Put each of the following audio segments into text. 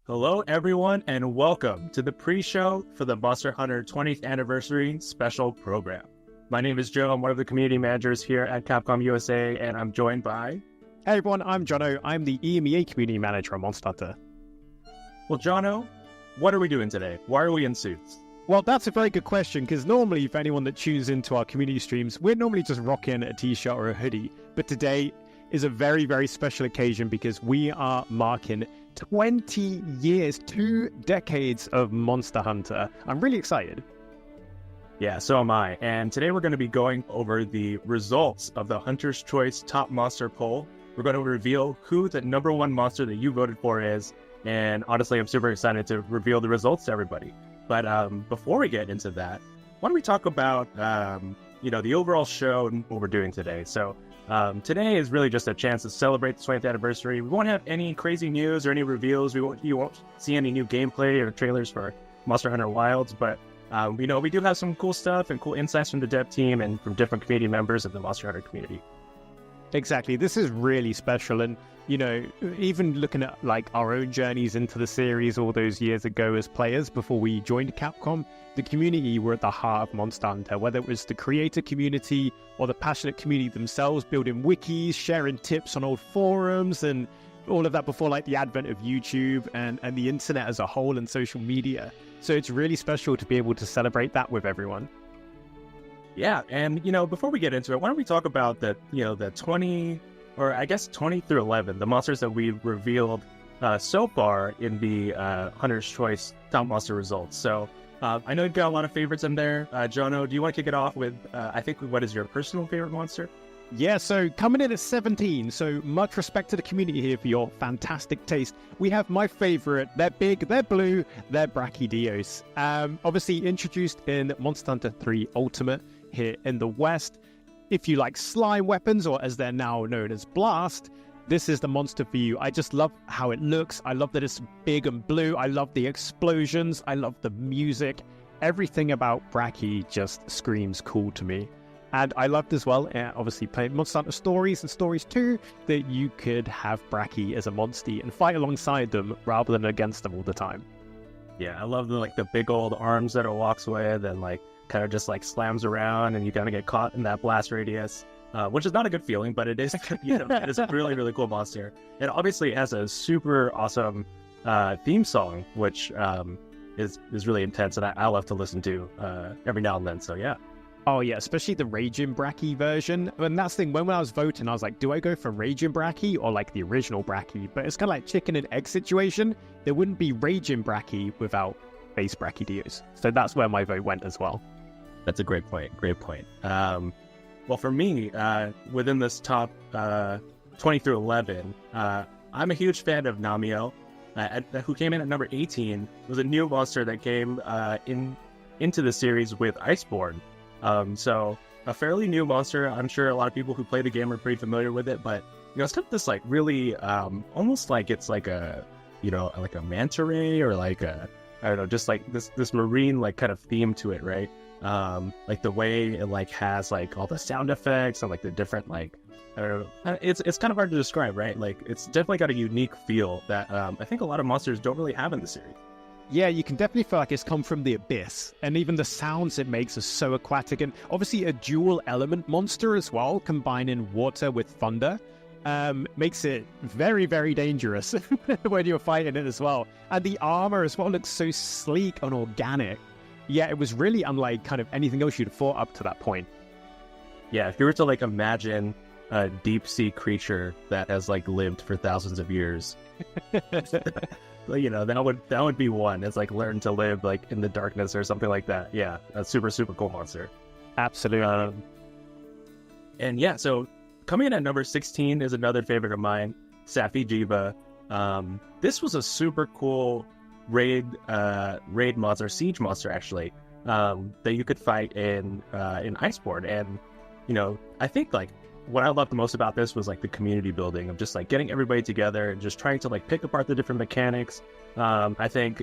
Hello, everyone, and welcome to the pre-show for the Monster Hunter 20th Anniversary Special Program. My name is Joe. I'm one of the community managers here at Capcom USA, and I'm joined by... Hey everyone, I'm Jono. I'm the EMEA Community Manager at Monster Hunter. Well, Jono, what are we doing today? Why are we in suits? Well, that's a very good question, because normally, for anyone that tunes into our community streams, we're normally just rocking a t-shirt or a hoodie. But today is a very, very special occasion because we are marking 20 years, 2 decades of Monster Hunter. I'm really excited. Yeah, so am I. And today we're going to be going over the results of the Hunter's Choice Top Monster Poll. We're going to reveal who the number one monster that you voted for is. And honestly, I'm super excited to reveal the results to everybody. But before we get into that, why don't we talk about, the overall show and what we're doing today. So today is really just a chance to celebrate the 20th anniversary. We won't have any crazy news or any reveals. You won't see any new gameplay or trailers for Monster Hunter Wilds, but we do have some cool stuff and cool insights from the dev team and from different community members of the Monster Hunter community. Exactly. This is really special. And, even looking at like our own journeys into the series all those years ago as players before we joined Capcom, the community were at the heart of Monster Hunter, whether it was the creator community or the passionate community themselves, building wikis, sharing tips on old forums and all of that before like the advent of YouTube and the internet as a whole and social media. So it's really special to be able to celebrate that with everyone. Yeah, and before we get into it, why don't we talk about the 20 through 11, the monsters that we've revealed so far in the Hunter's Choice Top Monster results. So I know you've got a lot of favorites in there. Jono, do you want to kick it off with, what is your personal favorite monster? Yeah, so coming in at 17, so much respect to the community here for your fantastic taste. We have my favorite. They're big, they're blue, they're Brachydios. Obviously introduced in Monster Hunter 3 Ultimate here in the West. If you like slime weapons, or as they're now known as blast, this is the monster for you. I just love how it looks. I love that it's big and blue. I love the explosions. I love the music. Everything about Brachy just screams cool to me. And I loved as well, obviously playing Monster Hunter Stories and Stories 2, that you could have Brachy as a monster and fight alongside them rather than against them all the time. Yeah, I love the big old arms that it walks with and kind of just slams around and you kind of get caught in that blast radius, which is not a good feeling, but it is, it is a really, really cool monster. And obviously it has a super awesome theme song, which is really intense and I love to listen to every now and then. So yeah. Oh yeah, especially the Raging Brachy version. And that's the thing, when I was voting, I was like, do I go for Raging Brachy or the original Brachy? But it's kind of like chicken and egg situation. There wouldn't be Raging Brachy without base Brachydios. So that's where my vote went as well. That's a great point. Great point. Well, for me, within this top 20 through 11, I'm a huge fan of Namiel, who came in at number 18. It was a new monster that came into the series with Iceborne. So a fairly new monster. I'm sure a lot of people who play the game are pretty familiar with it, but it's got this really almost like it's like a manta ray or just this marine kind of theme to it, right? The way it has all the sound effects and the different I don't know, it's kind of hard to describe, right? It's definitely got a unique feel that I think a lot of monsters don't really have in the series. Yeah, you can definitely feel like it's come from the abyss, and even the sounds it makes are so aquatic, and obviously a dual element monster as well, combining water with thunder, makes it very, very dangerous when you're fighting it as well. And the armor as well looks so sleek and organic. Yeah, it was really unlike kind of anything else you'd have fought up to that point. Yeah, if you were to imagine a deep sea creature that has lived for thousands of years, that would be one. It's learn to live in the darkness or something like that. Yeah, a super, super cool monster. Absolutely. And yeah, so coming in at number 16 is another favorite of mine, Safi Jiva. This was a super cool raid monster, siege monster actually, that you could fight in Iceborne. And I think what I loved the most about this was the community building of just getting everybody together and just trying to pick apart the different mechanics. I think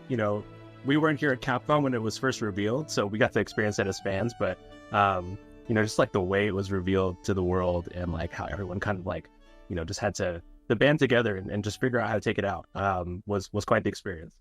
we weren't here at Capcom when it was first revealed, so we got to experience that as fans, but just the way it was revealed to the world and how everyone kind of just had to to band together and just figure out how to take it out was quite the experience.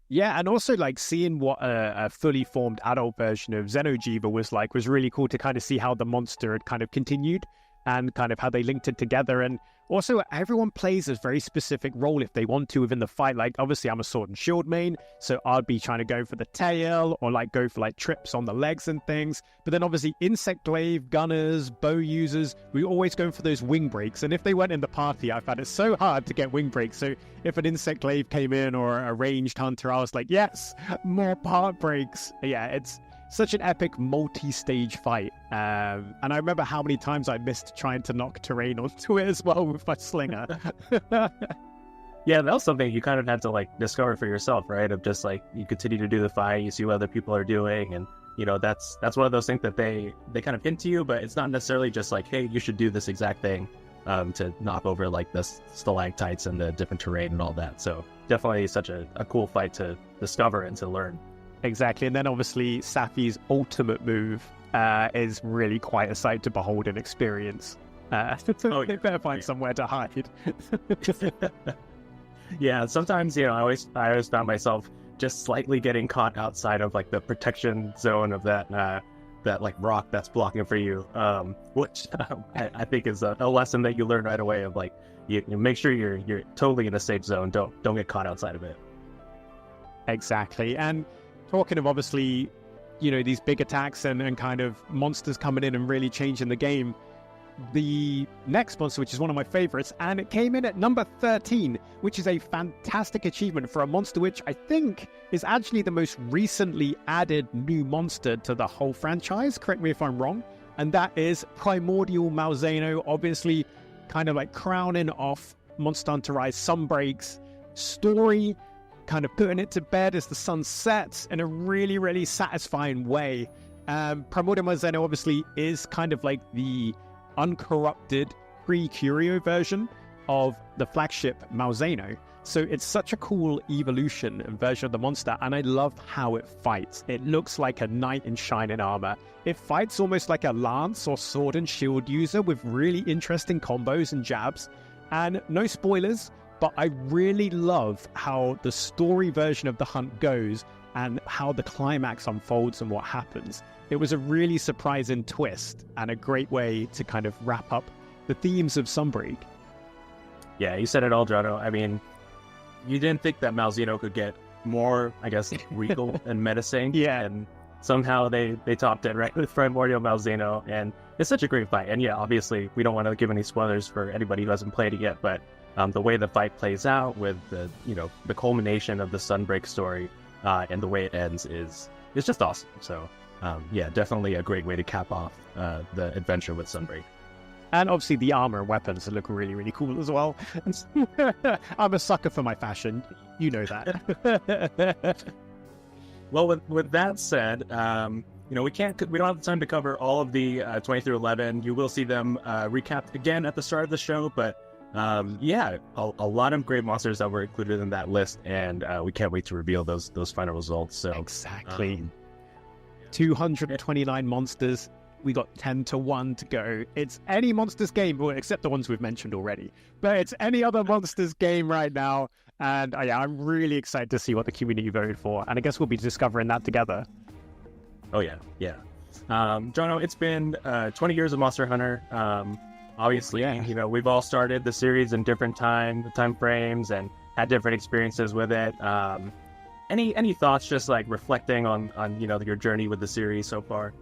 Yeah, and also like seeing what a fully formed adult version of Xeno'jiiva was like was really cool to kind of see how the monster had kind of continued and kind of how they linked it together. And also everyone plays a very specific role if they want to within the fight. Like obviously I'm a sword and shield main, so I'd be trying to go for the tail or like go for like trips on the legs and things. But then obviously insect glaive, gunners, bow users, we always go for those wing breaks. And if they weren't in the party, I found it so hard to get wing breaks. So if an insect glaive came in or a ranged hunter, I was like, yes, more part breaks. Yeah, it's such an epic multi-stage fight. And I remember how many times I missed trying to knock terrain onto it as well with my slinger. Yeah, that was something you kind of had to like discover for yourself, right? Of just like you continue to do the fight, you see what other people are doing, and you know that's one of those things that they kind of hint to you, but it's not necessarily just like, hey, you should do this exact thing to knock over like the stalactites and the different terrain and all that. So definitely such a cool fight to discover and to learn. Exactly, and then obviously Safi's ultimate move is really quite a sight to behold and experience. They better find somewhere to hide. Yeah, sometimes I always found myself just slightly getting caught outside of like the protection zone of that like rock that's blocking for you, which I think is a lesson that you learn right away of like you make sure you're totally in a safe zone. Don't get caught outside of it. Exactly, and talking of obviously, these big attacks and kind of monsters coming in and really changing the game, the next monster, which is one of my favorites, and it came in at number 13, which is a fantastic achievement for a monster which I think is actually the most recently added new monster to the whole franchise. Correct me if I'm wrong. And that is Primordial Malzeno, obviously kind of like crowning off Monster Hunter Rise Sunbreak's story, kind of putting it to bed as the sun sets in a really, really satisfying way. Primordial Malzeno obviously is kind of like the uncorrupted pre-Curio version of the flagship Malzeno. So it's such a cool evolution and version of the monster, and I love how it fights. It looks like a knight in shining armor. It fights almost like a lance or sword and shield user with really interesting combos and jabs. And no spoilers, but I really love how the story version of the hunt goes and how the climax unfolds and what happens. It was a really surprising twist and a great way to kind of wrap up the themes of Sunbreak. Yeah, you said it all, Jono. I mean, you didn't think that Malzeno could get more, I guess, regal and menacing. Yeah. And somehow they topped it, right, with Primordial Malzeno. And it's such a great fight. And yeah, obviously, we don't want to give any spoilers for anybody who hasn't played it yet, but the way the fight plays out with the culmination of the Sunbreak story and the way it ends is just awesome. So yeah, definitely a great way to cap off the adventure with Sunbreak. And obviously the armor and weapons look really, really cool as well. I'm a sucker for my fashion. You know that. Well, with that said, we don't have the time to cover all of the 20 through 11. You will see them recapped again at the start of the show, but yeah, a lot of great monsters that were included in that list, and we can't wait to reveal those final results. So exactly, 229 monsters. We got 10-1 to go. It's any monsters game, well, except the ones we've mentioned already. But it's any other monsters game right now, and yeah, I'm really excited to see what the community voted for, and I guess we'll be discovering that together. Oh yeah. Jono, it's been 20 years of Monster Hunter. Obviously, we've all started the series in different time frames and had different experiences with it. Any thoughts, just like reflecting on your journey with the series so far?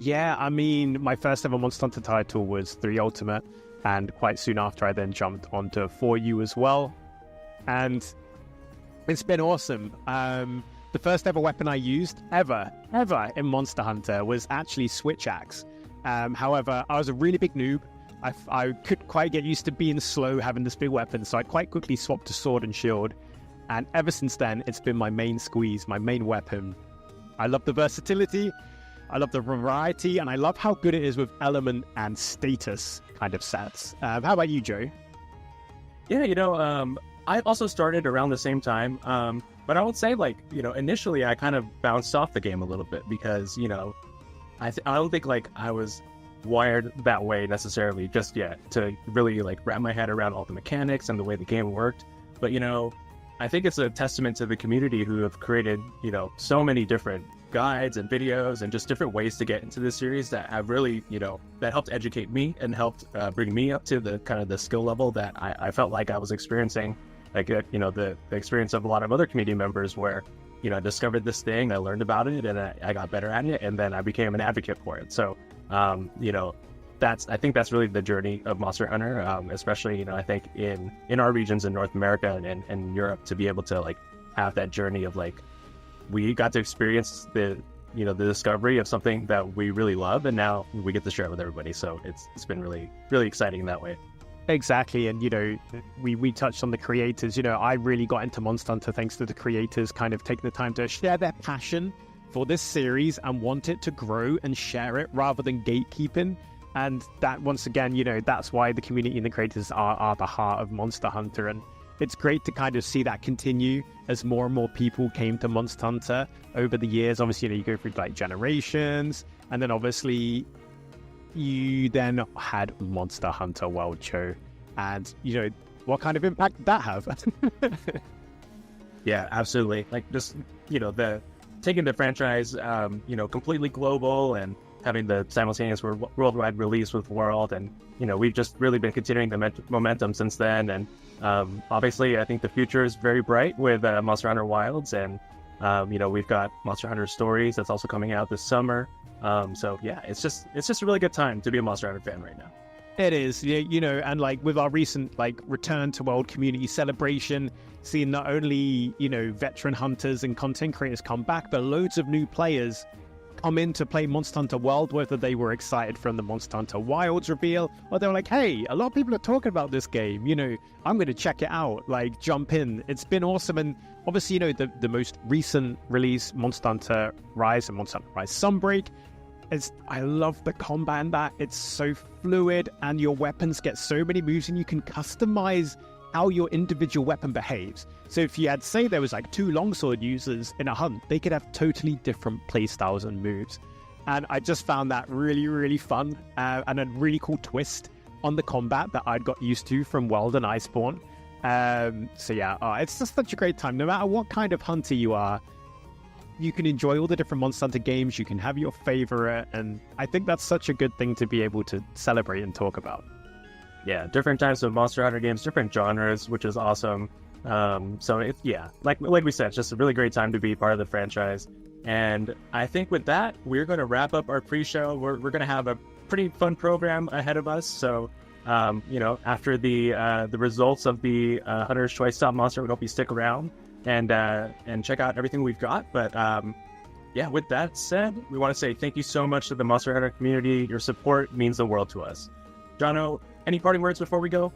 Yeah, I mean, my first ever Monster Hunter title was 3 Ultimate, and quite soon after I then jumped onto 4U as well, and it's been awesome. The first ever weapon I used ever in Monster Hunter was actually Switch Axe. However, I was a really big noob. I couldn't quite get used to being slow having this big weapon, so I quite quickly swapped to sword and shield, and ever since then it's been my main squeeze, my main weapon. I love the versatility, I love the variety, and I love how good it is with element and status kind of sets. How about you, Joe? Yeah, I also started around the same time, but I would say, initially I kind of bounced off the game a little bit because, I don't think, I was wired that way necessarily just yet to really like wrap my head around all the mechanics and the way the game worked. But, you know, I think it's a testament to the community who have created, you know, so many different guides and videos and just different ways to get into this series that have really, you know, that helped educate me and helped bring me up to the kind of the skill level that I felt like I was experiencing, like, you know, the experience of a lot of other community members where, you know, I discovered this thing, I learned about it, and I got better at it, and then I became an advocate for it. So, you know, I think that's really the journey of Monster Hunter, especially, you know, I think in our regions in North America and Europe, to be able to like have that journey of like, we got to experience the discovery of something that we really love, and now we get to share it with everybody. So it's been really, really exciting in that way. Exactly. And, you know, we touched on the creators. You know, I really got into Monster Hunter thanks to the creators kind of taking the time to share their passion for this series and want it to grow and share it rather than gatekeeping. And that, once again, you know, that's why the community and the creators are the heart of Monster Hunter. And it's great to kind of see that continue as more and more people came to Monster Hunter over the years. Obviously, you know, you go through like generations, and then obviously you then had Monster Hunter World Show. And, you know, what kind of impact did that have? Yeah, absolutely. Like, just, you know, taking the franchise, you know, completely global and having the simultaneous worldwide release with World, and, you know, we've just really been continuing the momentum since then. And obviously, I think the future is very bright with Monster Hunter Wilds, and you know, we've got Monster Hunter Stories that's also coming out this summer. So yeah, it's just a really good time to be a Monster Hunter fan right now. It is, you know, and like with our recent like return to World Community Celebration, seeing not only, you know, veteran hunters and content creators come back, but loads of new players come in to play Monster Hunter World, whether they were excited from the Monster Hunter Wilds reveal, or they were like, hey, a lot of people are talking about this game, you know, I'm going to check it out, like, jump in. It's been awesome. And obviously, you know, the most recent release, Monster Hunter Rise and Monster Hunter Rise Sunbreak, I love the combat in that. It's so fluid, and your weapons get so many moves, and you can customize how your individual weapon behaves. So if you had, say, there was like 2 longsword users in a hunt, they could have totally different playstyles and moves. And I just found that really, really fun, and a really cool twist on the combat that I'd got used to from World and Iceborne. So yeah, it's just such a great time. No matter what kind of hunter you are, you can enjoy all the different Monster Hunter games, you can have your favorite, and I think that's such a good thing to be able to celebrate and talk about. Yeah, different types of Monster Hunter games, different genres, which is awesome. So it's, yeah, like we said, it's just a really great time to be part of the franchise. And I think with that, we're going to wrap up our pre-show. We're going to have a pretty fun program ahead of us. So, you know, after the results of the Hunter's Choice Top Monster, we hope you stick around and check out everything we've got. But yeah, with that said, we want to say thank you so much to the Monster Hunter community. Your support means the world to us. Jono, any parting words before we go?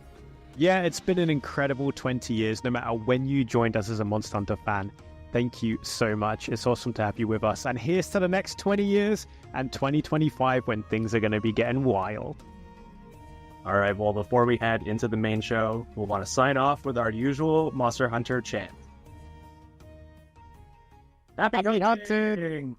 Yeah, it's been an incredible 20 years, no matter when you joined us as a Monster Hunter fan. Thank you so much. It's awesome to have you with us. And here's to the next 20 years and 2025 when things are going to be getting wild. All right, well, before we head into the main show, we'll want to sign off with our usual Monster Hunter chant. Happy hunting!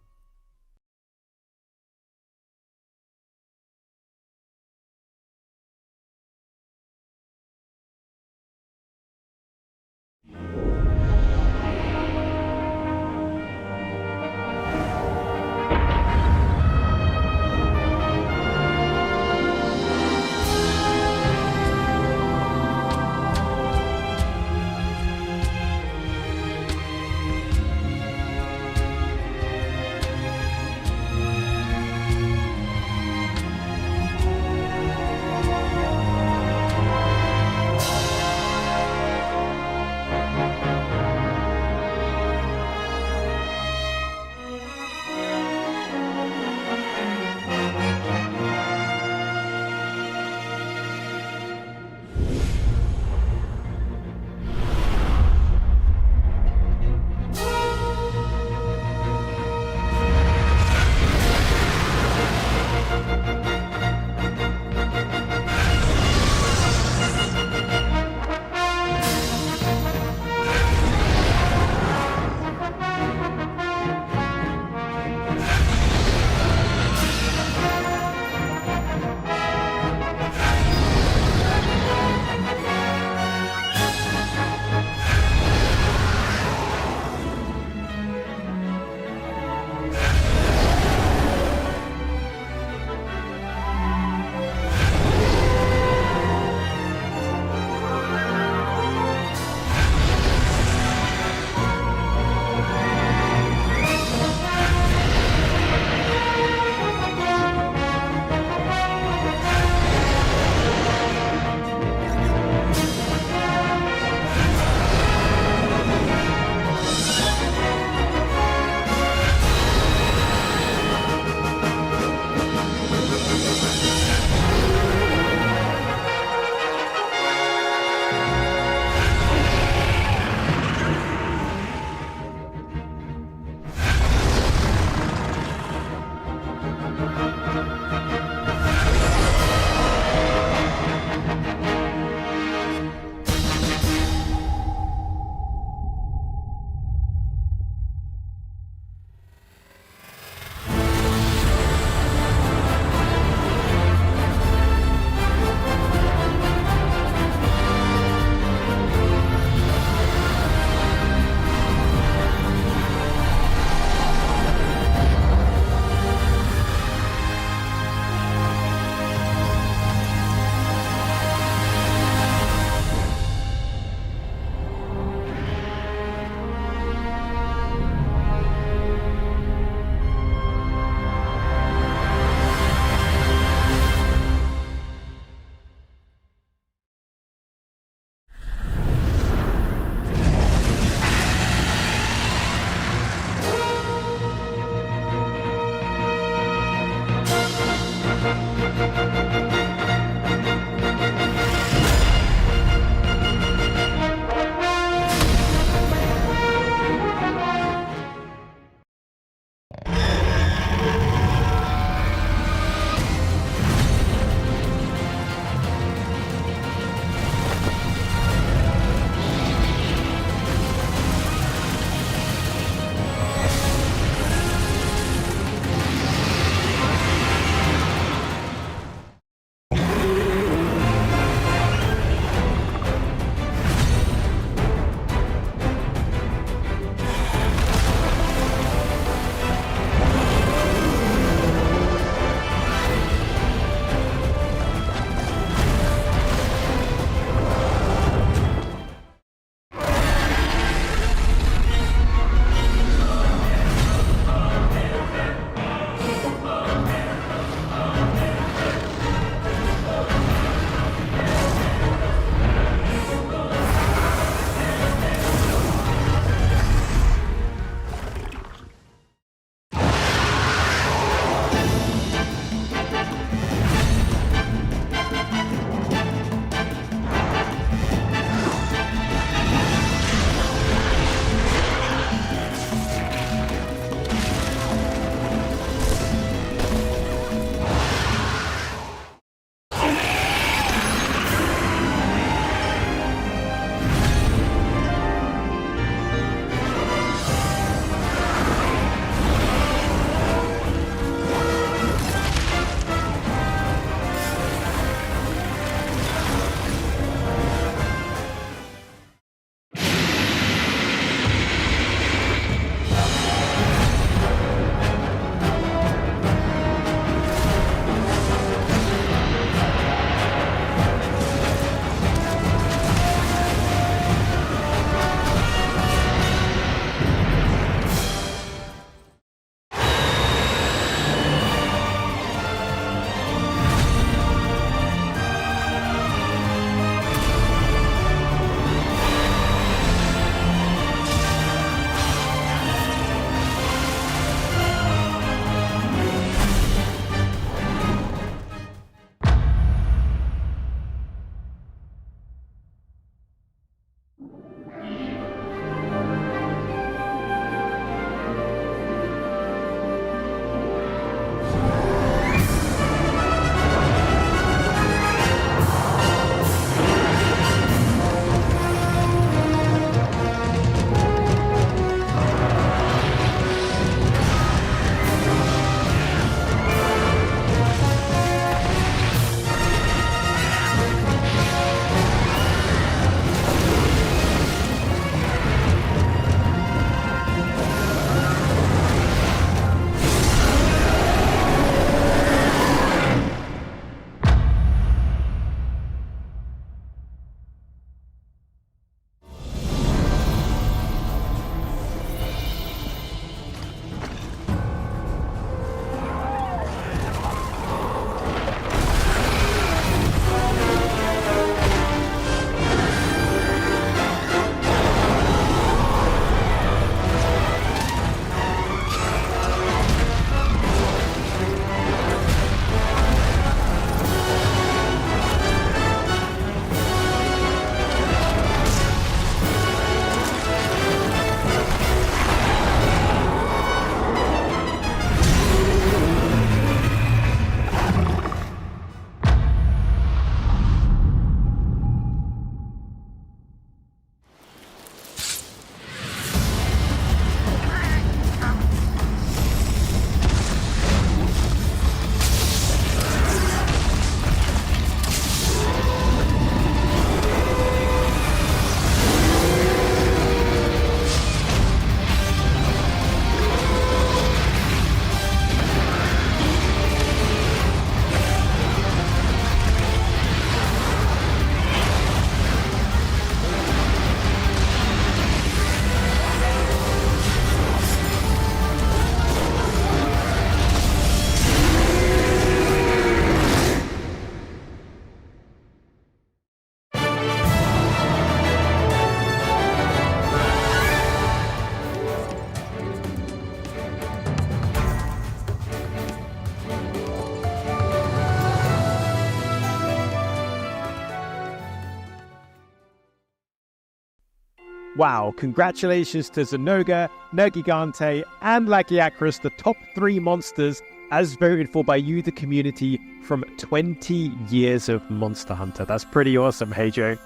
Wow, congratulations to Zenoga, Nergigante, and Lagiacrus, the top 3 monsters as voted for by you, the community, from 20 years of Monster Hunter. That's pretty awesome, hey Joe.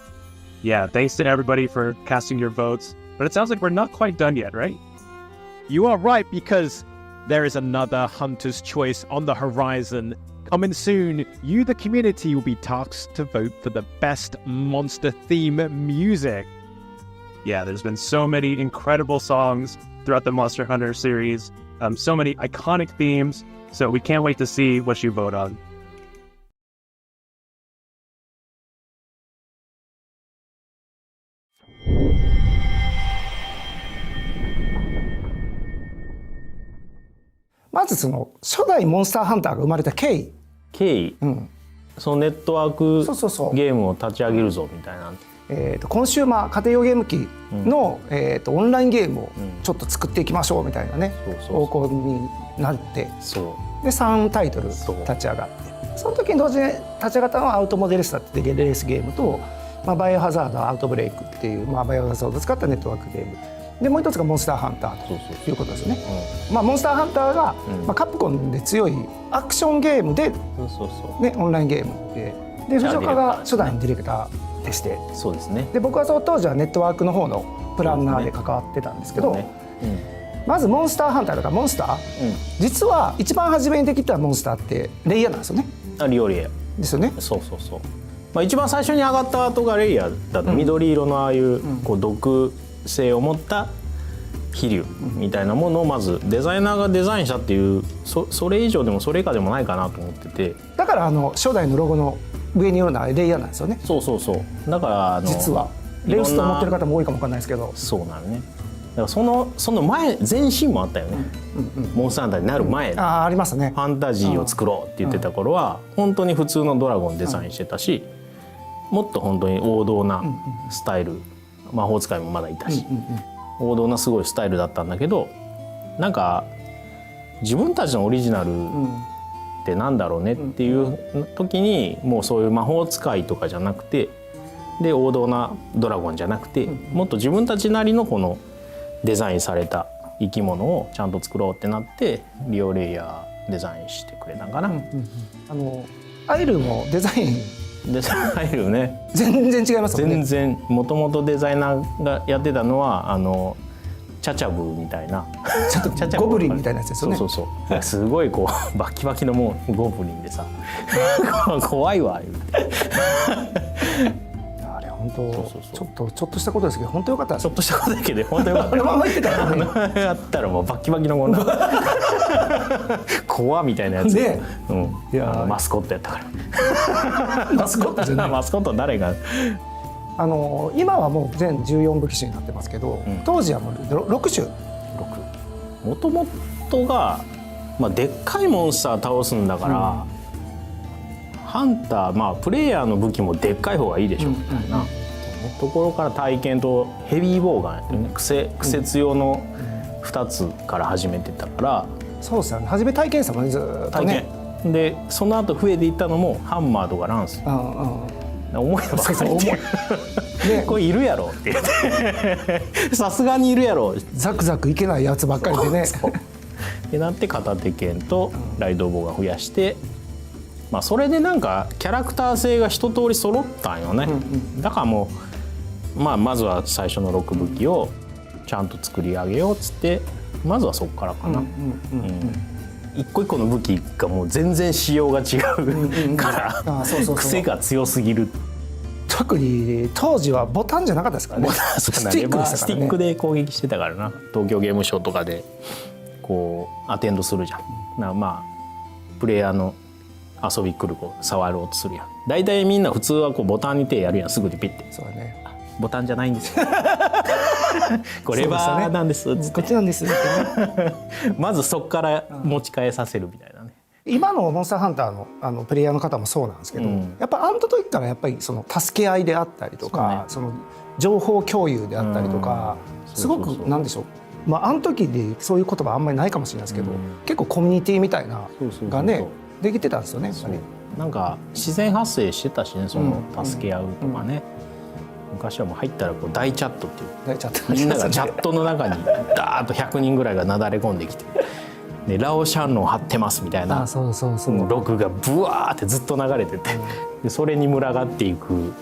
Yeah, thanks to everybody for casting your votes. But it sounds like we're not quite done yet, right? You are right, because there is another Hunter's Choice on the horizon. Coming soon, you, the community, will be tasked to vote for the best monster theme music. Yeah, there's been so many incredible songs throughout the Monster Hunter series, so many iconic themes, so we can't wait to see what you vote on.まずその初代モンスターハンターが生まれた経緯、そのネットワークそうゲームを立ち上げるぞみたいな。コンシューマー家庭用ゲーム機の、オンラインゲームをちょっと作っていきましょうみたいなね、方向になって、で3タイトル立ち上がって、その時に同時に立ち上がったのはアウトモデルスタっていうレースゲームと、バイオハザードアウトブレイクっていう、バイオハザードを使ったネットワークゲームで、もう一つがモンスターハンターということですよね。モンスターハンターが、カプコンで強いアクションゲームで、オンラインゲームで、藤岡が初代のディレクターでして、そうですね。で僕はその当時はネットワークの方のプランナーで関わってたんですけど、まずモンスターハンターとかモンスター、実は一番初めにできたモンスターってレイヤーなんですよね。リオレイヤですよね。そう。一番最初に上がった後がレイヤーだった、緑色のああいうこう毒性を持った飛竜みたいなものをまずデザイナーがデザインしたっていう、それ以上でもそれ以下でもないかなと思ってて、だから初代のロゴの上によるのはレイヤーなんですよね。そうだから実はレウスと思ってる方も多いかもわかんないですけど、そうなのね。だからその前身もあったよね、モンスターハンターになる前、ありますね。ファンタジーを作ろうって言ってた頃は本当に普通のドラゴンデザインしてたし、もっと本当に王道なスタイル、魔法使いもまだいたし、王道なすごいスタイルだったんだけど、なんか自分たちのオリジナルってなんだろうねっていう時に、もうそういう魔法使いとかじゃなくて、で王道なドラゴンじゃなくて、もっと自分たちなりのこのデザインされた生き物をちゃんと作ろうってなって、リオレイヤーデザインしてくれたんかな。アイルもデザインデザインね、全然違いますもんね。全然もともとデザイナーがやってたのはチャチャブみたいな、ちょっとゴブリンみたいなやつですよね。そうすごいこうバキバキのもうゴブリンでさ怖いわ言うてあれ本当ちょっとしたことですけど本当よかったです。ちょっとしたことだけど本当よかった。あのまま言ってたらねやったらもうバキバキのこんな怖みたいなやつね、いやマスコットやったからマスコットじゃないマスコット誰が今はもう全14部機種になってますけど、当時はもう6種。もともとが、でっかいモンスター倒すんだから、ハンター、プレイヤーの武器もでっかい方がいいでしょみたいなところから体験とヘビーボウガンやってね、癖強の2つから始めてたから、そうですよね。初め体験したもんね、ずっとね。でその後増えていったのもハンマーとかランス、重いのばっかりでこれいるやろって言ってさすがにいるやろ、ザクザクいけないやつばっかりでねってなって片手剣とライドボウが増やして、それでなんかキャラクター性が一通り揃ったんよね。だからもう、まずは最初の6武器をちゃんと作り上げようっつって、まずはそこからかな。一個一個の武器がもう全然仕様が違うから癖が強すぎる。特に当時はボタンじゃなかったですからね。スティックでしたからね。スティックで攻撃してたからな。東京ゲームショウとかでこうアテンドするじゃん。プレイヤーの遊び来る子触ろうとするやん。大体みんな普通はこうボタンに手やるやん、すぐにピッて。そうだね。ボタンじゃないんですよこれレバーなんですっつって、こっちなんですってねまずそこから持ち替えさせるみたいなね。今のモンスターハンターのプレイヤーの方もそうなんですけど、やっぱあの時からやっぱりその助け合いであったりとか、その情報共有であったりとか、すごくなんでしょう、あの時でそういう言葉あんまりないかもしれないですけど、結構コミュニティみたいながねできてたんですよね。やっぱりなんか自然発生してたしね、その助け合うとかね。昔はもう入ったらこう大チャットっていう大チャットみんながチャットの中にダーッと100人ぐらいがなだれ込んできてでラオシャンロン張ってますみたいなログがブワーってずっと流れてて、でそれに群がっていく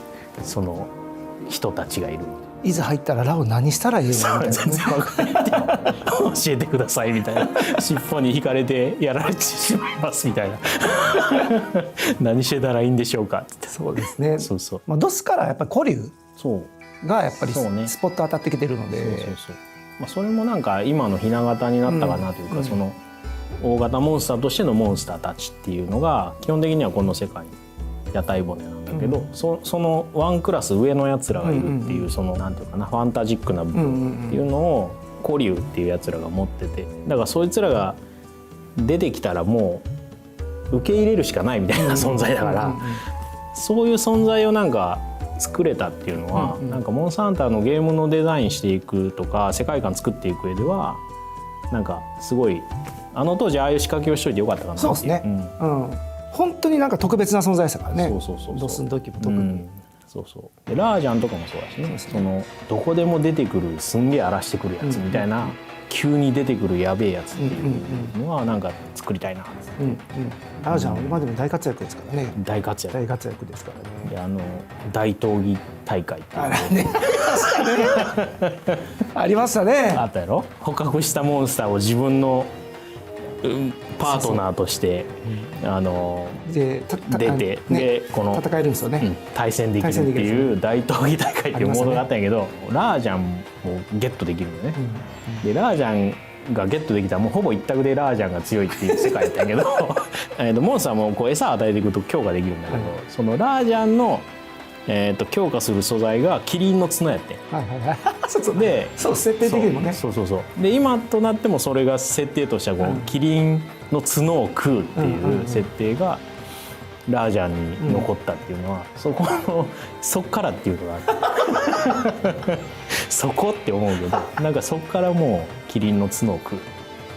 その人たちがいる。いざ入ったらラオ何したらいいのみたいな、ね、全然分からない教えてくださいみたいな、尻尾に引かれてやられてしまいますみたいな何してたらいいんでしょうかって。そうですね。そうそう、まあ、ドスからやっぱり古流がやっぱりそうねスポット当たってきてるので、まあ、それもなんか今のひな形になったかなというか、その大型モンスターとしてのモンスターたちっていうのが基本的にはこの世界に屋台骨なんだけど、そのワンクラス上のやつらがいるっていう、そのなんていうかな、ファンタジックな部分っていうのを古流っていうやつらが持ってて、だからそいつらが出てきたらもう受け入れるしかないみたいな存在だから、そういう存在をなんか作れたっていうのは、なんかモンスターハンターのゲームのデザインしていくとか世界観作っていく上ではなんかすごいあの当時ああいう仕掛けをしといてよかったかなっていう。そうですね、本当になんか特別な存在でしたからね。ドスの時も特に、そうそうでラージャンとかもそうだしね、そのどこでも出てくるすんげえ荒らしてくるやつみたいな、急に出てくるやべえやつっていうのはなんか作りたいなって、ラージャンは今でも大活躍ですからね。大活躍ですからね。で大闘技大会っていうのねありましたね。あったやろ。捕獲したモンスターを自分のパートナーとして出て、でこの戦えるんですよね、対戦できるっていう大闘技大会っていうモードがあったんやけど、ラージャンもゲットできるのね、でラージャンがゲットできたらもうほぼ一択でラージャンが強いっていう世界やったんやけどモンスターもこう餌を与えていくと強化できるんだけど、そのラージャンの強化する素材がキリンの角やって、でそう設定的にもね、そうで今となってもそれが設定としてはこう、キリンの角を食うっていう設定がラージャンに残ったっていうのは、そっからっていうのがあるそこって思うけど、なんかそっからもうキリンの角を食う。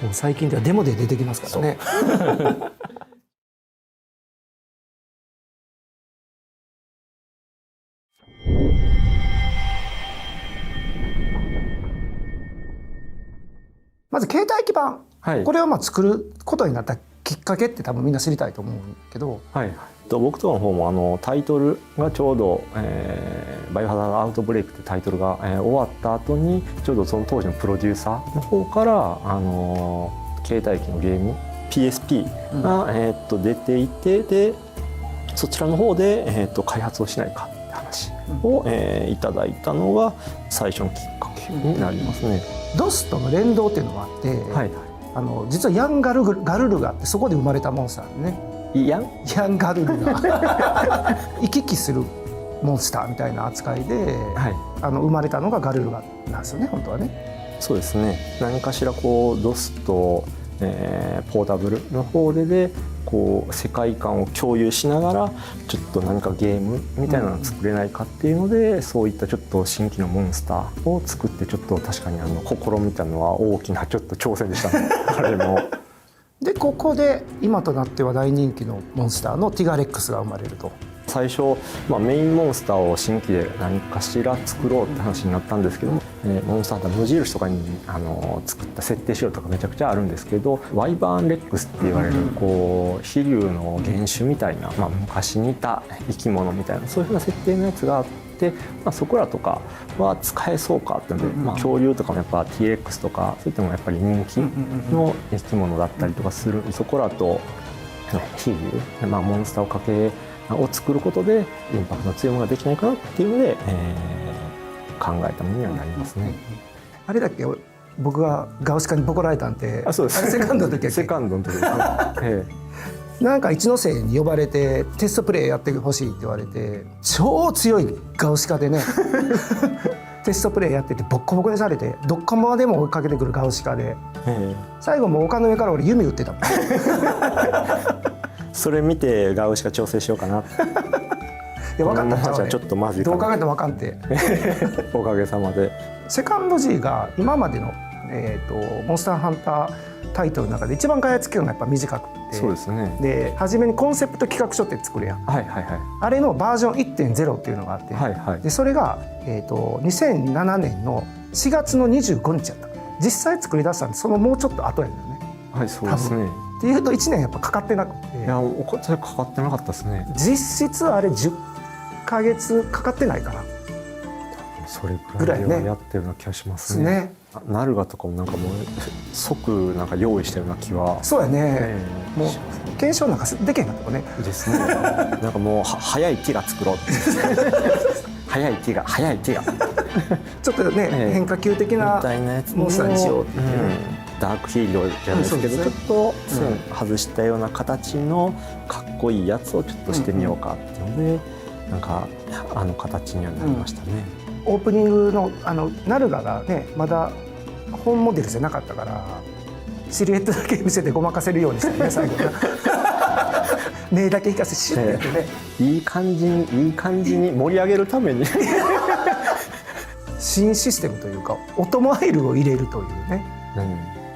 もう最近ではデモで出てきますからねまず携帯基盤、これを作ることになったきっかけって多分みんな知りたいと思うんけど、僕とかの方もタイトルがちょうど「バイオハザードアウトブレイク」ってタイトルが終わった後にちょうどその当時のプロデューサーの方から携帯機のゲーム PSP が出ていて、でそちらの方で開発をしないかって話をいただいたのが最初のきっかけになりますね。ドスとの連動っていうのがあって、実はヤンガルルがあって、そこで生まれたモンスターでね、ヤンガルルが行き来するモンスターみたいな扱いで、生まれたのがガルルガなんですよね、本当はね。そうですね。何かしらこうドスと、ポータブルの方でこう世界観を共有しながらちょっと何かゲームみたいなのを作れないかっていうので、そういったちょっと新規のモンスターを作って、ちょっと確かに試みたのは大きなちょっと挑戦でしたねあれも。でここで今となっては大人気のモンスターのティガレックスが生まれると。最初、メインモンスターを新規で何かしら作ろうって話になったんですけども、モンスターハンター無印とかに作った設定資料とかめちゃくちゃあるんですけど、ワイバーンレックスって言われるこう飛竜の原種みたいな、昔にいた生き物みたいな、そういうふうな設定のやつがあって、そこらとかは使えそうかってので、恐竜とかもやっぱ T-Rex とかそういったのもやっぱり人気の生き物だったりとかする、そこらと飛竜、モンスターをかけを作ることでインパクトの強いものができないかなっていうので、考えたものにはなりますね。あれだっけ、僕がガウシカにボコられたんて、そうです。あれセカンドの時やっけ。セカンドの時ですね。なんか一ノ瀬に呼ばれてテストプレイやってほしいって言われて、超強いガウシカでねテストプレイやっててボッコボコにされて、どっかまでも追いかけてくるガウシカで、最後もう丘の上から俺弓打ってたもんそれ見てガウシカ調整しようかな。いや分かったんちゃう、じゃあちょっとまずいかな。どう考えても分かんておかげさまで。セカンド G が今までのモンスターハンタータイトルの中で一番開発期間がやっぱ短くて、そうですね。で初めにコンセプト企画書って作るやん、はいはいはい。あれのバージョン 1.0 っていうのがあって、はいはい。でそれが、2007年の4月の25日やった。実際作り出したんでそのもうちょっと後やねんね。はいそうですね。っていうと1年やっぱかかってなくて、いやこっちはかかってなかったですね。実質あれ10ヶ月かかってないかな。それぐらいはやってるような気がしますね。ナルガとかもなんかもう即なんか用意したような気は。そうやね。もう検証なんかできへんかったね。ですね。なんかもう早い木が作ろうって。早い木がちょっとね、変化球的なモンスターにしようっていう、ダークヒーローじゃないですけど、ちょっと線外したような形のかっこいいやつをちょっとしてみようかっていうので、なんかあの形にはなりましたね。オープニングのナルガがねまだ本モデルじゃなかったからシルエットだけ見せてごまかせるようにしたね最後目だけ引かせシュッてね、いい感じに盛り上げるために新システムというかオトモアイルを入れるというね、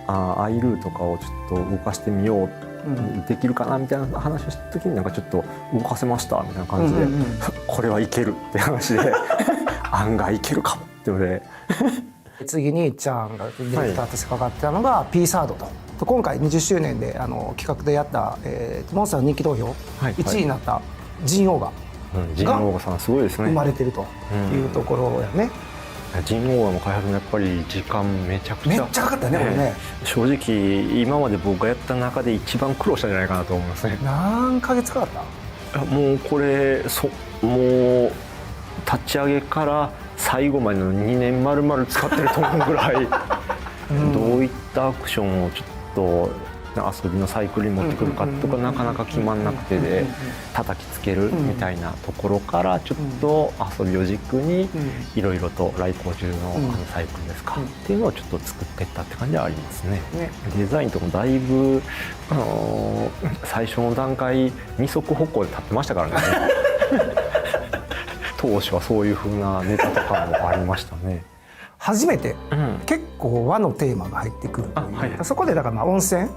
アイルーとかをちょっと動かしてみよう、できるかなみたいな話をした時になんかちょっと動かせましたみたいな感じで、これはいけるって話で案外いけるかもっていうので次にちゃんがディレクターとしてかかってたのが P サードと今回20周年で企画でやった、モンスターの人気投票、1位になったジンオーガジンオーガさんすごいですね。生まれてるというところやね。ジンオーガの開発もやっぱり時間めちゃくちゃかかったねこれね。正直今まで僕がやった中で一番苦労したんじゃないかなと思いますね。何ヶ月かかった？もうこれもう立ち上げから最後までの2年丸々使ってると思うぐらいどういったアクションをちょっと遊びのサイクルに持ってくるかとかなかなか決まんなくてで叩きつけるみたいなところからちょっと遊びを軸にいろいろと来航中のサイクルですかっていうのをちょっと作っていったって感じはありますね。デザインとかもだいぶ最初の段階二足歩行で立ってましたからね当初はそういう風なネタとかもありましたね。初めて、結構和のテーマが入ってくるという、そこでだから温泉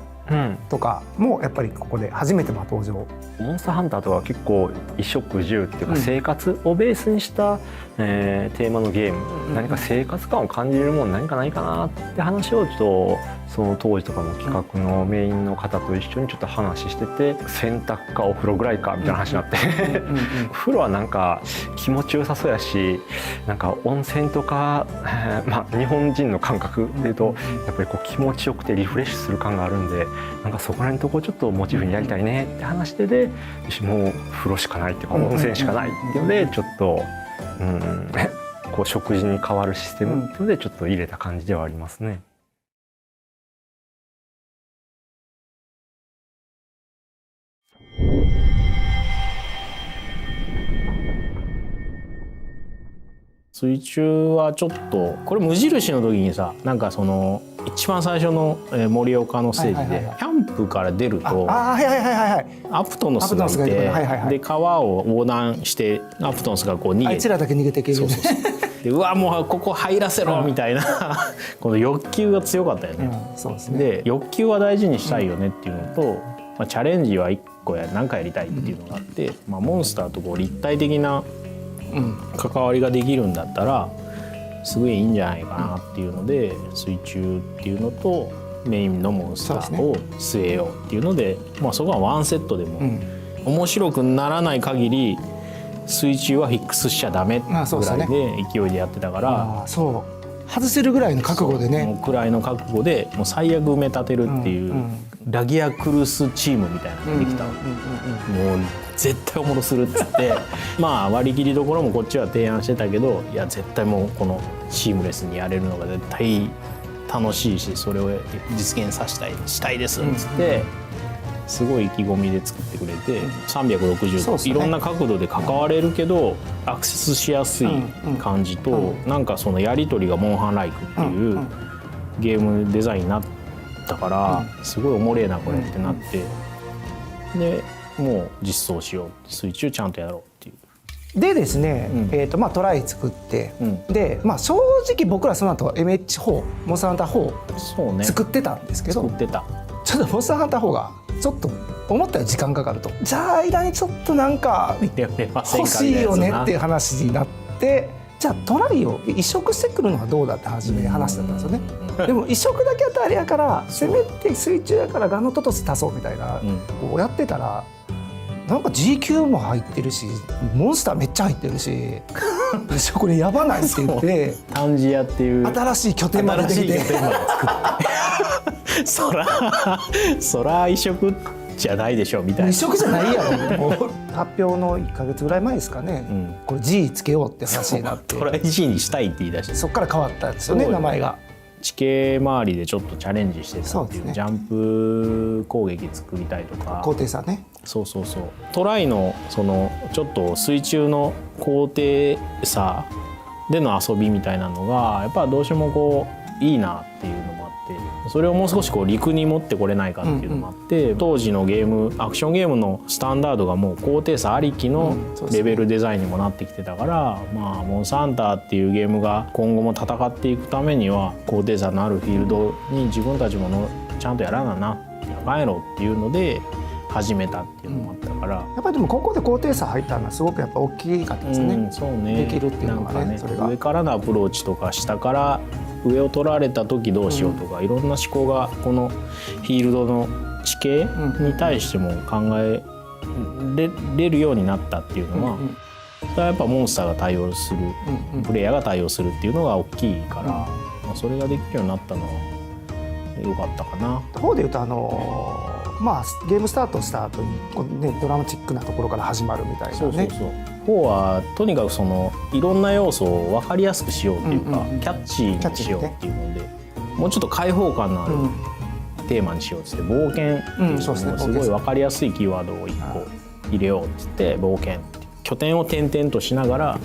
とかもやっぱりここで初めて登場。モンスターハンターとか結構衣食住っていうか生活をベースにした、テーマのゲーム、何か生活感を感じるもの何かないかなって話をちょっとその当時とかの企画のメインの方と一緒にちょっと話してて、洗濯かお風呂ぐらいかみたいな話になって風呂はなんか気持ちよさそうやし、なんか温泉とか、日本人の感覚でいうとやっぱりこう気持ちよくてリフレッシュする感があるんで、なんかそこら辺のところちょっとモチーフにやりたいねって話してで、もう風呂しかないっていうか温泉しかないっていうのでちょっと、こう食事に変わるシステムっていうのでちょっと入れた感じではありますね。水中はちょっとこれ無印の時にさ、なんかその一番最初の盛岡のステージでキャンプから出るとアプトノスがいて、で川を横断してアプトノスがこう逃げて、あいつらだけ逃げてけるね。でうわもうここ入らせろみたいなこの欲求が強かったよね。そうですね。で欲求は大事にしたいよねっていうのと、チャレンジは1個何かやりたいっていうのがあって、モンスターとこう立体的な関わりができるんだったらすごいいいんじゃないかなっていうので、水中っていうのとメインのモンスターを据えようっていうので、そこはワンセットでも面白くならない限り水中はフィックスしちゃダメぐらいで勢いでやってたから、そう外せるぐらいの覚悟でね、もうくらいの覚悟でもう最悪埋め立てるっていうラギアクルスチームみたいなのができた。もう絶対おもろするっつって割り切りどころもこっちは提案してたけど、いや絶対もうこのシームレスにやれるのが絶対楽しいし、それを実現したいですっつって、すごい意気込みで作ってくれて、360度いろんな角度で関われるけどアクセスしやすい感じと、なんかそのやり取りがモンハンライクっていうゲームデザインになったから、すごいおもれえなこれってなって、でもう実装しよう、水中ちゃんとやろうっていう。でですね、うんまあ、トライ作って、うん、で、まあ、正直僕らその後 MH4 モンスターハンターそうね4作ってたんですけど、作ってたちょっとモンスターハンター4がちょっと思ったより時間かかると、じゃあ間にちょっとなんか欲しいよねっていう話になって、じゃあトライを移植してくるのはどうだって初め話だったんですよね。でも移植だけやったらあれやから、せめて水中やからガノトトス足そうみたいな、こうやってたらなんか G 級も入ってるしモンスターめっちゃ入ってるしこれやばないって言ってタンジアっていう新しい拠点までできてそら移植じゃないでしょみたいな。移植じゃないやろもう発表の1ヶ月ぐらい前ですかね、これ G つけようって話になって、トライ G にしたいって言い出して、そっから変わったんですよね、名前が。地形周りでちょっとチャレンジしてたっていう、そうですね、ジャンプ攻撃作りたいとか、高低差ね、そうトライのそのちょっと水中の高低差での遊びみたいなのがやっぱどうしてもこういいなっていうのもあって、それをもう少しこう陸に持ってこれないかっていうのもあって、当時のゲームアクションゲームのスタンダードがもう高低差ありきのレベルデザインにもなってきてたから、まあモンスターハンターっていうゲームが今後も戦っていくためには高低差のあるフィールドに自分たちもちゃんとやらなやばいろっていうので始めたっていうのもあったから、やっぱりでもここで高低差入ったのはすごくやっぱ大きかったですね、そうね、できるっていうのが ねそれが上からのアプローチとか下から上を取られた時どうしようとか、いろんな思考がこのフィールドの地形に対しても考えれるようになったっていうのは、それはやっぱモンスターが対応する、プレイヤーが対応するっていうのが大きいから、まあ、それができるようになったのは良かったかな。方でいうとまあゲームスタートした後にこう、ね、ドラマチックなところから始まるみたいなね。4はとにかくそのいろんな要素を分かりやすくしようっていうか、キャッチーにしようっていうので、もうちょっと開放感のあるテーマにしようってって冒険っていうのをすごい分かりやすいキーワードを1個入れようって言って冒険って拠点を転々としながら、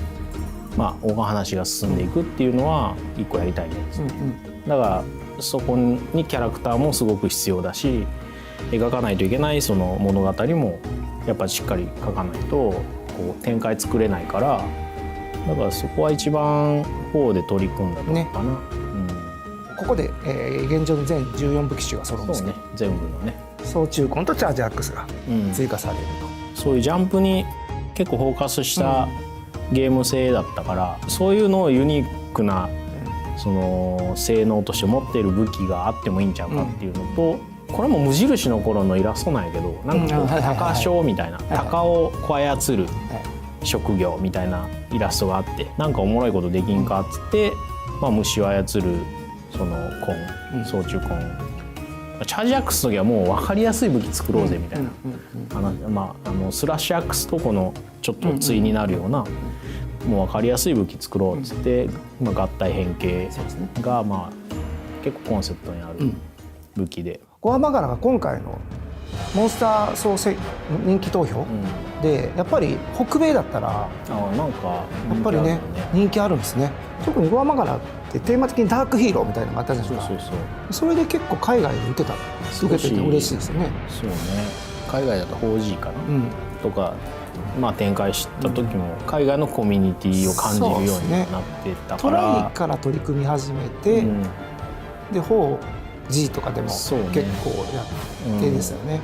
まあ、お話が進んでいくっていうのは1個やりたいんですね。だからそこにキャラクターもすごく必要だし、描かないといけないその物語もやっぱりしっかり書かないとこう展開作れないから、だからそこは一番4で取り組んだとこかな、ここで、現状の全14武器種が揃うんですね。全部のね総中根とチャージアックスが追加されると、そういうジャンプに結構フォーカスしたゲーム性だったから、そういうのをユニークなその性能として持っている武器があってもいいんちゃうかっていうのと、これも無印の頃のイラストなんやけど、なんかこう鷹匠みたいな、鷹をこう操る職業みたいなイラストがあって、なんかおもろいことできんかっつって、まあ、虫を操るその根、総中根、チャージアックスの時はもう分かりやすい武器作ろうぜみたいな、まあ、スラッシュアックスとこのちょっと対になるような、もう分かりやすい武器作ろうっつって、まあ、合体変形が、まあ、結構コンセプトにある武器で。ゴアマガラが今回のモンスター総人気投票でやっぱり北米だったらなんかやっぱりね人気あるんですね。特にゴアマガラってテーマ的にダークヒーローみたいなのがあったじゃないですか。それで結構海外で受けてて嬉しいですよね。そうね、海外だと 4G かな、とか、まあ、展開した時も海外のコミュニティを感じるようになってたから、トライから取り組み始めて、で 4G とかでも結構やってですよね。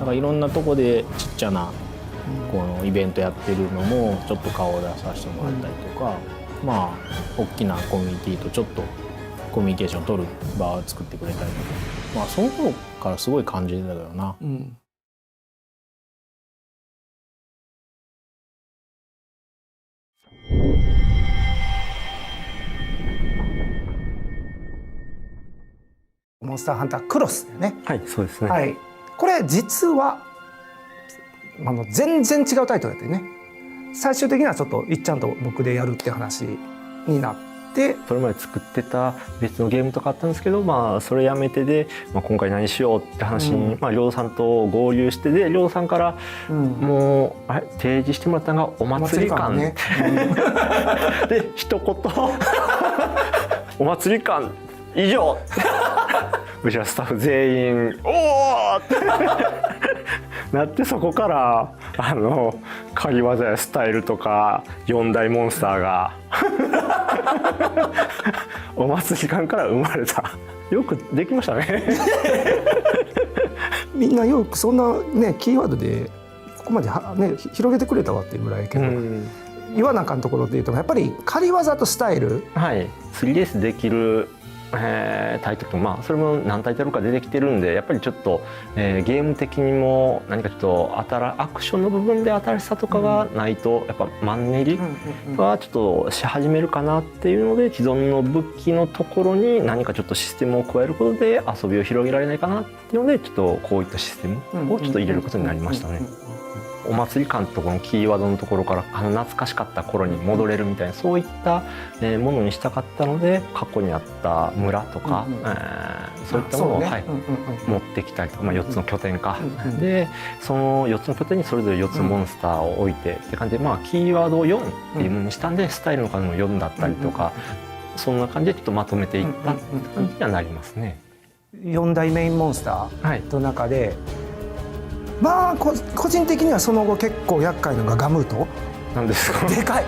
だからいろんなとこでちっちゃなこのイベントやってるのもちょっと顔を出させてもらったりとか、まあ大きなコミュニティとちょっとコミュニケーションを取る場を作ってくれたりとか、まあその頃からすごい感じてたけどな。モンスターハンタークロスだよね。はい、そうですね。はい、これ実は全然違うタイトルだったよね。最終的にはちょっといっちゃんと僕でやるって話になって、それまで作ってた別のゲームとかあったんですけど、まあそれやめてで、まあ、今回何しようって話に、まあ領土さんと合流してで、領土さんからもう提示してもらったのがお祭り感ね。で一言お祭り感以上うちはスタッフ全員おーってなってそこから神業やスタイルとか4大モンスターがお祭り感から生まれた。よくできましたね。みんなよくそんなねキーワードでここまでね広げてくれたわっていうぐらいやけど、言わなあかんところで言うとやっぱり仮技とスタイル、はい、3DS できる、タイトルとそれも何タイトルか出てきてるんでやっぱりちょっと、ゲーム的にも何かちょっとアクションの部分で新しさとかがないと、やっぱマンネリはちょっとし始めるかなっていうので、既存の武器のところに何かちょっとシステムを加えることで遊びを広げられないかなっていうので、ちょっとこういったシステムをちょっと入れることになりましたね。お祭り感とこのキーワードのところから懐かしかった頃に戻れるみたいな、そういったものにしたかったので、過去にあった村とか、そういったものを、持ってきたりとか、4つの拠点か、でその4つの拠点にそれぞれ4つのモンスターを置いてって感じで、キーワードを4っていうものにしたんで、スタイルの数も4だったりとか、そんな感じでちょっとまとめていったって感じにはなりますね。4大メインモンスターの中で、個人的にはその後結構厄介なのがガムートなんですか。でかい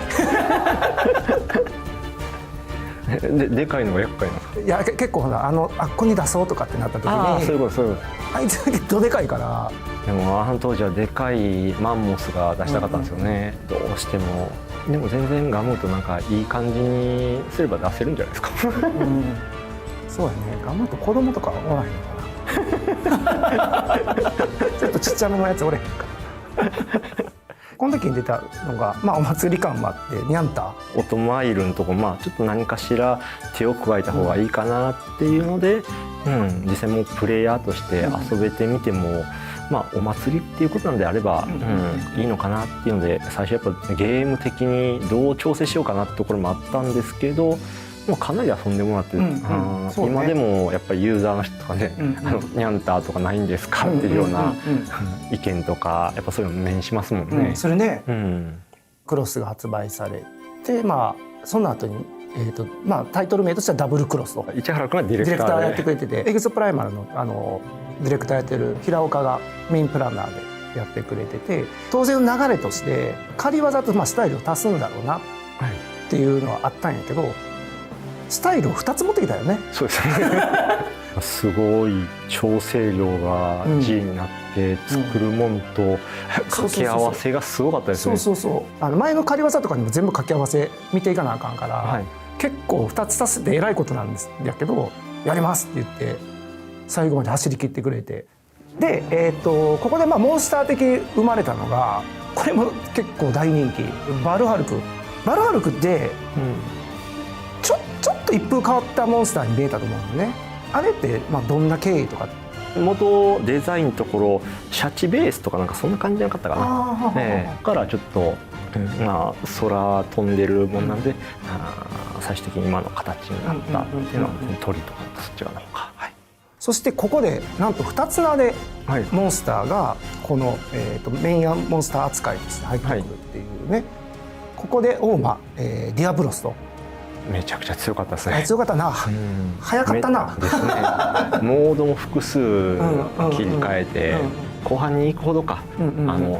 でかいのが厄介なんですか。いや結構ほらあっこに出そうとかってなった時に、そういうことそういうこあいつだけどでかいから。でも当時はでかいマンモスが出したかったんですよね、どうしても。でも全然ガムートなんかいい感じにすれば出せるんじゃないですか。そうやね、ガムート子供とかおらへんのかな。ちょっとちっちゃめのやつおれへんか。この時に出たのが、お祭り感もあってニャンタオトマイルのとこ、ちょっと何かしら手を加えた方がいいかなっていうので、実際もプレイヤーとして遊べてみても、お祭りっていうことなんであれば、いいのかなっていうので、最初やっぱゲーム的にどう調整しようかなってところもあったんですけど、もうかなり遊んでもらって、今でもやっぱりユーザーの人とかね、ニャンターとかないんですかっていうような意見とか、やっぱそういうの目にしますもんね。それね、クロスが発売されて、その後にタイトル名としてはダブルクロスと市原君がディレクターでやってくれてて、エグゾプライマルのディレクターやってる平岡がメインプランナーでやってくれてて、当然の流れとして仮技とスタイルを足すんだろうなっていうのはあったんやけど、スタイルを2つ持ってきたよね。そうですね。すごい調整量が G になって作るもんと掛け合わせがすごかったですね。前の仮技とかにも全部掛け合わせ見ていかなあかんから、結構2つ足すってえらいことなんですやけど、やりますって言って最後まで走り切ってくれて、で、ここでモンスター的生まれたのが、これも結構大人気、バルハルク。バルハルクって、ちょっと一風変わったモンスターに見えたと思うんだよね。あれってどんな経緯とか。元デザインのところシャチベースとかなんかそんな感じじゃなかったかな。からちょっと、空飛んでるもんなんで、最終的に今の形になったっていうのは、鳥とかそっち側の方か。そしてここでなんと2つ名でモンスターがこの、メインモンスター扱いとして入ってくるっていうね。ここでディアブロスと。めちゃくちゃ強かったですね。強かったな。早かったな。ですね。モードも複数切り替えて、後半に行くほどか、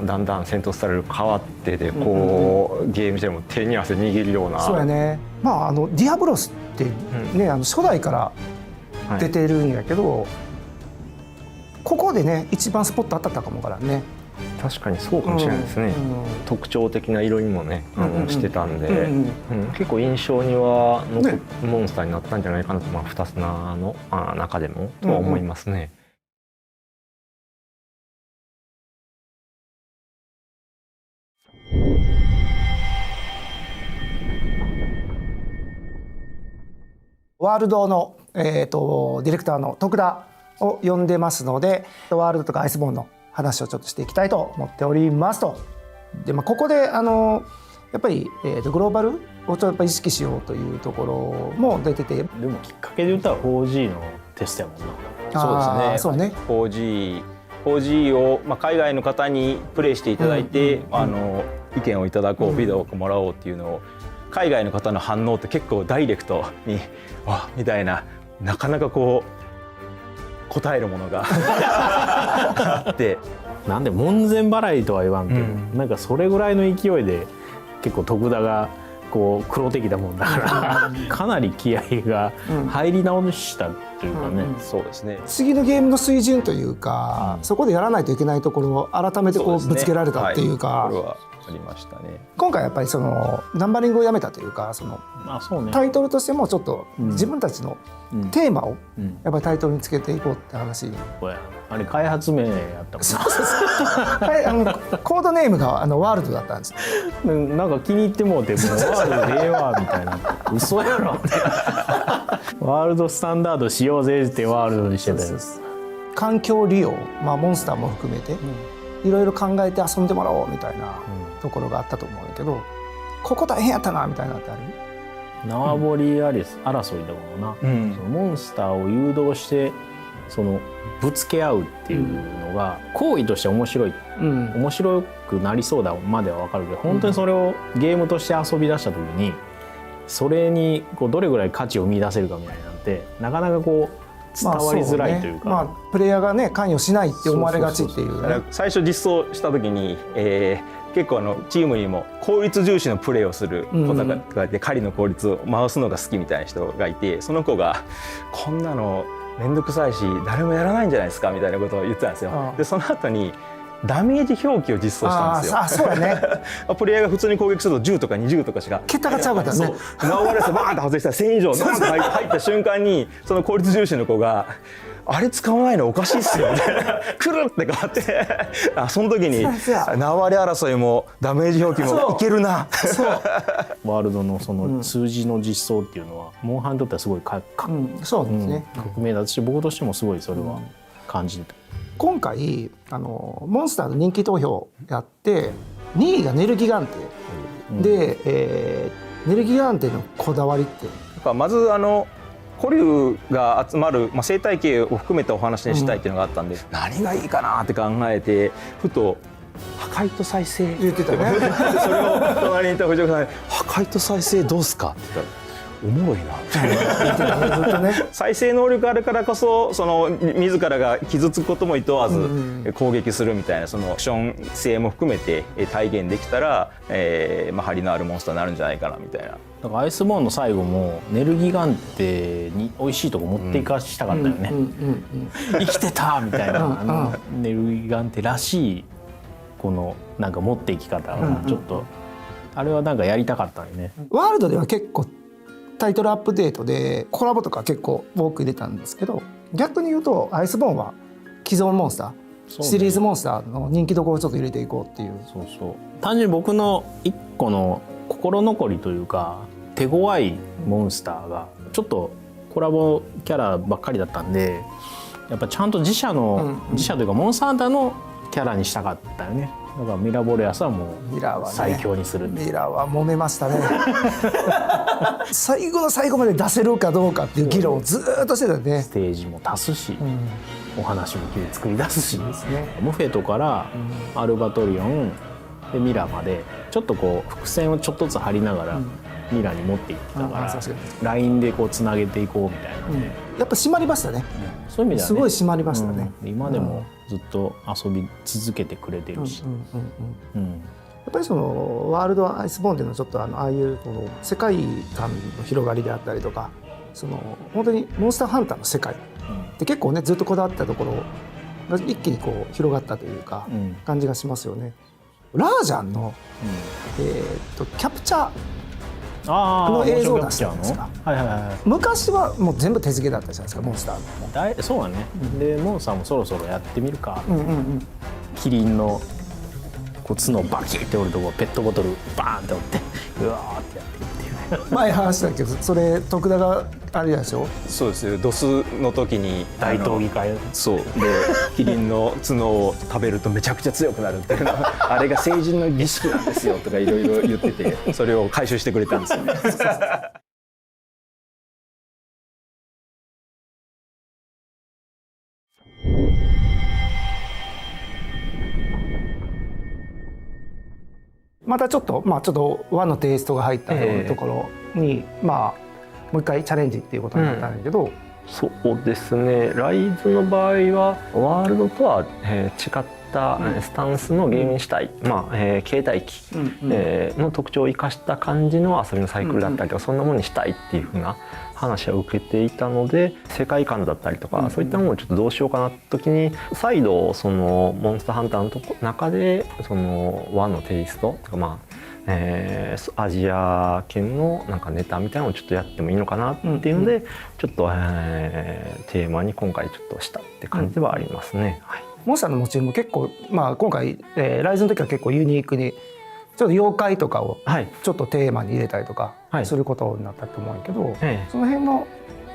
だんだん戦闘スタイル変わってで、こうゲームしても手に汗握るような。そうやね。ディアブロスってね、初代から出てるんやけど、ここでね一番スポット当たったかもからね。確かにそうかもしれないですね。特徴的な色にもねしてたんで、結構印象にはモンスターになったんじゃないかなと、2つの中でもとは思いますね。ワールドの、ディレクターの徳田を呼んでますので、ワールドとかアイスボーンの話をちょっとしていきたいと思っておりますと。で、ここでやっぱり、グローバルをちょっとやっぱ意識しようというところも出てて、でもきっかけで言ったら 4G のテストやもんな。そうですね。4G を、海外の方にプレイしていただいて、意見をいただこう、フィードバックもらおうっていうのを、海外の方の反応って結構ダイレクトにみたいな、なかなかこう答えるものがあって、なんで門前払いとは言わんけど、なんかそれぐらいの勢いで結構徳田がこう黒敵だもんだからかなり気合が入り直したというかね、そうですね。次のゲームの水準というか、そこでやらないといけないところを改めてこうぶつけられたっていうか、これはありましたね。今回やっぱりそのナンバリングをやめたというか、そのそうね、タイトルとしてもちょっと自分たちのテーマをやっぱりタイトルにつけていこうって話。あれ開発名やったもんね。そうそうそうコードネームがワールドだったんです。なんか気に入ってもうて、もうワールドでええわみたいな、嘘やろワールドスタンダードしようぜってワールドにしてたやつ。環境利用、モンスターも含めていろいろ考えて遊んでもらおうみたいなところがあったと思うんだけど、ここ大変やったなみたいなのってある？縄張り争いでもな、そのモンスターを誘導してそのぶつけ合うっていうのが行為として面白い、面白くなりそうだまでは分かるけど、本当にそれをゲームとして遊び出した時にそれにこうどれぐらい価値を見出せるかみたいなんてなかなかこう伝わりづらいというか、プレイヤーがね関与しないって思われがちっていう、ね、最初実装した時に、結構チームにも効率重視のプレーをする子がいて、狩りの効率を回すのが好きみたいな人がいて、その子がこんなのめんどくさいし誰もやらないんじゃないですかみたいなことを言ってたんですよ。でその後にダメージ表記を実装したんですよ。そうだねプレイヤーが普通に攻撃すると10とか20とかしか桁がちゃうかったね。縄張りでバーンって外したら1000以上ノンって入った瞬間にその効率重視の子があれ使わないのおかしいっすよみたいなくるって変わってその時に縄張り争いもダメージ表記もいけるな。ワールドのその数字の実装っていうのはモンハンにとってはすごいそうですね、革命だし、僕としてもすごいそれは感じてた。今回モンスターの人気投票やって2位がネルギガンテ、で、ネルギガンテのこだわりってまず古竜が集まる、生態系を含めたお話にしたいっていうのがあったんで、何がいいかなって考えてふと破壊と再生言ってたねそれを隣にいた藤岡さんに「破壊と再生どうすか?」って言ったらおもろいなずっとね再生能力あるからこそその自らが傷つくことも厭わず攻撃するみたいなそのアクション性も含めて体現できたら、張りのあるモンスターになるんじゃないかなみたいな。だからアイスボーンの最後もネルギガンテに美味しいとこ持っていかしたかったよね。生きてたみたいなネルギガンテらしいこのなんか持っていき方がちょっとあれはなんかやりたかったよね。ワールドでは結構タイトルアップデートでコラボとか結構多く入れたんですけど、逆に言うとアイスボーンは既存モンスター、シリーズモンスターの人気どころをちょっと入れていこうっていう。単純に僕の一個の心残りというか手強いモンスターがちょっとコラボキャラばっかりだったんで、やっぱちゃんと自社というかモンスターハンターのキャラにしたかったよね。だからミラボレアスはもう最強にする。ミラは揉めましたね最後の最後まで出せるかどうかっていう議論をずっとしてたね。ステージも足すし、お話も作り出すし、ムフェトからアルバトリオンでミラまでちょっとこう伏線をちょっとずつ張りながらミラに持っていってたから、ラインでこうつなげていこうみたいな、やっぱ締まりましたね。そういう意味ではねすごい締まりましたね。今でもずっと遊び続けてくれてるし、やっぱりそのワールドアイスボーンっていうのはちょっとああいうこの世界観の広がりであったりとか、その本当にモンスターハンターの世界って結構ねずっとこだわったところが一気にこう広がったというか感じがしますよね。ラージャンのキャプチャーの映像を出したんですか。昔はもう全部手付けだったじゃないですかモンスターの。そうだね。でモンスターもそろそろやってみるか。キリンのこう角をバキッて折るとこペットボトルバーンって折ってうわーってやってるっていうね。前話したけどそれ徳田があれでしょ。そうですよ。ドスの時に大闘技会そうでキリンの角を食べるとめちゃくちゃ強くなるっていうのあれが成人の儀式なんですよとかいろいろ言ってて、それを回収してくれたんですよね。またちょっと和のテイストが入ったようなところに、もう一回チャレンジっていうことになったんだけど、そうですね。ライズの場合はワールドとは違っったスタンスのゲームにしたい、携帯機の特徴を生かした感じの遊びのサイクルだったりとか、そんなものにしたいっていうふうな話を受けていたので、世界観だったりとか、そういったものをちょっとどうしようかなって時に、再度そのモンスターハンターの中でその和のテイストとか、アジア圏のなんかネタみたいなのをちょっとやってもいいのかなっていうので、ちょっと、テーマに今回ちょっとしたって感じではありますね。はい、モンスターのモチーフも結構、今回、ライズの時は結構ユニークにちょっと妖怪とかをちょっとテーマに入れたりとかすることになったと思うんやけど、その辺の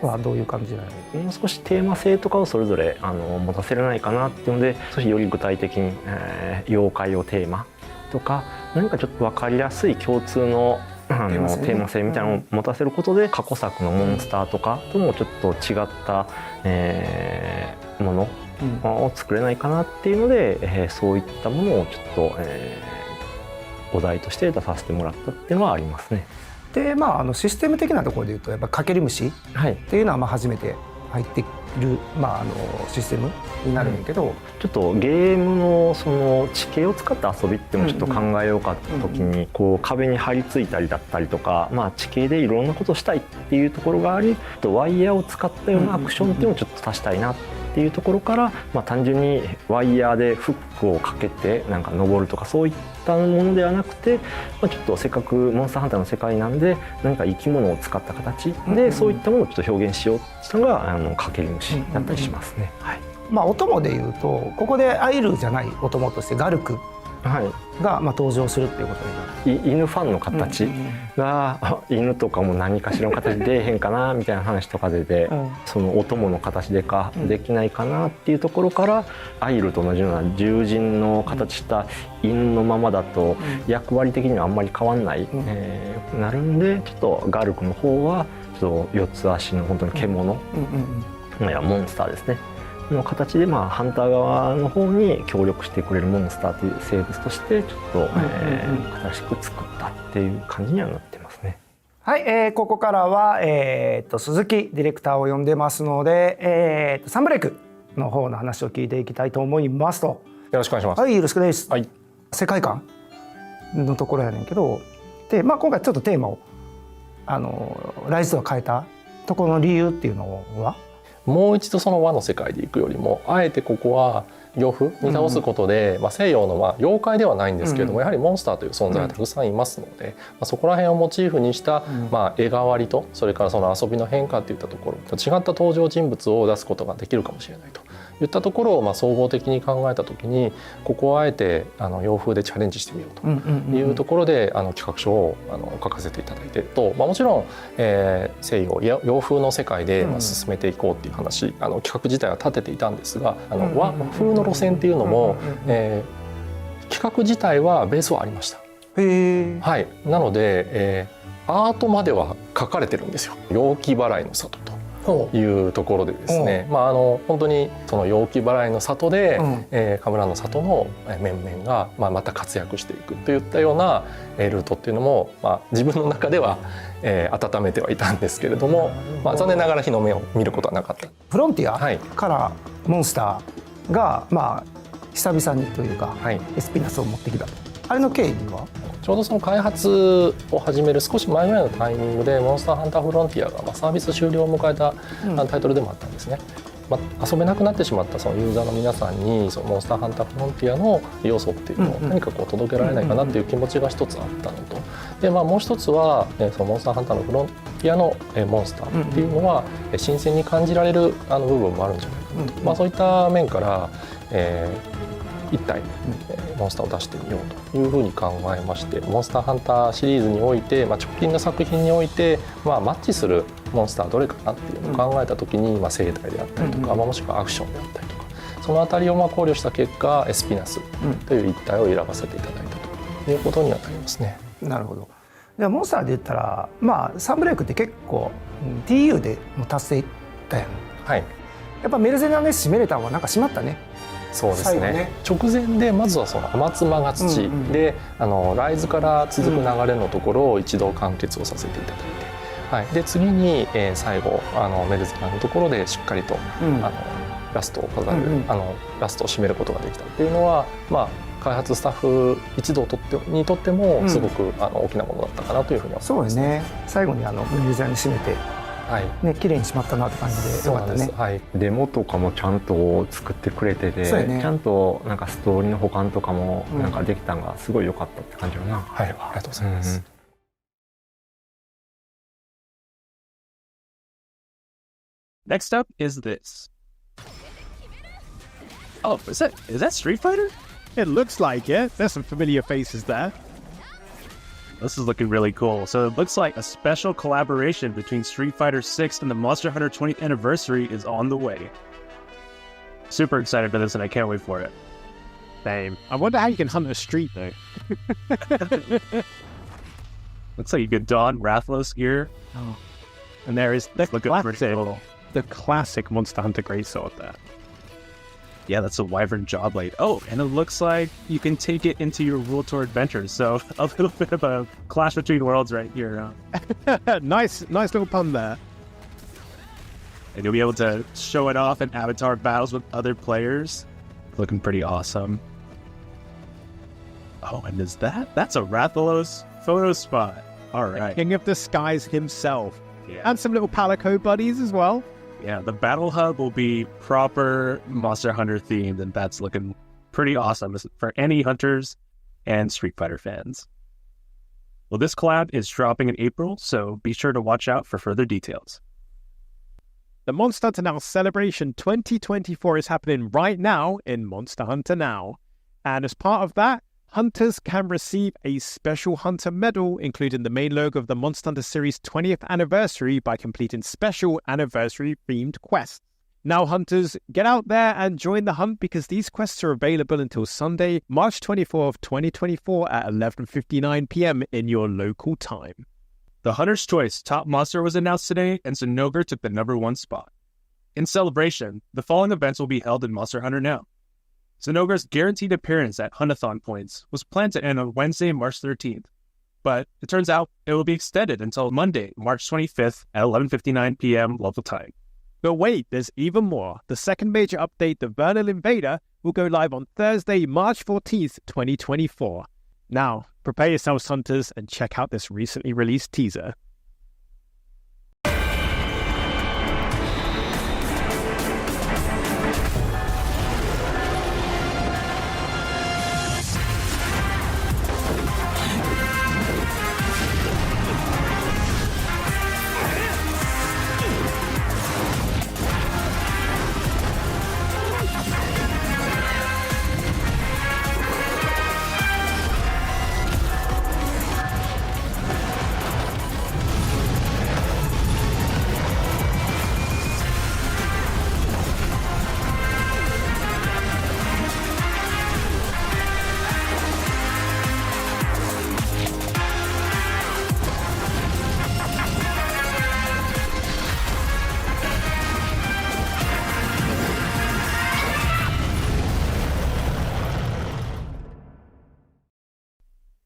はどういう感じなの？もう少しテーマ性とかをそれぞれ持たせれないかなっていうので、少しより具体的に、妖怪をテーマとか、何かちょっと分かりやすい共通のテーマ性みたいなのを持たせることで、過去作のモンスターとかともちょっと違った、ものを作れないかなっていうので、そういったものをちょっと、お題として出させてもらったっていうのはありますね。でシステム的なところでいうとやっぱかけり虫っていうのは初めて入っている、システムになるんだけど、ちょっとゲームのその地形を使った遊びっていうのをちょっと考えようかった時に、こう壁に張り付いたりだったりとか、地形でいろんなことをしたいっていうところがあり、ワイヤーを使ったようなアクションっていうのをちょっと足したいなっていうところから、単純にワイヤーでフックをかけてなんか登るとかそういったものではなくて、ちょっとせっかくモンスターハンターの世界なんで何か生き物を使った形でそういったものをちょっと表現しようっていうのがかけり虫だったりしますね。はい、お供でいうとここでアイルじゃないお供としてガルクが登場するっていうことになる。犬ファンの形が、犬とかも何かしらの形で出えへんかなみたいな話とかで、そのお供の形でできないかなっていうところから、アイルと同じような獣人の形した犬のままだと役割的にはあんまり変わんない、なるんで、ちょっとガルクの方はちょっと四つ足の本当に獣、モンスターですねの形で、ハンター側の方に協力してくれるモンスターという生物としてちょっと、新しく作ったっていう感じにはなってますね。はい、ここからは、鈴木ディレクターを呼んでますので、サンブレイクの方の話を聞いていきたいと思いますと。よろしくお願いします。はい、よろしくです。はい、世界観のところやねんけど、で、今回ちょっとテーマをライズとは変えたところの理由っていうのは？もう一度その和の世界で行くよりも、あえてここは洋風に倒すことで、西洋の妖怪ではないんですけれども、やはりモンスターという存在がたくさんいますので、そこら辺をモチーフにした、絵代わりと、それからその遊びの変化といったところ、違った登場人物を出すことができるかもしれないといったところを、総合的に考えた時に、ここをあえて洋風でチャレンジしてみようというところで企画書を書かせていただいてと、もちろん、西洋洋風の世界で進めていこうっていう話、企画自体は立てていたんですが、和風の路線っていうのも、企画自体はベースはありました。はい、なので、アートまでは書かれてるんですよ。陽気払いの里というところでですね、本当にその陽気払いの里で、神楽の里の面々が、また活躍していくといったようなルートっていうのも、自分の中では、温めてはいたんですけれども、残念ながら日の目を見ることはなかった。フロンティアからモンスターが、久々にというか、エスピナスを持ってきた、あれの経緯は？ちょうどその開発を始める少し前ぐらいのタイミングで、モンスターハンターフロンティアがサービス終了を迎えたタイトルでもあったんですね。遊べなくなってしまったそのユーザーの皆さんに、そのモンスターハンターフロンティアの要素っていうのを何か届けられないかなっていう気持ちが一つあったのと、で、もう一つはそのモンスターハンターのフロンティアのモンスターっていうのは新鮮に感じられる部分もあるんじゃないかなと、そういった面から一体モンスターを出してみようというふうに考えまして、モンスターハンターシリーズにおいて、直近の作品において、マッチするモンスターどれかなっていうのを考えた時に、生態であったりとか、もしくはアクションであったりとか、そのあたりを考慮した結果、エスピナスという一体を選ばせていただいたということにはなりますね。なるほど。じゃあモンスターで言ったら、サンブレイクって結構 TU でも達成いったやん。はい。やっぱメルゼナネス締めれたのはなんか締まったね。そうですね。直前でまずはその天妻が土で、ライズから続く流れのところを一度完結をさせていただいて、で次に最後メルゼナのところでしっかりとラストを飾る、ラストを締めることができたっていうのは、開発スタッフ一同にとってもすごく大きなものだったかなというふうに思います。そうですね。最後にユーザーに締めて、綺麗にしまったなって感じでよかったね。はい、デモとかもちゃんと作ってくれてて、ちゃんとなんかストーリーの補完とかもなんかできたのがすごい良かったって感じだな。はい、ありがとうございます。Next up is this. Oh, is that Street Fighter? It looks like it. There's some familiar faces there. This is looking really cool. So it looks like a special collaboration between Street Fighter 6 and the Monster Hunter 20th anniversary is on the way. Super excited for this, and I can't wait for it. Same. I wonder how you can hunt a street, though. Looks like you could don Rathalos gear. Oh. And there is the classic Monster Hunter Greatsword there. Yeah, that's a Wyvern Jawblade. Oh, and it looks like you can take it into your World Tour adventures. So a little bit of a clash between worlds right here. Nice little pun there. And you'll be able to show it off in avatar battles with other players. Looking pretty awesome. Oh, and that's a Rathalos photo spot. All right. The King of the Skies himself. Yeah. And some little Palico buddies as well. Yeah, the Battle Hub will be proper Monster Hunter themed, and that's looking pretty awesome for any hunters and Street Fighter fans. Well, this collab is dropping in April, so be sure to watch out for further details. The Monster Hunter Now Celebration 2024 is happening right now in Monster Hunter Now. And as part of that, hunters can receive a special hunter medal, including the main logo of the Monster Hunter series 20th anniversary by completing special anniversary-themed quests. Now, hunters, get out there and join the hunt because these quests are available until Sunday, March 24th, 2024 at 11:59 p.m. in your local time. The Hunter's Choice top monster was announced today, and Zinogre took the #1 spot. In celebration, the following events will be held in Monster Hunter Now. Zinogre's guaranteed appearance at Huntathon points was planned to end on Wednesday, March 13th, but it turns out it will be extended until Monday, March 25th at 11:59 p.m. local time. But wait, there's even more. The second major update, the Vernal Invader, will go live on Thursday, March 14th, 2024. Now, prepare yourselves, hunters, and check out this recently released teaser.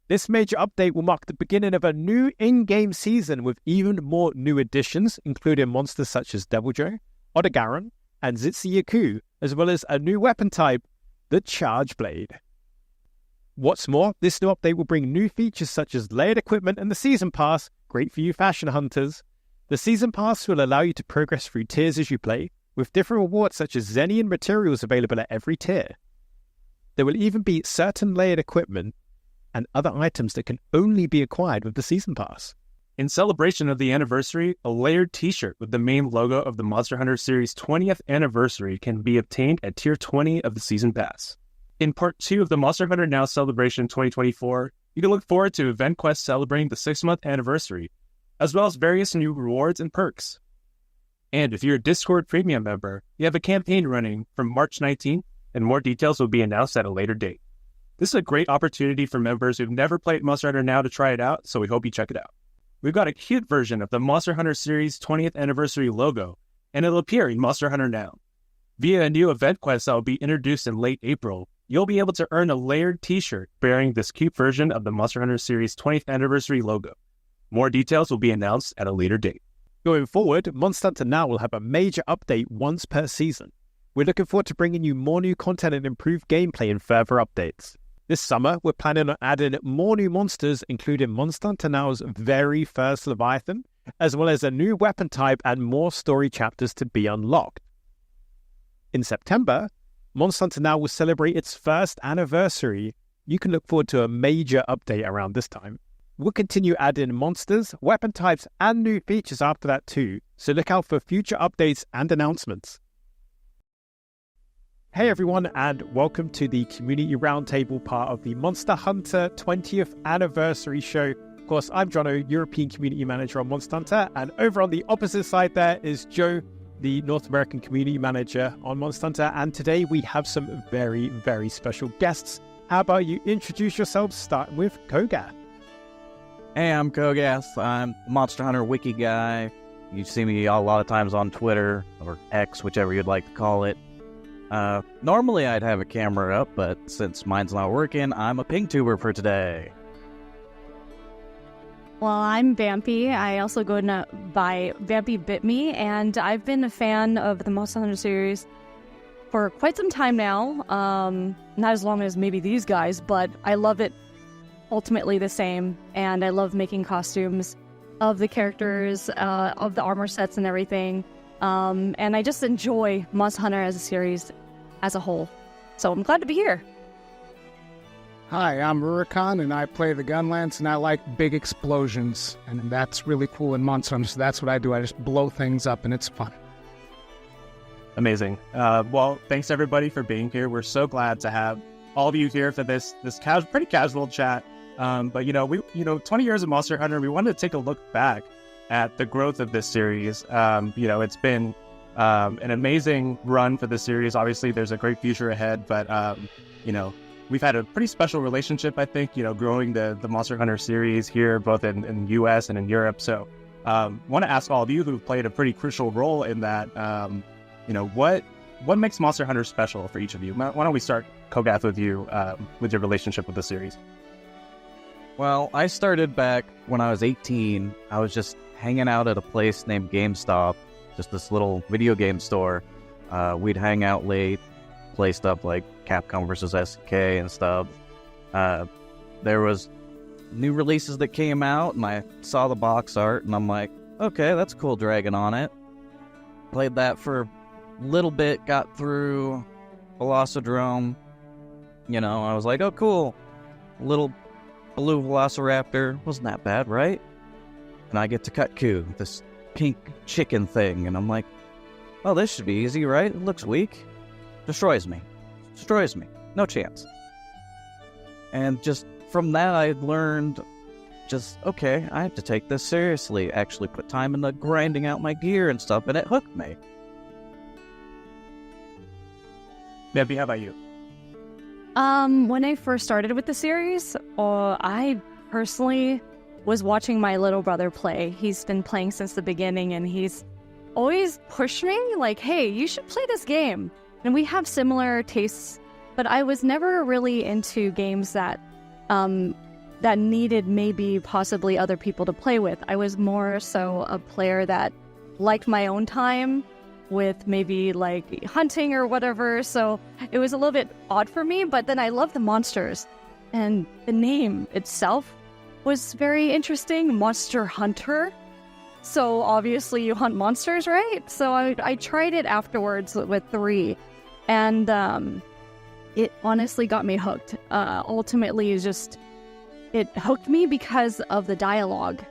This major update will mark the beginning of a new in-game season with even more new additions, including monsters such as Deviljho, Odogaron, and Zitsuyaku, as well as a new weapon type, the Charge Blade. What's more, this new update will bring new features such as layered equipment and the Season Pass, great for you fashion hunters. The Season Pass will allow you to progress through tiers as you play, with different rewards such as Zenian materials available at every tier. There will even be certain layered equipment and other items that can only be acquired with the Season Pass. In celebration of the anniversary, a layered t-shirt with the main logo of the Monster Hunter series 20th anniversary can be obtained at Tier 20 of the Season Pass. In Part 2 of the Monster Hunter Now Celebration 2024, you can look forward to event quests celebrating the 6-month anniversary, as well as various new rewards and perks. And if you're a Discord Premium member, you have a campaign running from March 19th, and more details will be announced at a later date. This is a great opportunity for members who've never played Monster Hunter Now to try it out, so we hope you check it out. We've got a cute version of the Monster Hunter series 20th anniversary logo, and it'll appear in Monster Hunter Now. Via a new event quest that will be introduced in late April, you'll be able to earn a layered t-shirt bearing this cute version of the Monster Hunter series 20th anniversary logo. More details will be announced at a later date. Going forward, Monster Hunter Now will have a major update once per season. We're looking forward to bringing you more new content and improved gameplay and further updates. This summer, we're planning on adding more new monsters, including Monster Hunter Now's very first Leviathan, as well as a new weapon type and more story chapters to be unlocked. In September, Monster Hunter Now will celebrate its first anniversary. You can look forward to a major update around this time. We'll continue adding monsters, weapon types, and new features after that too, so look out for future updates and announcements. Hey everyone, and welcome to the Community Roundtable part of the Monster Hunter 20th Anniversary Show. Of course, I'm Jono, European Community Manager on Monster Hunter, and over on the opposite side there is Joe, the North American Community Manager on Monster Hunter, and today we have some very, very special guests. How about you introduce yourselves, starting with Kogath? Hey, I'm Kogath. I'm Monster Hunter Wiki guy. You see me a lot of times on Twitter, or X, whichever you'd like to call it. Normally I'd have a camera up, but since mine's not working, I'm a ping tuber for today. Well, I'm Vampy. I also go by Vampy Bit Me, and I've been a fan of the Monster Hunter series for quite some time now. Not as long as maybe these guys, but I love it ultimately the same, and I love making costumes of the characters, of the armor sets and everything. And I just enjoy Monster Hunter as a series as a whole. So I'm glad to be here. Hi, I'm Rurikon, and I play the Gunlance, and I like big explosions, and that's really cool in Monster Hunter, so that's what I do. I just blow things up, and it's fun. Amazing. Well, thanks everybody for being here. We're so glad to have all of you here for this pretty casual chat. But 20 years of Monster Hunter, we wanted to take a look back at the growth of this series. It's been an amazing run for the series. Obviously, there's a great future ahead, but we've had a pretty special relationship, I think, growing the Monster Hunter series here, both in the US and in Europe. So want to ask all of you who've played a pretty crucial role in that, what makes Monster Hunter special for each of you? Why don't we start, Kogath, with you, with your relationship with the series? Well, I started back when I was 18. I was just hanging out at a place named GameStop, just this little video game store. We'd hang out late, play stuff like Capcom vs. SNK and stuff. There was new releases that came out, and I saw the box art, and I'm like, okay, that's a cool dragon on it. Played that for a little bit, got through Velocidrome. I was like, oh, cool. Little blue Velociraptor. Wasn't that bad, right? And I get to Kutku, this pink chicken thing, and I'm like, oh, this should be easy, right? It looks weak. Destroys me. No chance. And just from that, I learned okay, I have to take this seriously. Actually put time into grinding out my gear and stuff, and it hooked me. Debbie, how about you? When I first started with the series, I personally was watching my little brother play. He's been playing since the beginning, and he's always pushed me, like, hey, you should play this game. And we have similar tastes, but I was never really into games that needed maybe possibly other people to play with. I was more so a player that liked my own time with maybe like hunting or whatever, so it was a little bit odd for me, but then I love the monsters, and the name itself was very interesting, Monster Hunter. So obviously you hunt monsters, right? So I tried it afterwards with 3, and it honestly got me hooked. Ultimately, it hooked me because of the dialogue.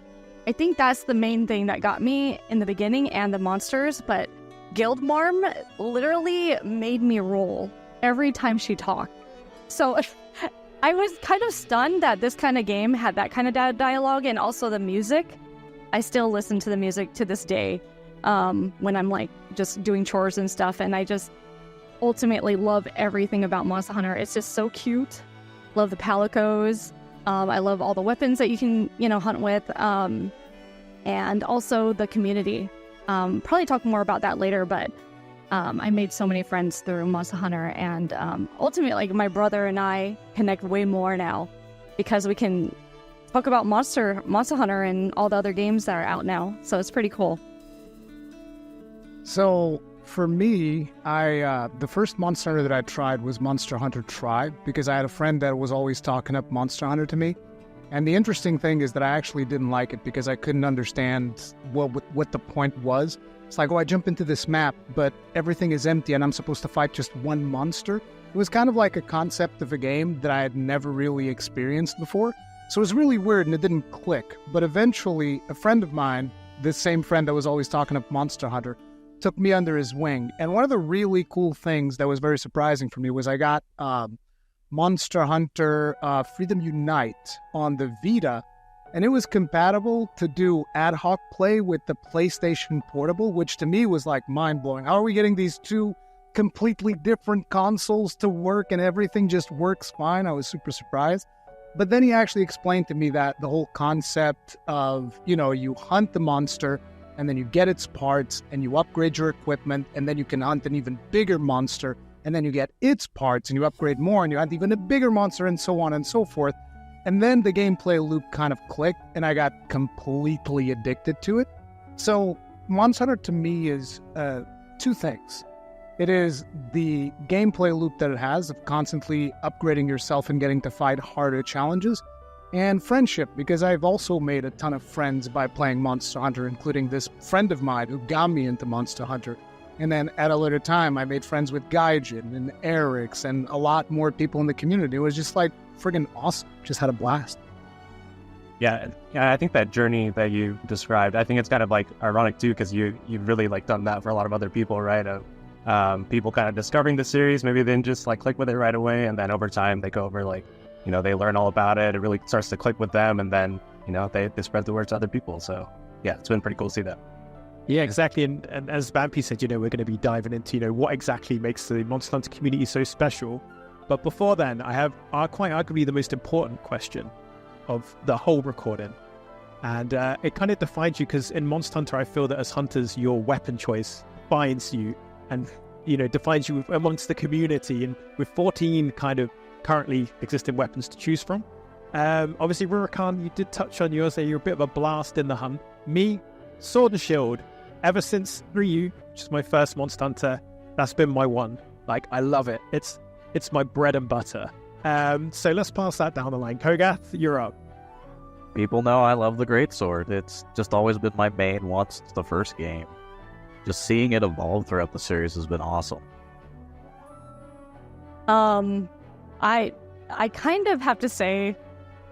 I think that's the main thing that got me in the beginning, and the monsters, but Guildmarm literally made me roll every time she talked. So I was kind of stunned that this kind of game had that kind of dialogue, and also the music. I still listen to the music to this day when I'm like just doing chores and stuff, and I just ultimately love everything about Monster Hunter. It's just so cute. Love the palicos. I love all the weapons that you can, hunt with, and also the community. Probably talk more about that later, but I made so many friends through Monster Hunter, and ultimately, like, my brother and I connect way more now because we can talk about Monster Hunter and all the other games that are out now. So it's pretty cool. So For me, the first Monster Hunter that I tried was Monster Hunter Tribe because I had a friend that was always talking up Monster Hunter to me. And the interesting thing is that I actually didn't like it because I couldn't understand what the point was. It's like, oh, I jump into this map, but everything is empty and I'm supposed to fight just one monster. It was kind of like a concept of a game that I had never really experienced before. So it was really weird and it didn't click. But eventually, a friend of mine, this same friend that was always talking up Monster Hunter, took me under his wing. And one of the really cool things that was very surprising for me was I got Monster Hunter Freedom Unite on the Vita, and it was compatible to do ad hoc play with the PlayStation Portable, which to me was like mind-blowing. How are we getting these two completely different consoles to work and everything just works fine? I was super surprised. But then he actually explained to me that the whole concept of, you hunt the monster and then you get its parts and you upgrade your equipment and then you can hunt an even bigger monster and then you get its parts and you upgrade more and you hunt even a bigger monster and so on and so forth. And then the gameplay loop kind of clicked and I got completely addicted to it. So Monster Hunter to me is two things. It is the gameplay loop that it has of constantly upgrading yourself and getting to fight harder challenges, and friendship, because I've also made a ton of friends by playing Monster Hunter, including this friend of mine who got me into Monster Hunter. And then at a later time, I made friends with Gaijin and Eric's and a lot more people in the community. It was just like friggin' awesome. Just had a blast. Yeah, I think that journey that you described, I think it's kind of like ironic too, because you've really like done that for a lot of other people, right? People kind of discovering the series, maybe they didn't just like click with it right away, and then over time they go over like, they learn all about it. It really starts to click with them, and then they spread the word to other people. So yeah, it's been pretty cool to see that. Yeah, exactly. And as Vampy said, we're going to be diving into what exactly makes the Monster Hunter community so special. But before then, I have quite arguably the most important question of the whole recording, and it kind of defines you, because in Monster Hunter I feel that as hunters your weapon choice binds you and defines you amongst the community, and with 14 kind of currently existing weapons to choose from. Obviously, Rurikan, you did touch on yours, you're a bit of a blast in the hunt. Me, Sword and Shield, ever since Ryu, which is my first Monster Hunter, that's been my one. Like, I love it. It's my bread and butter. So let's pass that down the line. Kogath, you're up. People know I love the Greatsword. It's just always been my main once the first game. Just seeing it evolve throughout the series has been awesome. I kind of have to say,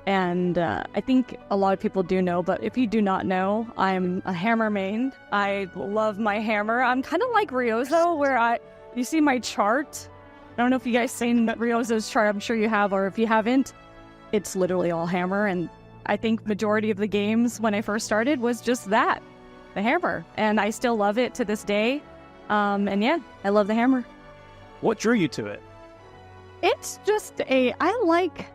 and I think a lot of people do know, but if you do not know, I'm a hammer main. I love my hammer. I'm kind of like Ryozo, where you see my chart. I don't know if you guys seen Ryozo's chart. I'm sure you have, or if you haven't, it's literally all hammer. And I think majority of the games when I first started was just that, the hammer. And I still love it to this day. And yeah, I love the hammer. What drew you to it? It's just I like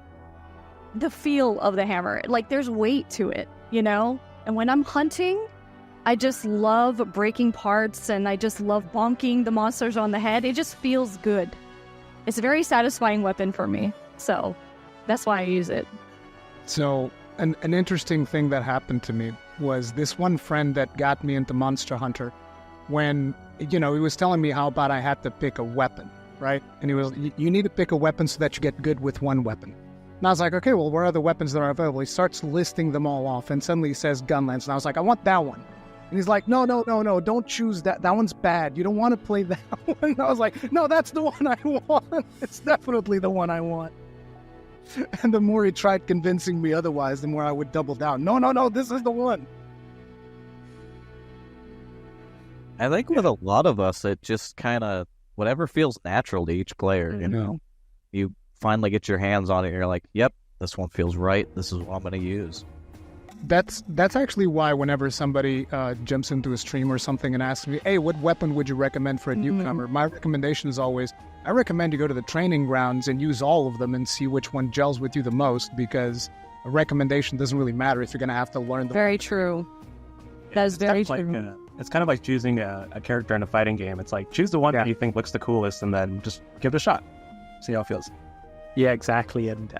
the feel of the hammer. Like, there's weight to it, And when I'm hunting, I just love breaking parts and I just love bonking the monsters on the head. It just feels good. It's a very satisfying weapon for me. So that's why I use it. So an interesting thing that happened to me was this one friend that got me into Monster Hunter when, he was telling me how about I had to pick a weapon, right? And he was, you need to pick a weapon so that you get good with one weapon. And I was like, okay, well, what are the weapons that are available? He starts listing them all off and suddenly he says gunlance. And I was like, I want that one. And he's like, no, don't choose that. That one's bad. You don't want to play that one. And I was like, no, that's the one I want. It's definitely the one I want. And the more he tried convincing me otherwise, the more I would double down. No, this is the one. I think with a lot of us, it just kind of, whatever feels natural to each player, you finally get your hands on it and you're like, yep, this one feels right. This is what I'm going to use. That's actually why whenever somebody jumps into a stream or something and asks me, hey, what weapon would you recommend for a newcomer? My recommendation is always, I recommend you go to the training grounds and use all of them and see which one gels with you the most, because a recommendation doesn't really matter if you're going to have to learn them. Very true. That is very true. It's kind of like choosing a character in a fighting game. It's like, choose the one that you think looks the coolest and then just give it a shot. See how it feels. Yeah, exactly. And,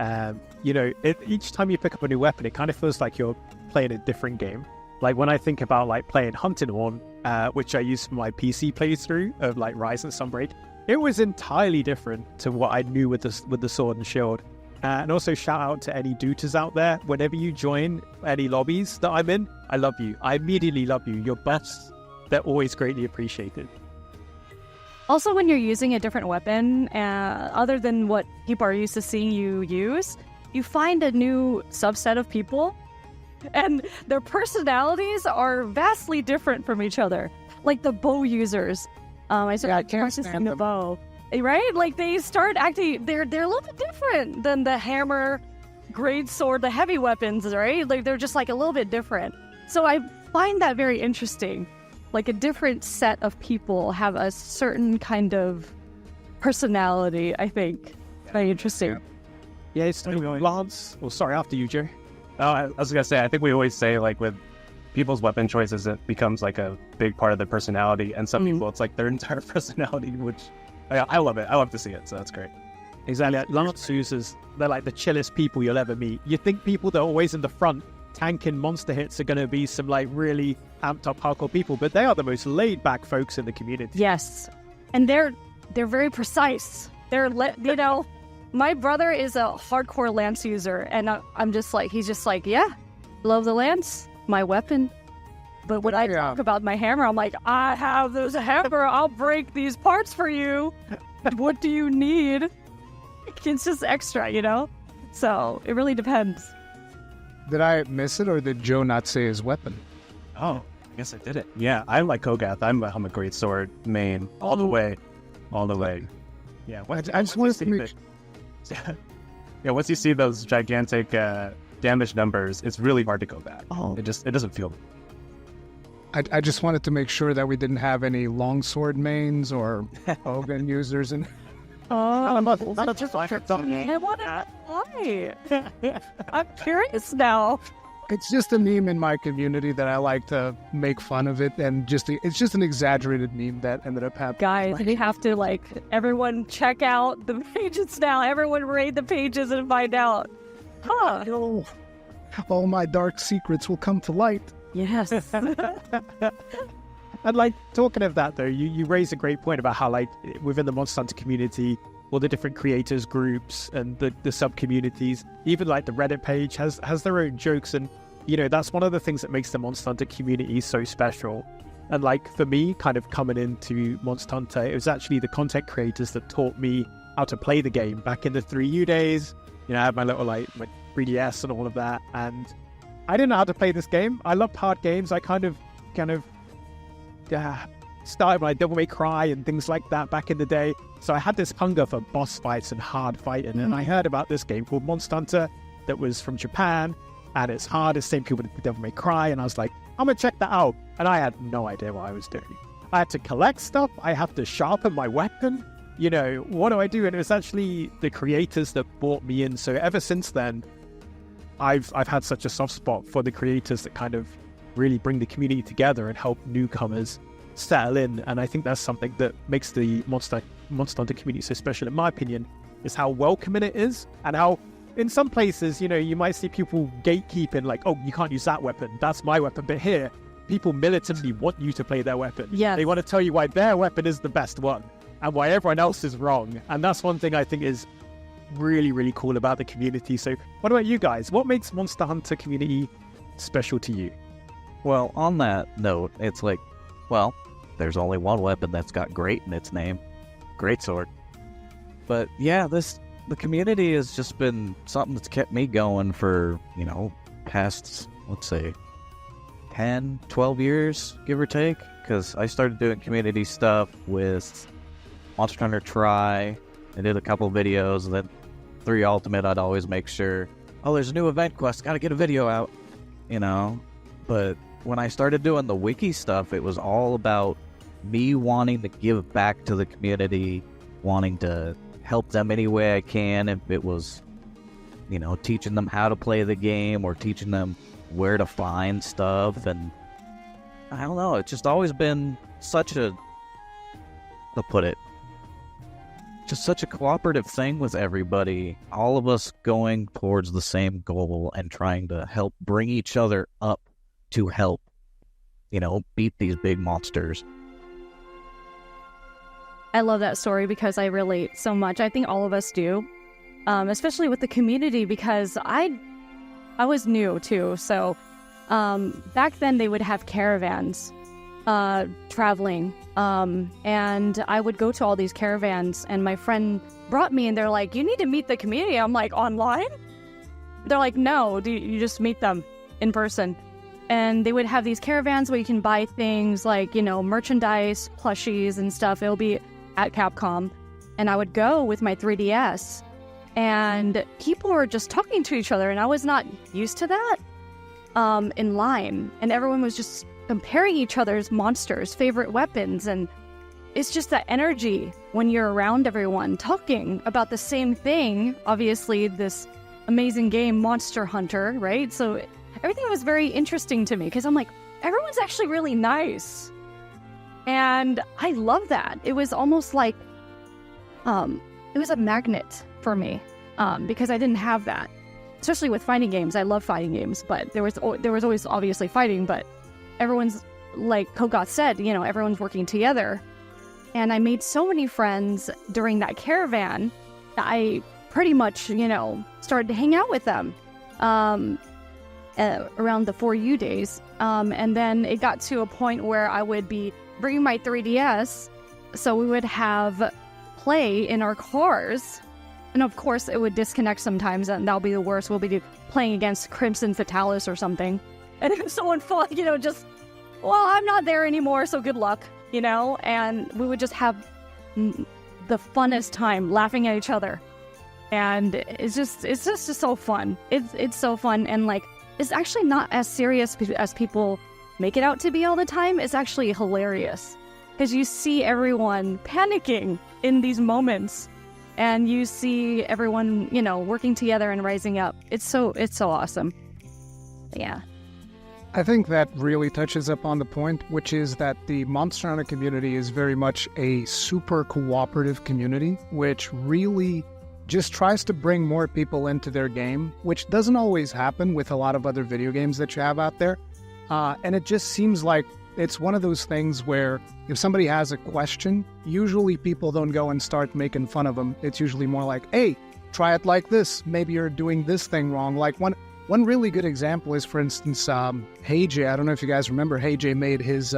each time you pick up a new weapon, it kind of feels like you're playing a different game. Like when I think about like playing Hunting Horn, which I used for my PC playthrough of like Rise and Sunbreak, it was entirely different to what I knew with the sword and shield. And also shout out to any duters out there. Whenever you join any lobbies that I'm in, I love you. I immediately love you. Your buffs, they're always greatly appreciated. Also, when you're using a different weapon, other than what people are used to seeing you use, you find a new subset of people, and their personalities are vastly different from each other. Like the bow users. I can't stand the bow. Right? Like they start acting, they're a little bit different than the hammer, great sword, the heavy weapons, right? Like they're just like a little bit different. So I find that very interesting. Like a different set of people have a certain kind of personality, I think. Very interesting. Yeah, it's Lance. Well, sorry, after you, Joe. Oh, I was going to say, I think we always say, like, with people's weapon choices, it becomes like a big part of their personality. And some people, it's like their entire personality, which I love it. I love to see it. So that's great. Exactly. Lance users, they're like the chillest people you'll ever meet. You think people that are always in the front tanking monster hits are going to be some like really amped up hardcore people, but they are the most laid back folks in the community. Yes. And they're very precise. My brother is a hardcore lance user, and he's just like, yeah, love the lance, my weapon. But when I talk about my hammer, I'm like, I have this hammer, I'll break these parts for you. What do you need? It's just extra, So it really depends. Did I miss it, or did Joe not say his weapon? Oh, I guess I did it. Yeah, I'm like Kogath. I'm a great sword main all the way. Yeah, I just wanted to make... Yeah, once you see those gigantic damage numbers, it's really hard to go back. It doesn't feel. I just wanted to make sure that we didn't have any longsword mains or Hogan users. And I'm curious now. It's just a meme in my community that I like to make fun of it, and it's just an exaggerated meme that ended up happening. Guys, we have to everyone check out the pages now. Everyone raid the pages and find out. All my dark secrets will come to light. Yes. And talking of that though, you raise a great point about how within the Monster Hunter community, all the different creators groups and the sub communities, even the Reddit page has their own jokes, and that's one of the things that makes the Monster Hunter community so special. And for me, kind of coming into Monster Hunter, it was actually the content creators that taught me how to play the game back in the 3U days. I had my little my 3DS and all of that, and I didn't know how to play this game. I loved hard games. I kind of started my Devil May Cry and things like that back in the day. So I had this hunger for boss fights and hard fighting, and I heard about this game called Monster Hunter that was from Japan, and it's hard. It's the same people that Devil May Cry, and I was like, I'm gonna check that out. And I had no idea what I was doing. I had to collect stuff. I have to sharpen my weapon. What do I do? And it was actually the creators that brought me in. So ever since then, I've had such a soft spot for the creators that kind of really bring the community together and help newcomers settle in. And I think that's something that makes the Monster Hunter community so special, in my opinion, is how welcoming it is, and how in some places, you might see people gatekeeping, oh, you can't use that weapon, that's my weapon. But here, people militantly want you to play their weapon. Yes. They want to tell you why their weapon is the best one and why everyone else is wrong. And that's one thing I think is really, really cool about the community. So what about you guys? What makes Monster Hunter community special to you? Well, on that note, it's there's only one weapon that's got great in its name. Greatsword. But yeah, the community has just been something that's kept me going for, past, let's say, 10, 12 years, give or take. Because I started doing community stuff with Monster Hunter Try. I did a couple videos, and then 3 Ultimate, I'd always make sure, there's a new event quest, gotta get a video out, But when I started doing the wiki stuff, it was all about me wanting to give back to the community, wanting to help them any way I can. If it was, teaching them how to play the game or teaching them where to find stuff. And I don't know, it's just always been such a cooperative thing with everybody. All of us going towards the same goal and trying to help bring each other up to help beat these big monsters. I love that story because I relate so much. I think all of us do, especially with the community, because I was new too. So back then they would have caravans traveling, and I would go to all these caravans, and my friend brought me, and they're like, you need to meet the community. I'm like, online? They're like, no, you just meet them in person. And they would have these caravans where you can buy things like, merchandise, plushies and stuff. It'll be at Capcom. And I would go with my 3DS, and people were just talking to each other, and I was not used to that in line. And everyone was just comparing each other's monsters, favorite weapons, and it's just that energy when you're around everyone talking about the same thing. Obviously, this amazing game, Monster Hunter, right? So everything was very interesting to me because I'm like, everyone's actually really nice. And I love that. It was almost like, it was a magnet for me because I didn't have that. Especially with fighting games. I love fighting games, but there was always obviously fighting, but everyone's, like Kogot said, everyone's working together. And I made so many friends during that caravan that I pretty much, started to hang out with them around the 4U days. And then it got to a point where I would be bringing my 3DS, so we would have play in our cars. And of course, it would disconnect sometimes, and that'll be the worst. We'll be playing against Crimson Fatalis or something. And if someone fought, I'm not there anymore, so good luck, And we would just have the funnest time laughing at each other. And it's just so fun. It's so fun, and it's actually not as serious as people make it out to be all the time. It's actually hilarious because you see everyone panicking in these moments, and you see everyone, working together and rising up. It's so awesome. Yeah. I think that really touches upon the point, which is that the Monster Hunter community is very much a super cooperative community, which really just tries to bring more people into their game, which doesn't always happen with a lot of other video games that you have out there. And it just seems like it's one of those things where if somebody has a question, usually people don't go and start making fun of them. It's usually more like, hey, try it like this. Maybe you're doing this thing wrong. Like one really good example is, for instance, HeyJ. I don't know if you guys remember, HeyJ made his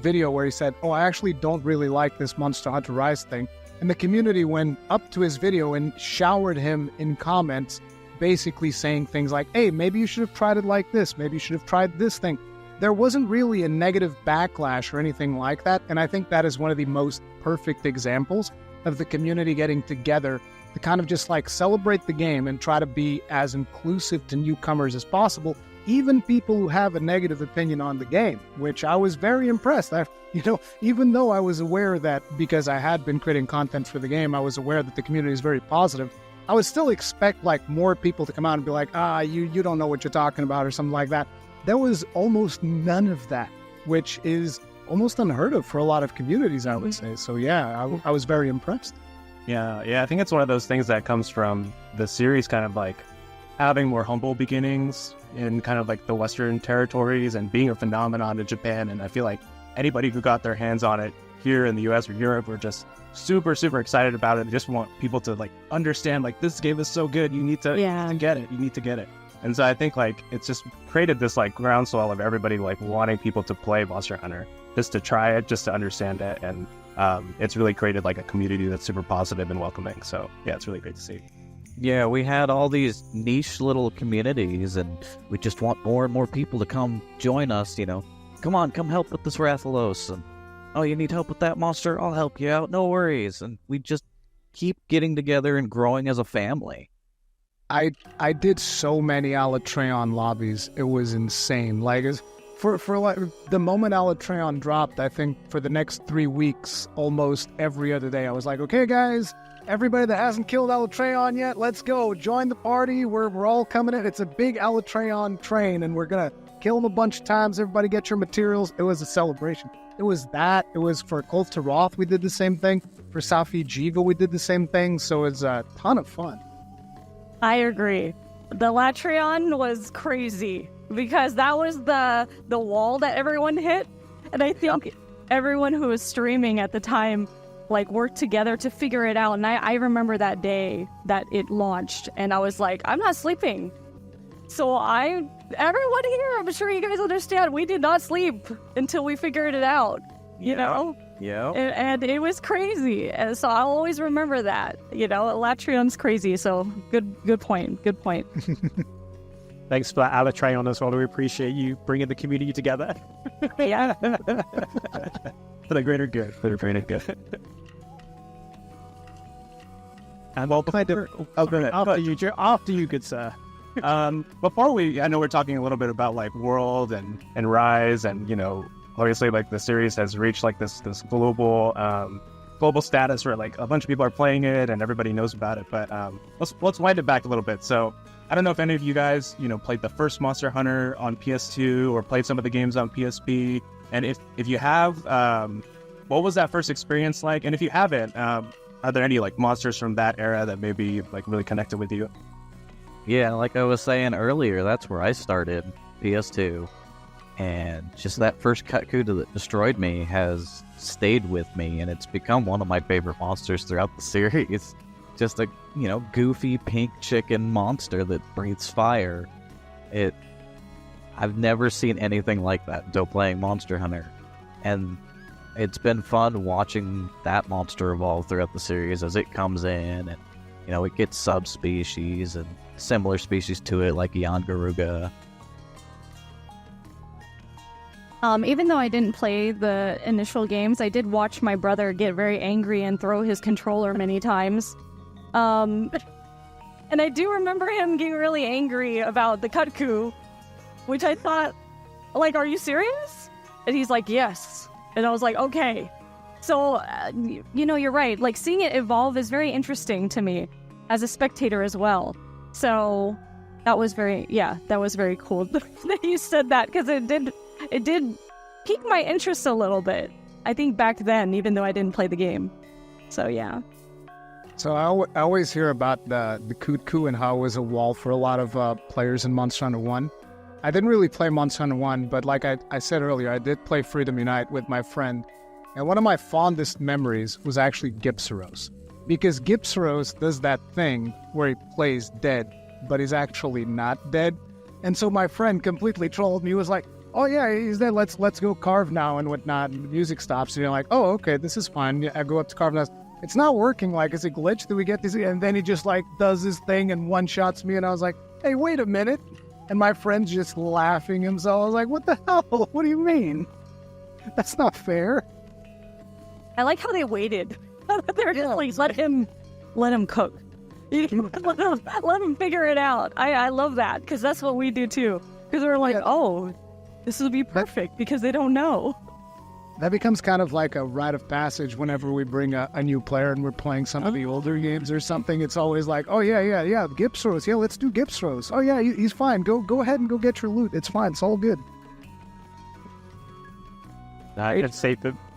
video where he said, oh, I actually don't really like this Monster Hunter Rise thing. And the community went up to his video and showered him in comments, basically saying things like, hey, maybe you should have tried it like this. Maybe you should have tried this thing. There wasn't really a negative backlash or anything like that. And I think that is one of the most perfect examples of the community getting together to kind of just celebrate the game and try to be as inclusive to newcomers as possible, even people who have a negative opinion on the game, which I was very impressed. Even though I was aware that because I had been creating content for the game, I was aware that the community is very positive. I would still expect more people to come out and be like, you don't know what you're talking about or something like that. There was almost none of that, which is almost unheard of for a lot of communities, I would say. So yeah, I was very impressed. Yeah, I think it's one of those things that comes from the series kind of having more humble beginnings in kind of the Western territories and being a phenomenon in Japan. And I feel like anybody who got their hands on it here in the US or Europe were just super, super excited about it. They just want people to understand this game is so good. You need to get it. You need to get it. And so I think it's just created this groundswell of everybody wanting people to play Monster Hunter, just to try it, just to understand it. And it's really created a community that's super positive and welcoming. So yeah, it's really great to see. Yeah, we had all these niche little communities, and we just want more and more people to come join us, Come on, come help with this Rathalos. And, oh, you need help with that monster? I'll help you out. No worries. And we just keep getting together and growing as a family. I did so many Alatreon lobbies. It was insane. For the moment Alatreon dropped, I think for the next 3 weeks, almost every other day, I was like, okay, guys, everybody that hasn't killed Alatreon yet, let's go. Join the party. We're all coming in. It's a big Alatreon train, and we're going to kill them a bunch of times. Everybody get your materials. It was a celebration. It was that. It was for Cult to Roth, we did the same thing. For Safi Jiva, we did the same thing. So it's a ton of fun. I agree. The Latreon was crazy. because that was the wall that everyone hit. And I think everyone who was streaming at the time like worked together to figure it out. And I remember that day that it launched and I was like, I'm not sleeping. So everyone here, I'm sure you guys understand, we did not sleep until we figured it out, you know? Yeah. And it was crazy. And so I'll always remember that, you know, Latrion's crazy. So good point. Good point. Thanks for that, Alatreon, as well. We appreciate you bringing the community together. Yeah. For the greater good. And well, after you, good sir. Before I know we're talking a little bit about like World and Rise, and you know, obviously like the series has reached like this global status where like a bunch of people are playing it and everybody knows about it. But let's wind it back a little bit. So I don't know if any of you guys, you know, played the first Monster Hunter on PS2 or played some of the games on PSP, and if you have, what was that first experience like? And if you haven't, are there any like monsters from that era that maybe like really connected with you? Yeah, like I was saying earlier, that's where I started, PS2. And just that first Cutku that destroyed me has stayed with me, and it's become one of my favorite monsters throughout the series. Just a, you know, goofy pink chicken monster that breathes fire. I've never seen anything like that until playing Monster Hunter. And it's been fun watching that monster evolve throughout the series as it comes in, and, you know, it gets subspecies and similar species to it, like Yangaruga. Even though I didn't play the initial games, I did watch my brother get very angry and throw his controller many times. And I do remember him getting really angry about the Cutku, which I thought, like, are you serious? And he's like, yes. And I was like, okay. So, you know, you're right. Like, seeing it evolve is very interesting to me as a spectator as well. So that was very cool that you said that, because it did pique my interest a little bit, I think, back then, even though I didn't play the game. So, yeah. So I always hear about the Cutku and how it was a wall for a lot of players in Monster Hunter 1. I didn't really play Monster Hunter 1, but like I said earlier, I did play Freedom Unite with my friend. And one of my fondest memories was actually Gypsyros. Because Gypsyros does that thing where he plays dead, but he's actually not dead. And so my friend completely trolled me. He was like, oh yeah, he's dead, let's go carve now and whatnot. And the music stops and you're like, oh, okay, this is fine. I go up to carve now. It's not working. Like, is it glitched? Do we get this? And then he just like does his thing and one-shots me. And I was like, hey, wait a minute. And my friend's just laughing himself. I was like, what the hell? What do you mean? That's not fair. I like how they waited. They're just like, let him cook. let him figure it out. I love that, because that's what we do too. Because we're like, oh, this will be perfect, because they don't know. That becomes kind of like a rite of passage whenever we bring a new player and we're playing some of the older games or something. It's always like, oh yeah, Gypsyros. Yeah, let's do Gypsyros. Oh yeah, he's fine. Go ahead and go get your loot. It's fine. It's all good. I can say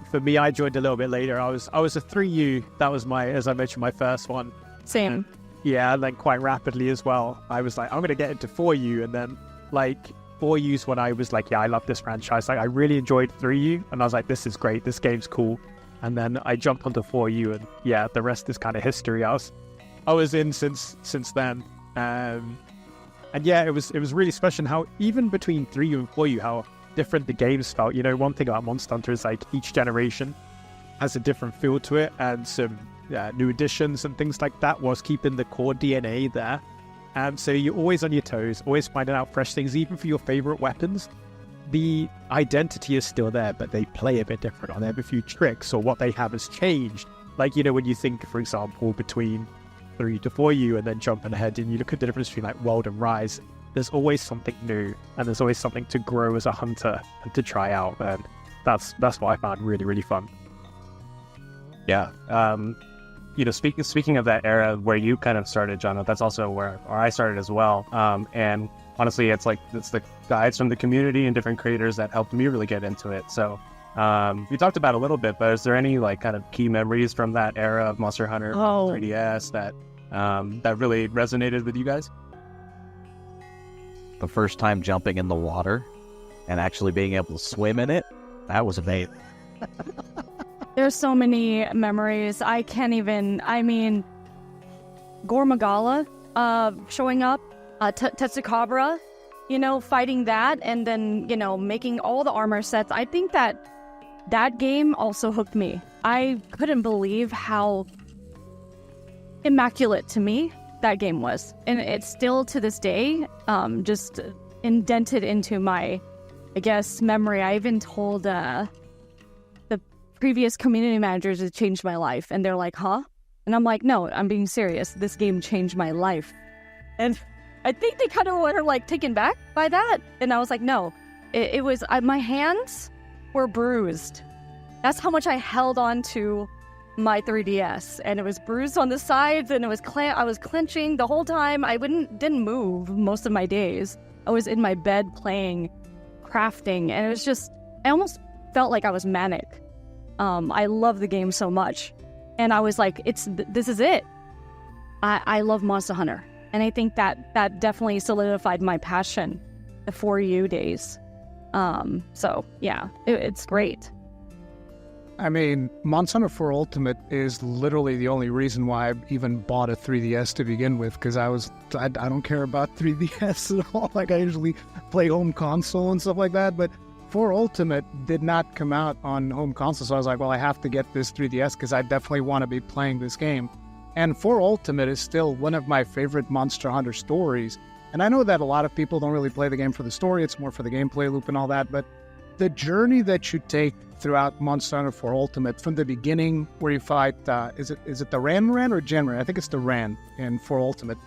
for me, I joined a little bit later. I was a 3U. That was as I mentioned, my first one. Same. Yeah, and then quite rapidly as well, I was like, I'm going to get into 4U, and then like 4U's when I was like, yeah, I love this franchise. Like, I really enjoyed 3U, and I was like, this is great. This game's cool. And then I jumped onto 4U, and yeah, the rest is kind of history. I was in since then. And yeah, it was really special how even between 3U and 4U, how different the games felt. You know, one thing about Monster Hunter is like each generation has a different feel to it, and some new additions and things like that, was keeping the core DNA there. And so you're always on your toes, always finding out fresh things, even for your favorite weapons. The identity is still there, but they play a bit different, or they have a few tricks, or what they have has changed. Like, you know, when you think, for example, between 3 to 4U and then jumping ahead and you look at the difference between like World and Rise, there's always something new, and there's always something to grow as a hunter and to try out. And that's what I found really, really fun. Yeah. You know, speaking of that era where you kind of started, John, that's also where I started as well. And honestly, it's the guides from the community and different creators that helped me really get into it. So you talked about it a little bit, but is there any like kind of key memories from that era of Monster Hunter 3DS that really resonated with you guys? the first time jumping in the water and actually being able to swim in it, that was amazing. There's so many memories. I mean, Gore Magala showing up, Tetsukabra, fighting that, and then, making all the armor sets. I think that game also hooked me. I couldn't believe how immaculate to me that game was. And it's still to this day just indented into my, I guess, memory. I even told the previous community managers it changed my life. And they're like, huh? And I'm like, no, I'm being serious. This game changed my life. And I think they kind of were like taken back by that. And I was like, no, it was, my hands were bruised. That's how much I held on to my 3DS. And it was bruised on the sides, and it was I was clenching the whole time. I didn't move most of my days. I was in my bed playing, crafting, and it was just, I almost felt like I was manic. I love the game so much. And I was like, this is it. I love Monster Hunter. And I think that definitely solidified my passion, the 4U days. So yeah, it's great. I mean, Monster Hunter 4 Ultimate is literally the only reason why I even bought a 3DS to begin with, because I don't care about 3DS at all. Like, I usually play home console and stuff like that, but 4 Ultimate did not come out on home console, so I was like, well, I have to get this 3DS because I definitely want to be playing this game. And 4 Ultimate is still one of my favorite Monster Hunter stories. And I know that a lot of people don't really play the game for the story, it's more for the gameplay loop and all that, but the journey that you take throughout Monster Hunter 4 Ultimate, from the beginning where you fight, is it the Ran or Genran? I think it's the Ran in 4 Ultimate.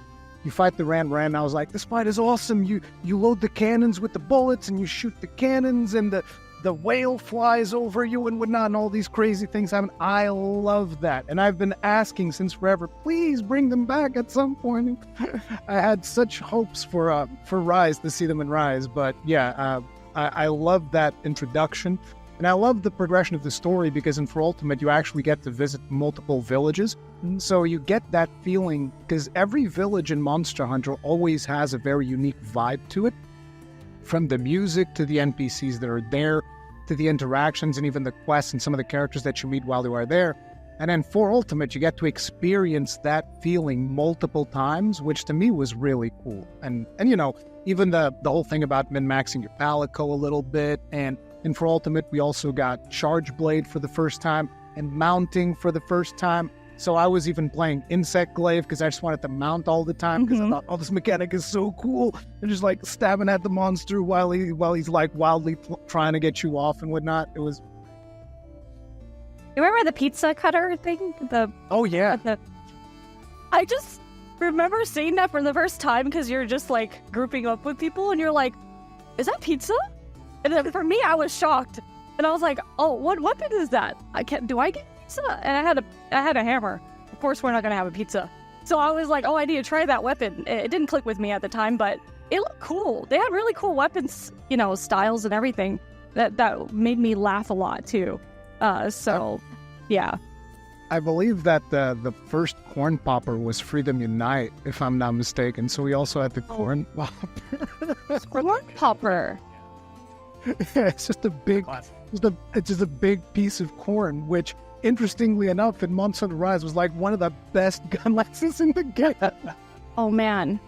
You fight the Ran, and I was like, this fight is awesome. You load the cannons with the bullets, and you shoot the cannons, and the whale flies over you and whatnot, and all these crazy things happen. I love that. And I've been asking since forever, please bring them back at some point. I had such hopes for Rise, to see them in Rise. But yeah, I love that introduction. And I love the progression of the story, because in 4 Ultimate, you actually get to visit multiple villages. So you get that feeling, because every village in Monster Hunter always has a very unique vibe to it. From the music to the NPCs that are there, to the interactions and even the quests and some of the characters that you meet while you are there. And then 4 Ultimate, you get to experience that feeling multiple times, which to me was really cool. And even the whole thing about min-maxing your palico a little bit. And in 4 Ultimate, we also got Charge Blade for the first time and mounting for the first time. So I was even playing Insect Glaive because I just wanted to mount all the time, because I thought, oh, this mechanic is so cool. And just like stabbing at the monster while he's like wildly trying to get you off and whatnot. It was... You remember the pizza cutter thing? Oh, yeah. I just remember seeing that for the first time, because you're just like grouping up with people and you're like, is that pizza? And then for me, I was shocked. And I was like, oh, what weapon is that? Do I get pizza? And I had a hammer. Of course, we're not going to have a pizza. So I was like, oh, I need to try that weapon. It didn't click with me at the time, but it looked cool. They had really cool weapons, styles and everything that made me laugh a lot too. Yeah. I believe that the first corn popper was Freedom Unite, if I'm not mistaken. So we also had the corn popper. Corn popper. Yeah, it's just a big, it's just a big piece of corn, which, interestingly enough, in Monster Hunter Rise was like one of the best gun lessons in the game. Oh man,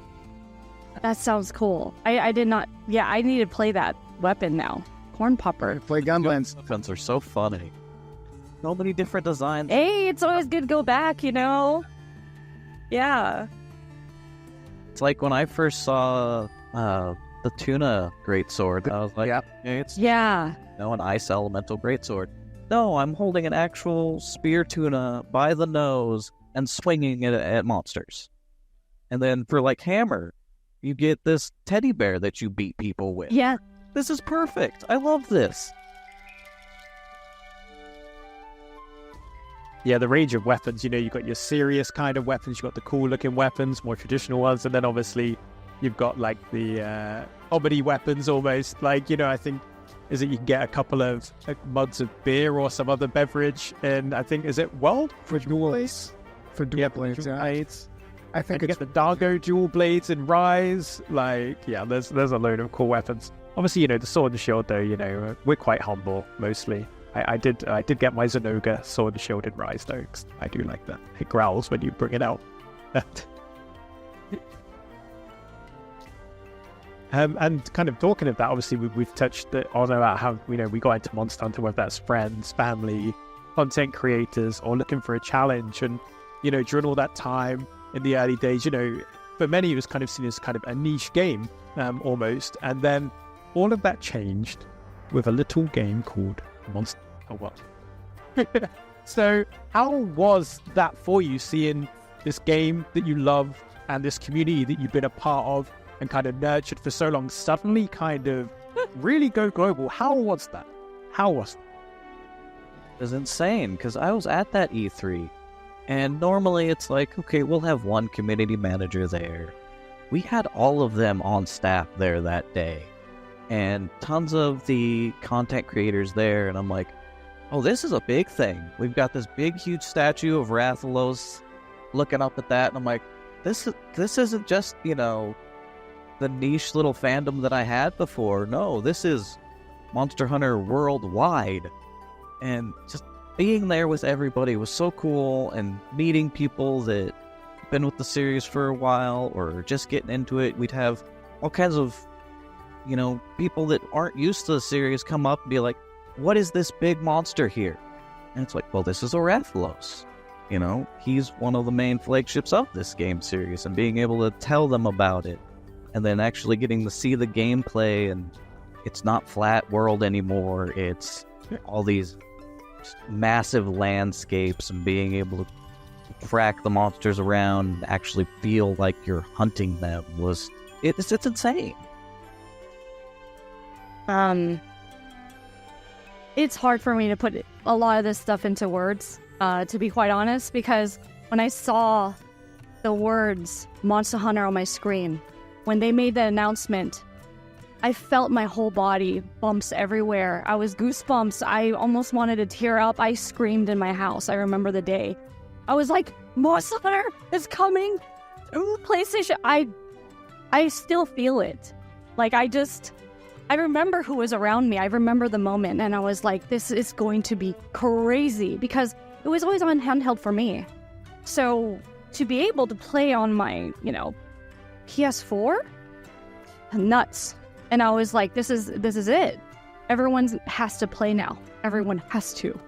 that sounds cool. I did not. Yeah, I need to play that weapon now. Corn popper. Play Gunlands. Weapons are so funny. So many different designs. Hey, it's always good to go back, Yeah. It's like when I first saw the tuna greatsword, I was like, it's an ice elemental greatsword. No, I'm holding an actual spear tuna by the nose and swinging it at monsters. And then for like hammer, you get this teddy bear that you beat people with. Yeah. This is perfect. I love this. Yeah, the range of weapons, you've got your serious kind of weapons, you've got the cool looking weapons, more traditional ones, and then obviously you've got like the comedy weapons almost. Like, I think, is it you can get a couple of mugs of beer or some other beverage, and I think, is it World? For dual blades. For dual blades, yeah. I think it's the Dargo dual blades in Rise. Like, yeah, there's a load of cool weapons. Obviously, the sword and shield, though, we're quite humble mostly. I did get my Zenoga sword and shield in Rise, though, 'cause I do like that. It growls when you bring it out. And kind of talking of that, obviously we've touched on about how we got into Monster Hunter, whether that's friends, family, content creators, or looking for a challenge. And during all that time in the early days, for many it was kind of seen as kind of a niche game, almost. And then all of that changed with a little game called Monster Hunter World. So how was that for you, seeing this game that you love and this community that you've been a part of and kind of nurtured for so long suddenly kind of really go global? How was that? It was insane, because I was at that E3, and normally it's like, okay, we'll have one community manager there. We had all of them on staff there that day, and tons of the content creators there, and I'm like, oh, this is a big thing. We've got this big, huge statue of Rathalos looking up at that, and I'm like, this isn't just, the niche little fandom that I had before. No, this is Monster Hunter worldwide. And just being there with everybody was so cool, and meeting people that have been with the series for a while or just getting into it. We'd have all kinds of, people that aren't used to the series come up and be like, what is this big monster here? And it's like, well, this is Rathalos. He's one of the main flagships of this game series, and being able to tell them about it. And then actually getting to see the gameplay, and it's not flat world anymore. It's all these massive landscapes, and being able to track the monsters around and actually feel like you're hunting them it's insane. It's hard for me to put a lot of this stuff into words, to be quite honest, because when I saw the words Monster Hunter on my screen, when they made the announcement, I felt my whole body, bumps everywhere. I was goosebumps. I almost wanted to tear up. I screamed in my house. I remember the day. I was like, Monster Hunter is coming to PlayStation. I still feel it. Like, I remember who was around me. I remember the moment, and I was like, this is going to be crazy, because it was always on handheld for me. So to be able to play on my, PS4, nuts. And I was like, this is it. Everyone has to play now. Everyone has to.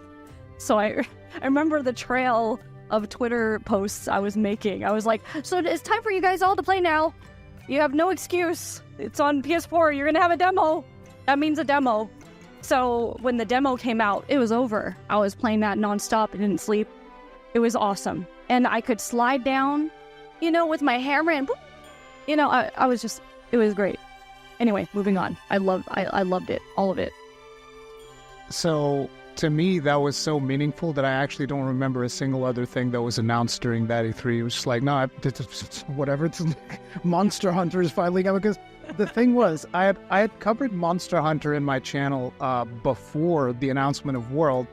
So I remember the trail of Twitter posts I was making. I was like, so it's time for you guys all to play now. You have no excuse. It's on PS4. You're gonna have a demo. That means a demo. So when the demo came out, it was over. I was playing that nonstop. I didn't sleep. It was awesome. And I could slide down, with my hammer, and boop, I was just, it was great. Anyway, moving on. I loved it, all of it. So to me, that was so meaningful that I actually don't remember a single other thing that was announced during that E3. It was just like, no, whatever. It's Monster Hunter is finally coming. Because the thing was, I had covered Monster Hunter in my channel before the announcement of World,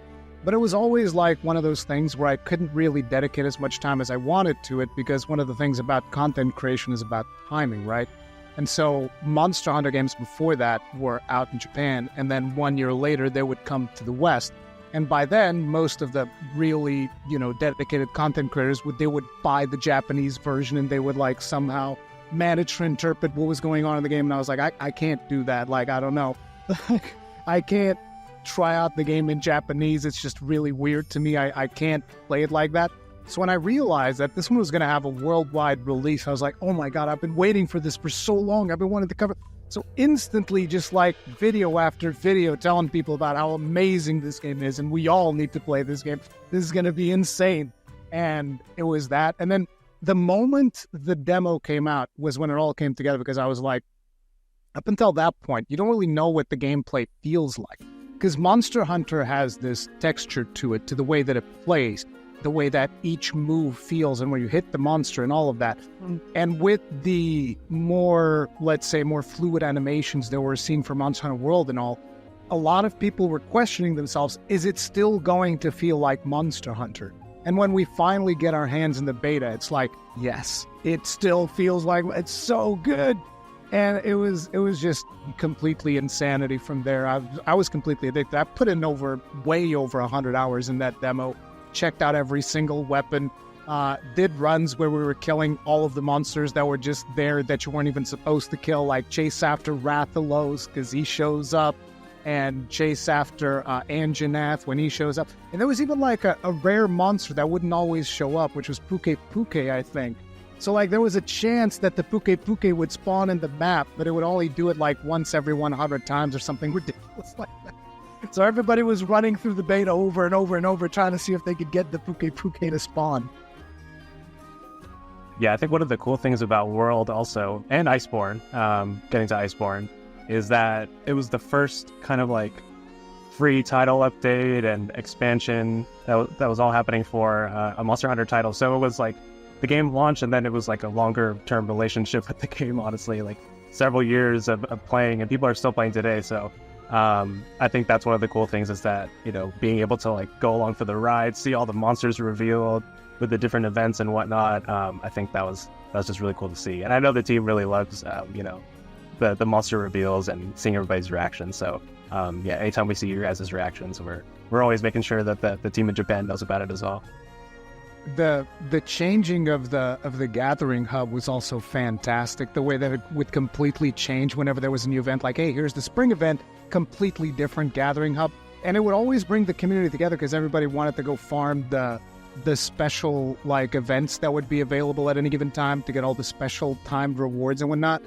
but it was always like one of those things where I couldn't really dedicate as much time as I wanted to it, because one of the things about content creation is about timing, right? And so Monster Hunter games before that were out in Japan, and then 1 year later they would come to the West. And by then, most of the really, dedicated content creators they would buy the Japanese version, and they would like somehow manage to interpret what was going on in the game. And I was like, I can't do that. Like, I don't know. I can't try out the game in Japanese. It's just really weird to me. I can't play it like that. So when I realized that this one was going to have a worldwide release, I was like, oh my God, I've been waiting for this for so long. I've been wanting to cover. So instantly, just like video after video, telling people about how amazing this game is, and we all need to play this game. This is going to be insane. And it was that. And then the moment the demo came out was when it all came together, because I was like, up until that point, you don't really know what the gameplay feels like. Because Monster Hunter has this texture to it, to the way that it plays, the way that each move feels, and when you hit the monster and all of that. And with the more, let's say, more fluid animations that we're seeing for Monster Hunter World and all, a lot of people were questioning themselves, is it still going to feel like Monster Hunter? And when we finally get our hands in the beta, it's like, yes, it still feels like it's so good. And it was just completely insanity from there. I was completely addicted. I put in way over 100 hours in that demo, checked out every single weapon, did runs where we were killing all of the monsters that were just there that you weren't even supposed to kill, like chase after Rathalos because he shows up, and chase after Anjanath when he shows up. And there was even like a rare monster that wouldn't always show up, which was Puke Puke, I think. So like there was a chance that the Puke Puke would spawn in the map, but it would only do it like once every 100 times or something ridiculous like that. So everybody was running through the beta over and over and over trying to see if they could get the Puke Puke to spawn. Yeah, I think one of the cool things about World also, and Iceborne, getting to Iceborne, is that it was the first kind of like free title update and expansion that was all happening for a Monster Hunter title. So it was like the game launched, and then it was like a longer term relationship with the game, honestly, like several years of playing, and people are still playing today. So I think that's one of the cool things, is that, you know, being able to like go along for the ride, see all the monsters revealed with the different events and whatnot. I think that was just really cool to see. And I know the team really loves, you know, the monster reveals and seeing everybody's reactions. So yeah, anytime we see your guys' reactions, we're always making sure that the team in Japan knows about it as well. The changing of the gathering hub was also fantastic. The way that it would completely change whenever there was a new event, like, hey, here's the spring event, completely different gathering hub. And it would always bring the community together because everybody wanted to go farm the special like events that would be available at any given time to get all the special timed rewards and whatnot.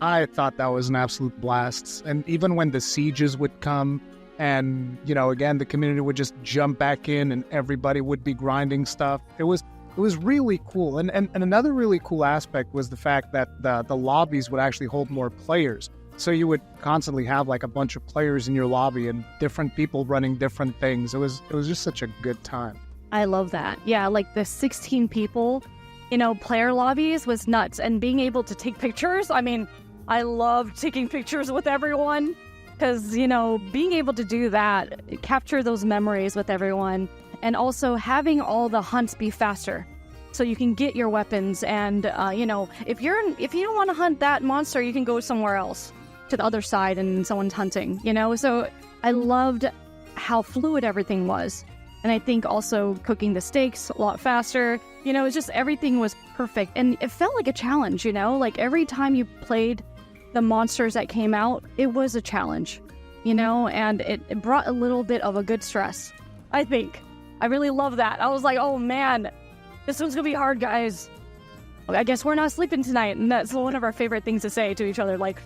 I thought that was an absolute blast. And even when the sieges would come and, you know, again, the community would just jump back in and everybody would be grinding stuff. It was really cool. And another really cool aspect was the fact that the lobbies would actually hold more players. So you would constantly have like a bunch of players in your lobby and different people running different things. It was just such a good time. I love that. Yeah, like the 16 people, you know, player lobbies was nuts. And being able to take pictures, I mean, I loved taking pictures with everyone because, you know, being able to do that, capture those memories with everyone, and also having all the hunts be faster so you can get your weapons. And, you know, if you don't want to hunt that monster, you can go somewhere else to the other side and someone's hunting, you know? So I loved how fluid everything was. And I think also cooking the steaks a lot faster, you know, it's just everything was perfect. And it felt like a challenge, you know, like every time you played the monsters that came out, it was a challenge, you know, and it brought a little bit of a good stress, I think. I really love that. I was like, oh man, this one's gonna be hard, guys. I guess we're not sleeping tonight. And that's one of our favorite things to say to each other. Like,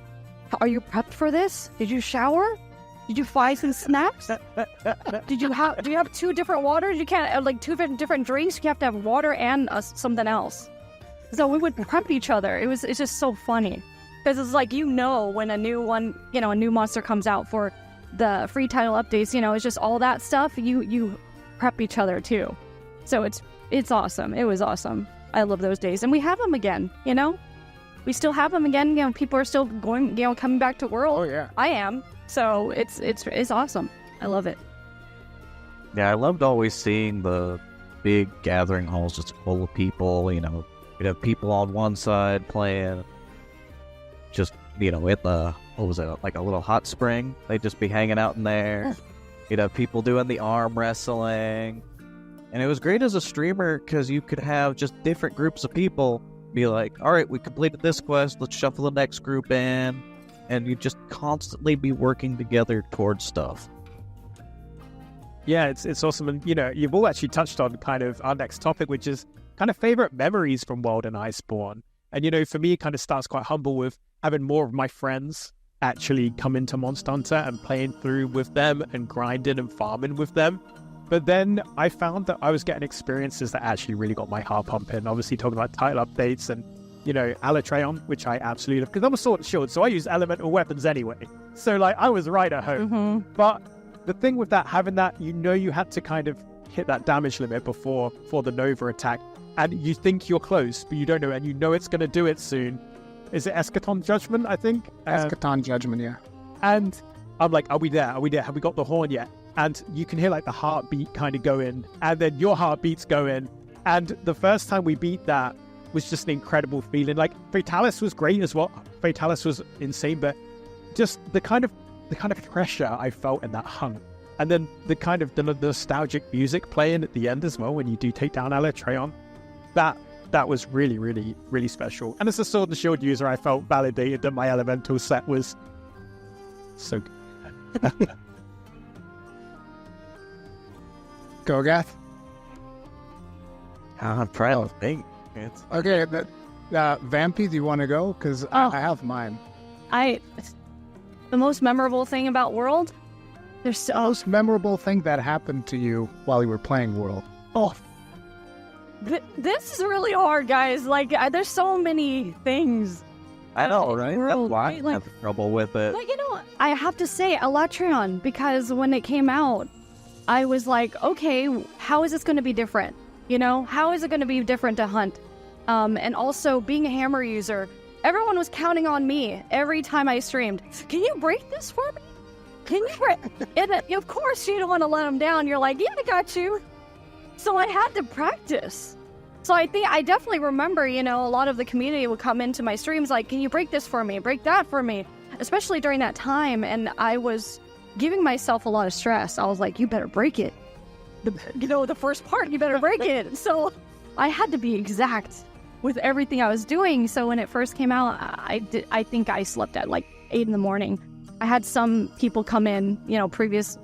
are you prepped for this? Did you shower? Did you fry some snacks? Do you have 2 different waters? You can't like 2 different drinks. You have to have water and something else. So we would prep each other. It's just so funny because it's like, you know, when a new one, you know, a new monster comes out for the free title updates, you know, it's just all that stuff. You prep each other too. So it's awesome. It was awesome. I love those days, and we have them again. You know, we still have them again. You know, people are still going, you know, coming back to World. Oh yeah, I am. So it's awesome. I love it. Yeah, I loved always seeing the big gathering halls just full of people. You know, you'd have people on one side playing, just, you know, at the, what was it, like a little hot spring. They'd just be hanging out in there. You'd have people doing the arm wrestling. And it was great as a streamer because you could have just different groups of people be like, all right, we completed this quest, let's shuffle the next group in. And you just constantly be working together towards stuff. Yeah, it's awesome. And, you know, you've all actually touched on kind of our next topic, which is kind of favorite memories from World and Iceborne. And, you know, for me, it kind of starts quite humble with having more of my friends actually come into Monster Hunter and playing through with them and grinding and farming with them. But then I found that I was getting experiences that actually really got my heart pumping. Obviously, talking about title updates and, you know, Alatreon, which I absolutely love, because I'm a sword and shield, so I use elemental weapons anyway. So, like, I was right at home. Mm-hmm. But the thing with that, having that, you know, you had to kind of hit that damage limit before the Nova attack, and you think you're close, but you don't know, and you know it's going to do it soon. Is it Eschaton Judgment, I think? Eschaton Judgment, yeah. And I'm like, are we there? Have we got the horn yet? and you can hear like the heartbeat kind of go in, and then your heartbeats go in. And the first time we beat that was just an incredible feeling. Like Fatalis was great as well. Fatalis was insane, but just the kind of pressure I felt in that hunt. And then the nostalgic music playing at the end as well when you do take down Alatreon. That was really, really, really special. And as a Sword and Shield user, I felt validated that my elemental set was so good. Go, Gath. I'm trying to think. Okay, Vampy, do you want to go? Because I have mine. The most memorable thing about World? There's The most memorable thing that happened to you while you were playing World. Oh. This is really hard, guys. Like, there's so many things. I know, right? World, That's why right? I have trouble with it. Like, I have to say Alatreon, because when it came out, I was like, okay, how is this going to be different? How is it going to be different to hunt? And also, being a hammer user, everyone was counting on me every time I streamed. Can you break this for me? Can you break? And of course, you don't want to let them down. You're like, yeah, I got you. So I had to practice. So I definitely remember, a lot of the community would come into my streams like, can you break this for me? Break that for me? Especially during that time. And I was giving myself a lot of stress. I was like, you better break it. The first part, you better break it. So I had to be exact with everything I was doing. So when it first came out, I think I slept at like 8 a.m. I had some people come in, previous,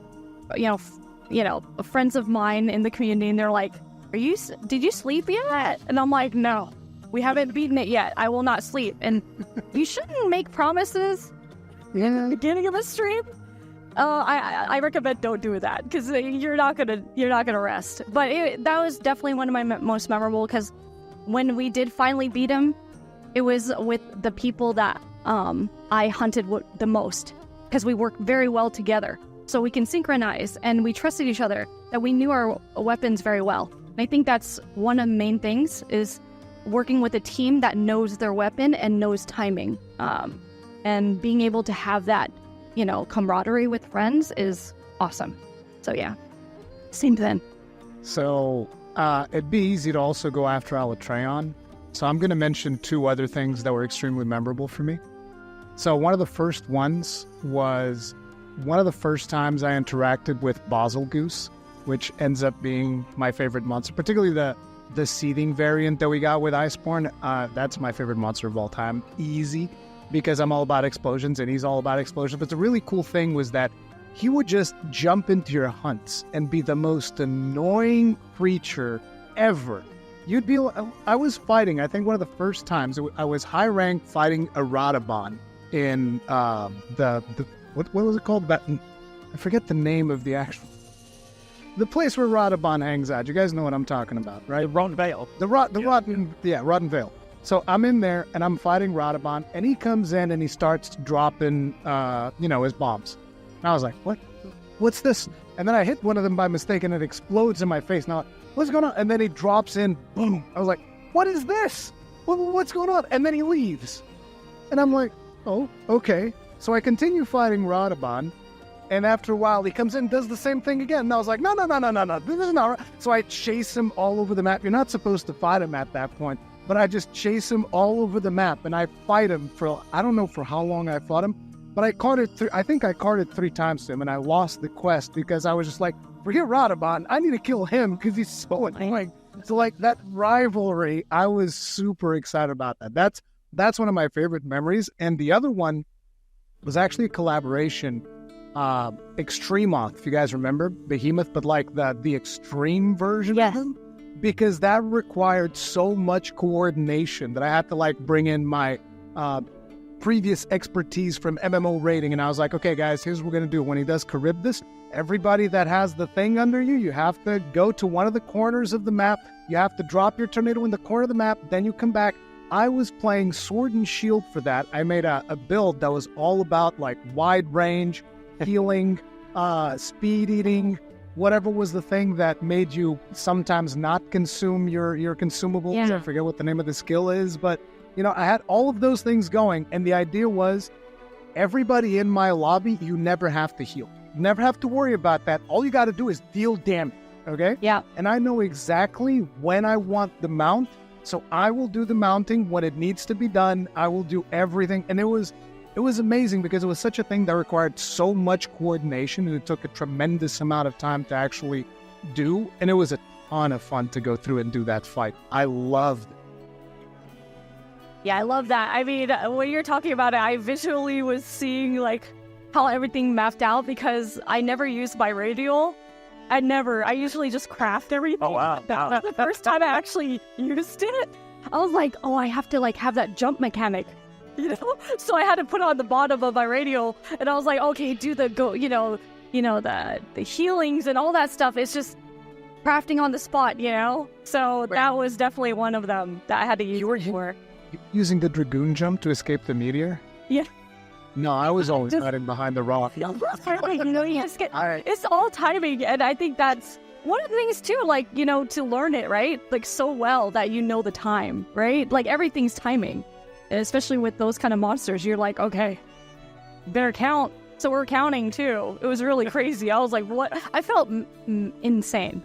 friends of mine in the community, and they're like, did you sleep yet? And I'm like, no, we haven't beaten it yet. I will not sleep. And you shouldn't make promises in the beginning of a stream. I recommend don't do that, because you're not gonna rest. But that was definitely one of my most memorable, because when we did finally beat him, it was with the people that I hunted the most, because we worked very well together. So we can synchronize, and we trusted each other, that we knew our weapons very well. And I think that's one of the main things, is working with a team that knows their weapon and knows timing. And being able to have that, camaraderie with friends is awesome. So yeah, same then. So it'd be easy to also go after Alatreon. So I'm going to mention 2 other things that were extremely memorable for me. So one of the first ones was one of the first times I interacted with Basilgoose, which ends up being my favorite monster, particularly the seething variant that we got with Iceborne. That's my favorite monster of all time. Easy, because I'm all about explosions and he's all about explosions. But the really cool thing was that he would just jump into your hunts and be the most annoying creature ever. I was fighting, I think one of the first times, I was high rank fighting a Radabon in what was it called? I forget the name of the place where Radabon hangs out. You guys know what I'm talking about, right? The Rotten Vale. Rotten Vale. So I'm in there and I'm fighting Radabon, and he comes in and he starts dropping, his bombs. And I was like, what? What's this? And then I hit one of them by mistake and it explodes in my face. Now, what's going on? And then he drops in, boom. I was like, what is this? What's going on? And then he leaves. And I'm like, oh, okay. So I continue fighting Radabon. And after a while, he comes in and does the same thing again. And I was like, no, this is not right. So I chase him all over the map. You're not supposed to fight him at that point. But I just chase him all over the map. And I fight him I don't know for how long I fought him. But I think I carded 3 times to him. And I lost the quest because I was just like, forget Radabon. I need to kill him because he's so annoying. So like that rivalry, I was super excited about that. That's one of my favorite memories. And the other one was actually a collaboration. Extremoth, if you guys remember Behemoth, but like the extreme version of him, because that required so much coordination that I had to like bring in my previous expertise from MMO raiding, and I was like, okay guys, here's what we're gonna do. When he does Charybdis, everybody that has the thing under you have to go to one of the corners of the map, you have to drop your tornado in the corner of the map, then you come back. I was playing Sword and Shield for that. I made a build that was all about like wide range, healing, speed eating, whatever was the thing that made you sometimes not consume your consumables. Yeah. I forget what the name of the skill is, but I had all of those things going, and the idea was everybody in my lobby, you never have to heal. never have to worry about that. All you got to do is deal damage, okay? Yeah. And I know exactly when I want the mount, so I will do the mounting when it needs to be done. I will do everything. And it was amazing because it was such a thing that required so much coordination, and it took a tremendous amount of time to actually do. And it was a ton of fun to go through and do that fight. I loved it. Yeah, I love that. I mean, when you're talking about it, I visually was seeing like how everything mapped out because I never used my radial. I usually just craft everything. Oh, wow. That was the first time I actually used it. I was like, oh, I have to like have that jump mechanic, you know? So I had to put on the bottom of my radial, and I was like, okay, do the the healings and all that stuff. It's just crafting on the spot, you know? So that was definitely one of them that I had to use for. Using the Dragoon jump to escape the meteor? Yeah. No, I was always hiding behind the rock. It's all timing, and I think that's one of the things too, like, you know, to learn it, right? Like so well that you know the time, right? Like everything's timing, and especially with those kind of monsters, you're like, okay, better count. So we're counting too. It was really crazy. I was like, what? I felt insane.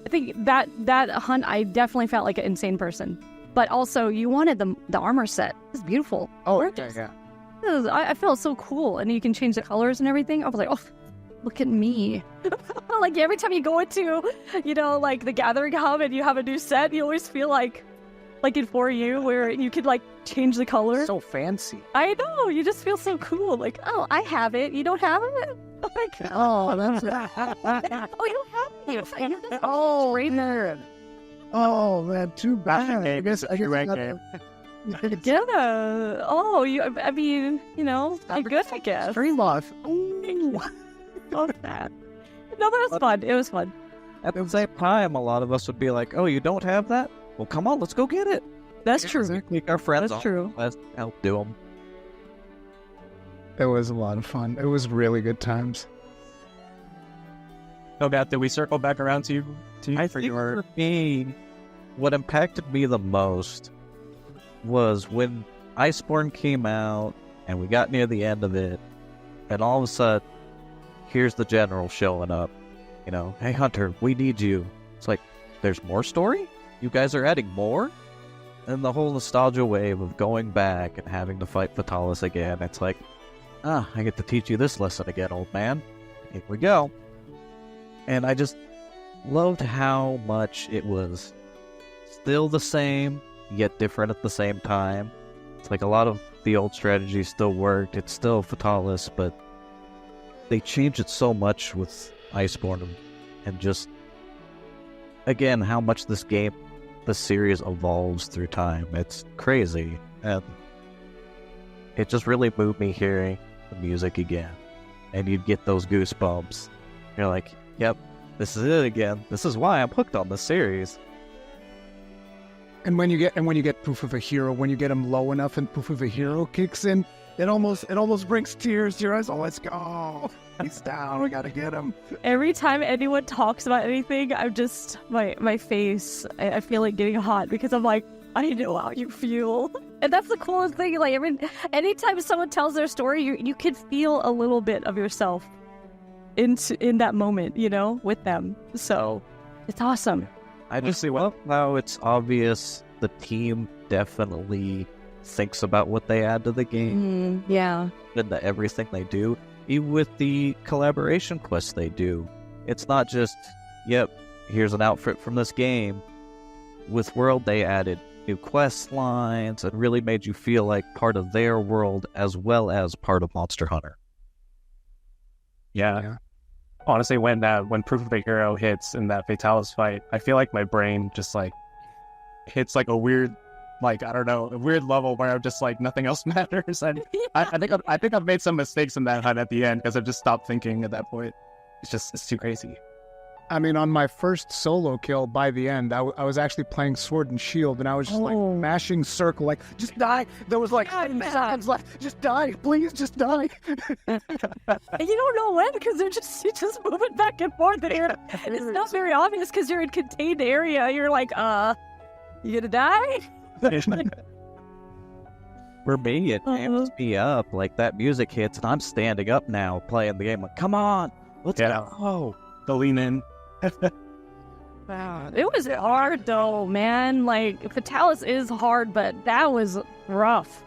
I think that hunt, I definitely felt like an insane person. But also, you wanted the armor set. It's beautiful. Oh, yeah. I felt so cool, and you can change the colors and everything. I was like, oh, look at me. Like every time you go into, you know, like the Gathering Hub and you have a new set, you always feel like in 4U where you could like change the color. So fancy. I know, you just feel so cool. Like, oh, I have it. You don't have it? Like, oh, that's oh, you don't have it. Oh, right there. Oh man, too bad. I guess Yeah. Oh, I mean, you know, I'm good, I guess. Stream life. Love that. No, that was fun. It was fun. At the same time, a lot of us would be like, "Oh, you don't have that? Well, come on, let's go get it." That's true. Make our friends. That's true. Let's help do them. It was a lot of fun. It was really good times. No doubt. Did we circle back around to you? For me, what impacted me the most was when Iceborne came out and we got near the end of it, and all of a sudden, here's the general showing up. You know, hey Hunter, we need you. It's like, there's more story? You guys are adding more? And the whole nostalgia wave of going back and having to fight Fatalis again, it's like, I get to teach you this lesson again, old man. Here we go. And I just loved how much it was still the same, yet different at the same time. It's like a lot of the old strategies still worked. It's still Fatalis, but they changed it so much with Iceborne, and just, again, how much this series evolves through time. It's crazy, and it just really moved me hearing the music again. And you'd get those goosebumps. You're like, yep, this is it again. This is why I'm hooked on this series. And when you get Proof of a Hero, when you get him low enough and Proof of a Hero kicks in, it almost brings tears to your eyes. Oh, let's go. He's down. We gotta get him. Every time anyone talks about anything, I'm just my face. I feel like getting hot because I'm like, I know how you feel, and that's the coolest thing. Like, anytime someone tells their story, you can feel a little bit of yourself in that moment, you know, with them. So it's awesome. I just see, well, now it's obvious the team definitely thinks about what they add to the game. Yeah. Into everything they do. Even with the collaboration quests they do. It's not just, yep, here's an outfit from this game. With World, they added new quest lines and really made you feel like part of their world as well as part of Monster Hunter. Yeah. Honestly, when Proof of a Hero hits in that Fatalis fight, I feel like my brain just like hits like a weird, like, I don't know, a weird level where I'm just like, nothing else matters. And I think I've made some mistakes in that hunt at the end because I've just stopped thinking at that point. It's too crazy. I mean, on my first solo kill, by the end, I was actually playing Sword and Shield, and I was just like mashing circle, like, just die. There was like 10 seconds left. Just die, please, just die. And you don't know when, because you're just moving back and forth. And it's not very obvious because you're in contained area. You're like, you gonna die? For me, it amps me up. Like, that music hits, and I'm standing up now playing the game. Like, come on, Let's Yeah. go. The lean in. Wow. It was hard though, man. Like Fatalis is hard, but that was rough.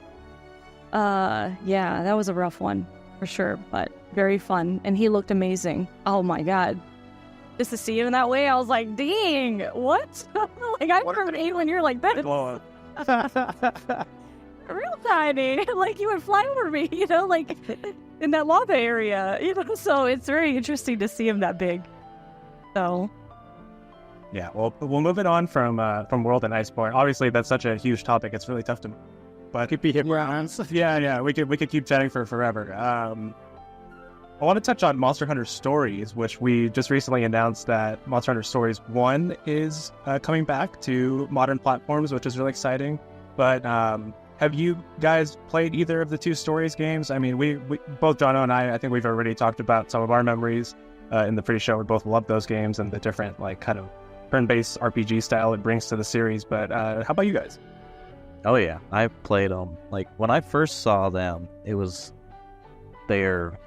Yeah, that was a rough one for sure, but very fun. And he looked amazing. Oh my god. Just to see him in that way, I was like, dang, what? Like I remember when you're like that. Real tiny. Like you would fly over me, you know, like in that lava area, you know, so it's very interesting to see him that big. So Yeah, well, we'll move it on from World and Iceborne. Obviously, that's such a huge topic; it's really tough to. But Could be here. yeah, we could keep chatting for forever. I want to touch on Monster Hunter Stories, which we just recently announced that Monster Hunter Stories 1 is coming back to modern platforms, which is really exciting. But have you guys played either of the two Stories games? I mean, we both Jono and I think we've already talked about some of our memories in the pre-show. We both love those games and the different like kind of turn-based RPG style it brings to the series. But how about you guys? Oh yeah, I played them. Like when I first saw them, it was their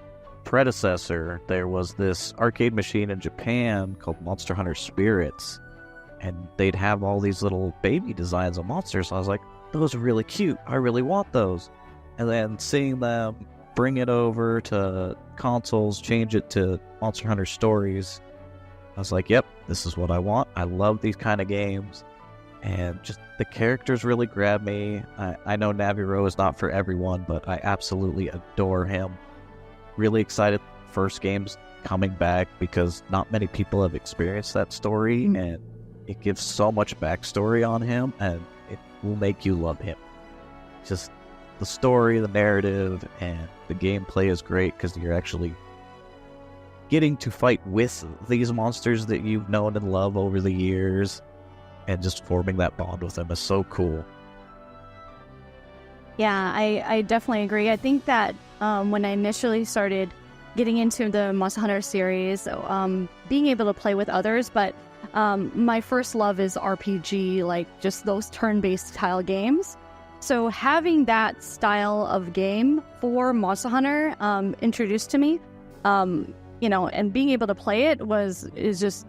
predecessor. There was this arcade machine in Japan called Monster Hunter Spirits, and they'd have all these little baby designs of monsters. So I was like, those are really cute. I really want those. And then seeing them bring it over to consoles, change it to Monster Hunter Stories, I was like, yep, this is what I want. I love these kind of games. And just the characters really grab me. I know Naviero is not for everyone, but I absolutely adore him. Really excited first game's coming back because not many people have experienced that story, and it gives so much backstory on him, and it will make you love him. Just the story, the narrative, and the gameplay is great because you're actually getting to fight with these monsters that you've known and loved over the years, and just forming that bond with them is so cool. yeah, I definitely agree. I think that when I initially started getting into the Monster Hunter series, being able to play with others, but my first love is RPG, like just those turn-based style games. So having that style of game for Monster Hunter introduced to me, you know, and being able to play it is just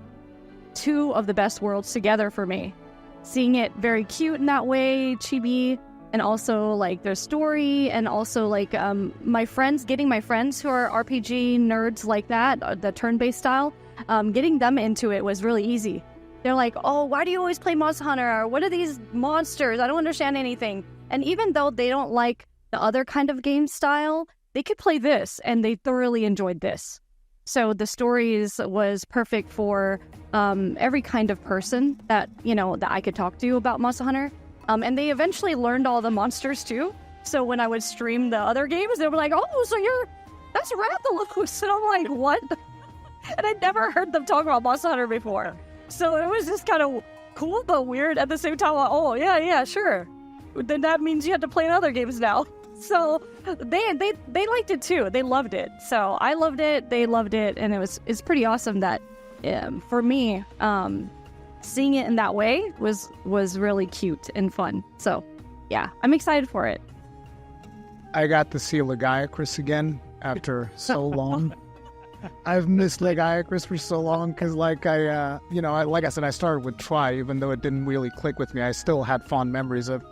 two of the best worlds together for me. Seeing it very cute in that way, chibi, and also like their story, and also like getting my friends who are RPG nerds like that, the turn-based style, getting them into it was really easy. They're like, oh, why do you always play Monster Hunter? What are these monsters? I don't understand anything. And even though they don't like the other kind of game style, they could play this, and they thoroughly enjoyed this. So the stories was perfect for every kind of person that, you know, that I could talk to about Monster Hunter. And they eventually learned all the monsters too. So when I would stream the other games, they were like, oh, so that's Rathalos. And I'm like, what? And I'd never heard them talk about Monster Hunter before. So it was just kind of cool but weird at the same time. Like, oh, yeah, sure. Then that means you have to play in other games now. So they liked it too. They loved it. So I loved it. They loved it, and it's pretty awesome that for me, seeing it in that way was really cute and fun. So yeah, I'm excited for it. I got to see Legiacris again after so long. I've missed Legiacris for so long because, like I said, I started with Try, even though it didn't really click with me. I still had fond memories of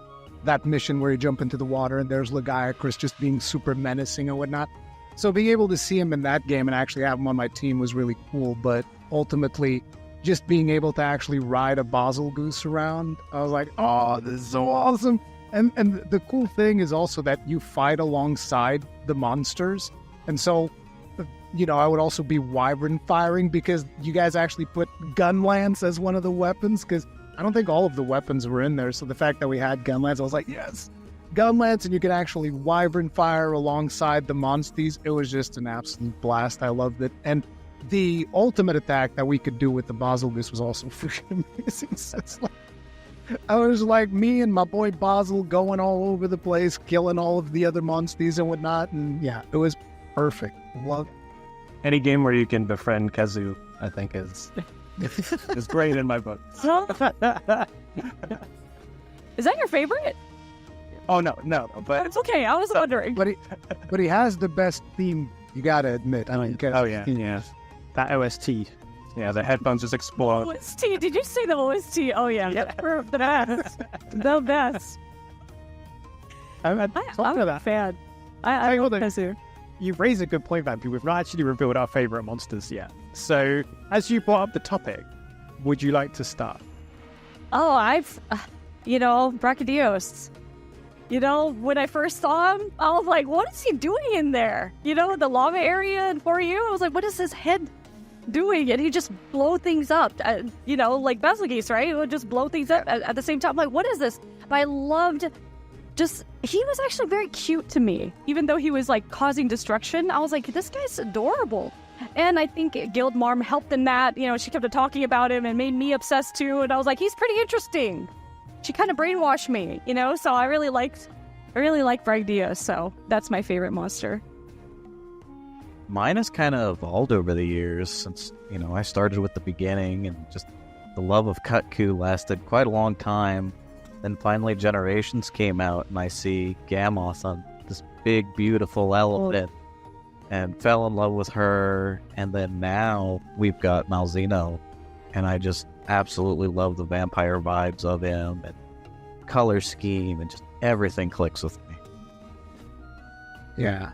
that mission where you jump into the water and there's Legiacris just being super menacing and whatnot. So being able to see him in that game and actually have him on my team was really cool. But ultimately, just being able to actually ride a Basel Goose around, I was like, oh, this is so awesome. And the cool thing is also that you fight alongside the monsters. And so, you know, I would also be wyvern firing because you guys actually put gun lance as one of the weapons, because I don't think all of the weapons were in there. So the fact that we had gun lance, I was like, yes, gun lance, and you could actually wyvern fire alongside the monsters. It was just an absolute blast. I loved it. And the ultimate attack that we could do with the Basel Goose was also freaking amazing. So it's like, I was like me and my boy Basel going all over the place, killing all of the other monsters and whatnot. And yeah, it was perfect. Love Any game where you can befriend Kazu, I think is great in my book. Is that your favorite? Oh no, but It's okay. I was wondering. But he has the best theme, you gotta admit. I mean, oh yeah. That OST. Yeah, the headphones just explode. OST? Did you say the OST? Oh yeah, the best. The best. I'm a fan. I love Kazu. You've raised a good point, Vampy. We've not actually revealed our favorite monsters yet. So, as you brought up the topic, would you like to start? Oh, Brachydios. When I first saw him, I was like, what is he doing in there? The lava area and for you, I was like, what is his head doing? And he just blow things up. Like Basilisk, right? He would just blow things up at the same time. I'm like, what is this? But I loved he was actually very cute to me. Even though he was like causing destruction, I was like, this guy's adorable. And I think Guild Marm helped in that. She kept talking about him and made me obsessed too. And I was like, he's pretty interesting. She kind of brainwashed me, so I really liked Bragdios, so that's my favorite monster. Mine has kind of evolved over the years since, I started with the beginning, and just the love of Kutku lasted quite a long time. Then finally Generations came out, and I see Gamos on this big, beautiful elephant, and fell in love with her. And then now we've got Malzeno, and I just absolutely love the vampire vibes of him, and color scheme, and just everything clicks with me. Yeah,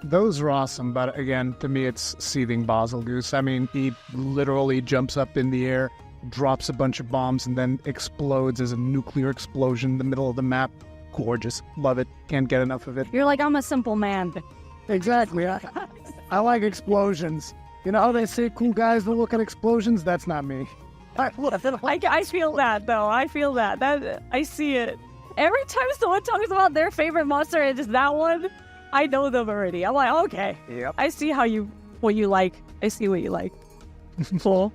those are awesome, but again, to me it's Seething Basilgoose. I mean, he literally jumps up in the air, drops a bunch of bombs, and then explodes as a nuclear explosion in the middle of the map. Gorgeous. Love it. Can't get enough of it. You're like, I'm a simple man. Exactly. I like explosions. You know how they say cool guys don't look at explosions? That's not me. I feel that, though. I feel that. I see it. Every time someone talks about their favorite monster and just that one, I know them already. I'm like, okay. Yep. I see what you like. I see what you like. Cool.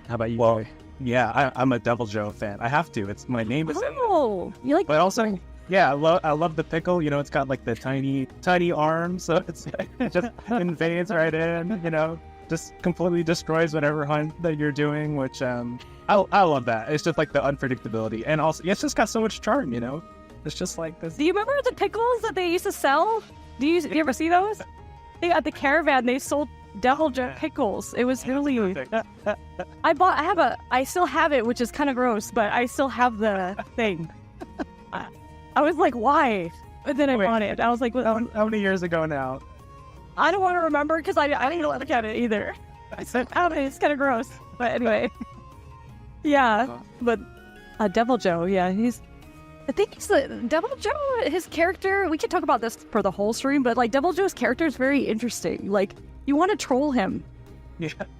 How about you, Well, Joey? yeah, I'm a Devil Joe fan. I have to. My name is in it. Oh, you like? But also, yeah, I love the pickle. It's got like the tiny arms, so it's it just invades right in. Just completely destroys whatever hunt that you're doing, which I love that. It's just like the unpredictability, and also it's just got so much charm. It's just like this. Do you remember the pickles that they used to sell? Do you ever see those? At the caravan, they sold Devil Joe pickles. It was really. I still have it, which is kind of gross, but I still have the thing. I was like, why? But then I bought it. I was like, how many years ago now? I don't want to remember because I didn't look at it either. I said, it's kind of gross. But anyway. Yeah, but Devil Joe, yeah, I think he's Devil Joe, his character, we could talk about this for the whole stream, but like Devil Joe's character is very interesting. Like, you want to troll him.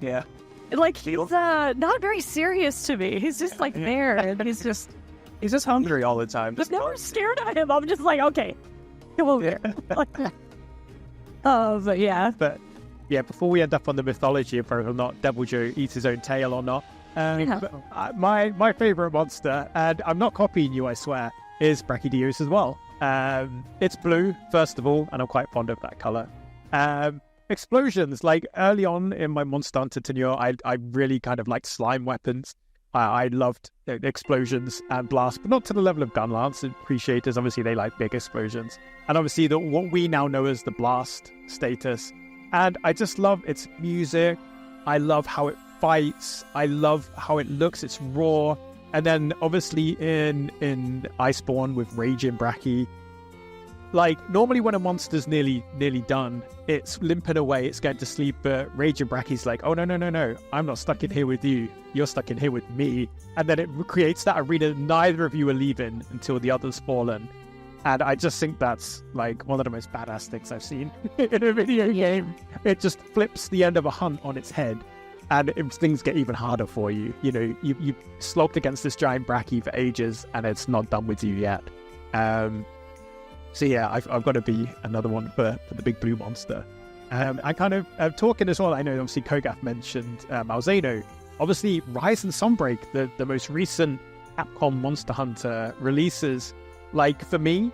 Yeah. Like, he's not very serious to me. He's just like there, and he's just hungry all the time. I'm never scared of him. I'm just like, okay, come over here. But yeah. But yeah, before we end up on the mythology of whether or not Devil Joe eats his own tail or not, my favorite monster, and I'm not copying you, I swear, is Brachydios as well. It's blue, first of all, and I'm quite fond of that color. Explosions, like early on in my Monster Hunter tenure, I really kind of liked slime weapons. I loved explosions and blasts, but not to the level of Gunlance. Appreciators, obviously, they like big explosions. And obviously, what we now know as the blast status. And I just love its music. I love how it fights. I love how it looks. It's raw. And then, obviously, in Iceborne with Raging Brachy, like, normally when a monster's nearly done, it's limping away, it's going to sleep, but Raging Brachy's like, oh, no, I'm not stuck in here with you, you're stuck in here with me. And then it creates that arena neither of you are leaving until the other's fallen. And I just think that's, like, one of the most badass things I've seen in a video game. It just flips the end of a hunt on its head, and things get even harder for you. You've slogged against this giant Brachy for ages, and it's not done with you yet. So yeah, I've got to be another one for the big blue monster. I kind of talking as well. I know obviously Kogaf mentioned Malzeno. Obviously, Rise and Sunbreak, the most recent Capcom Monster Hunter releases. Like, for me,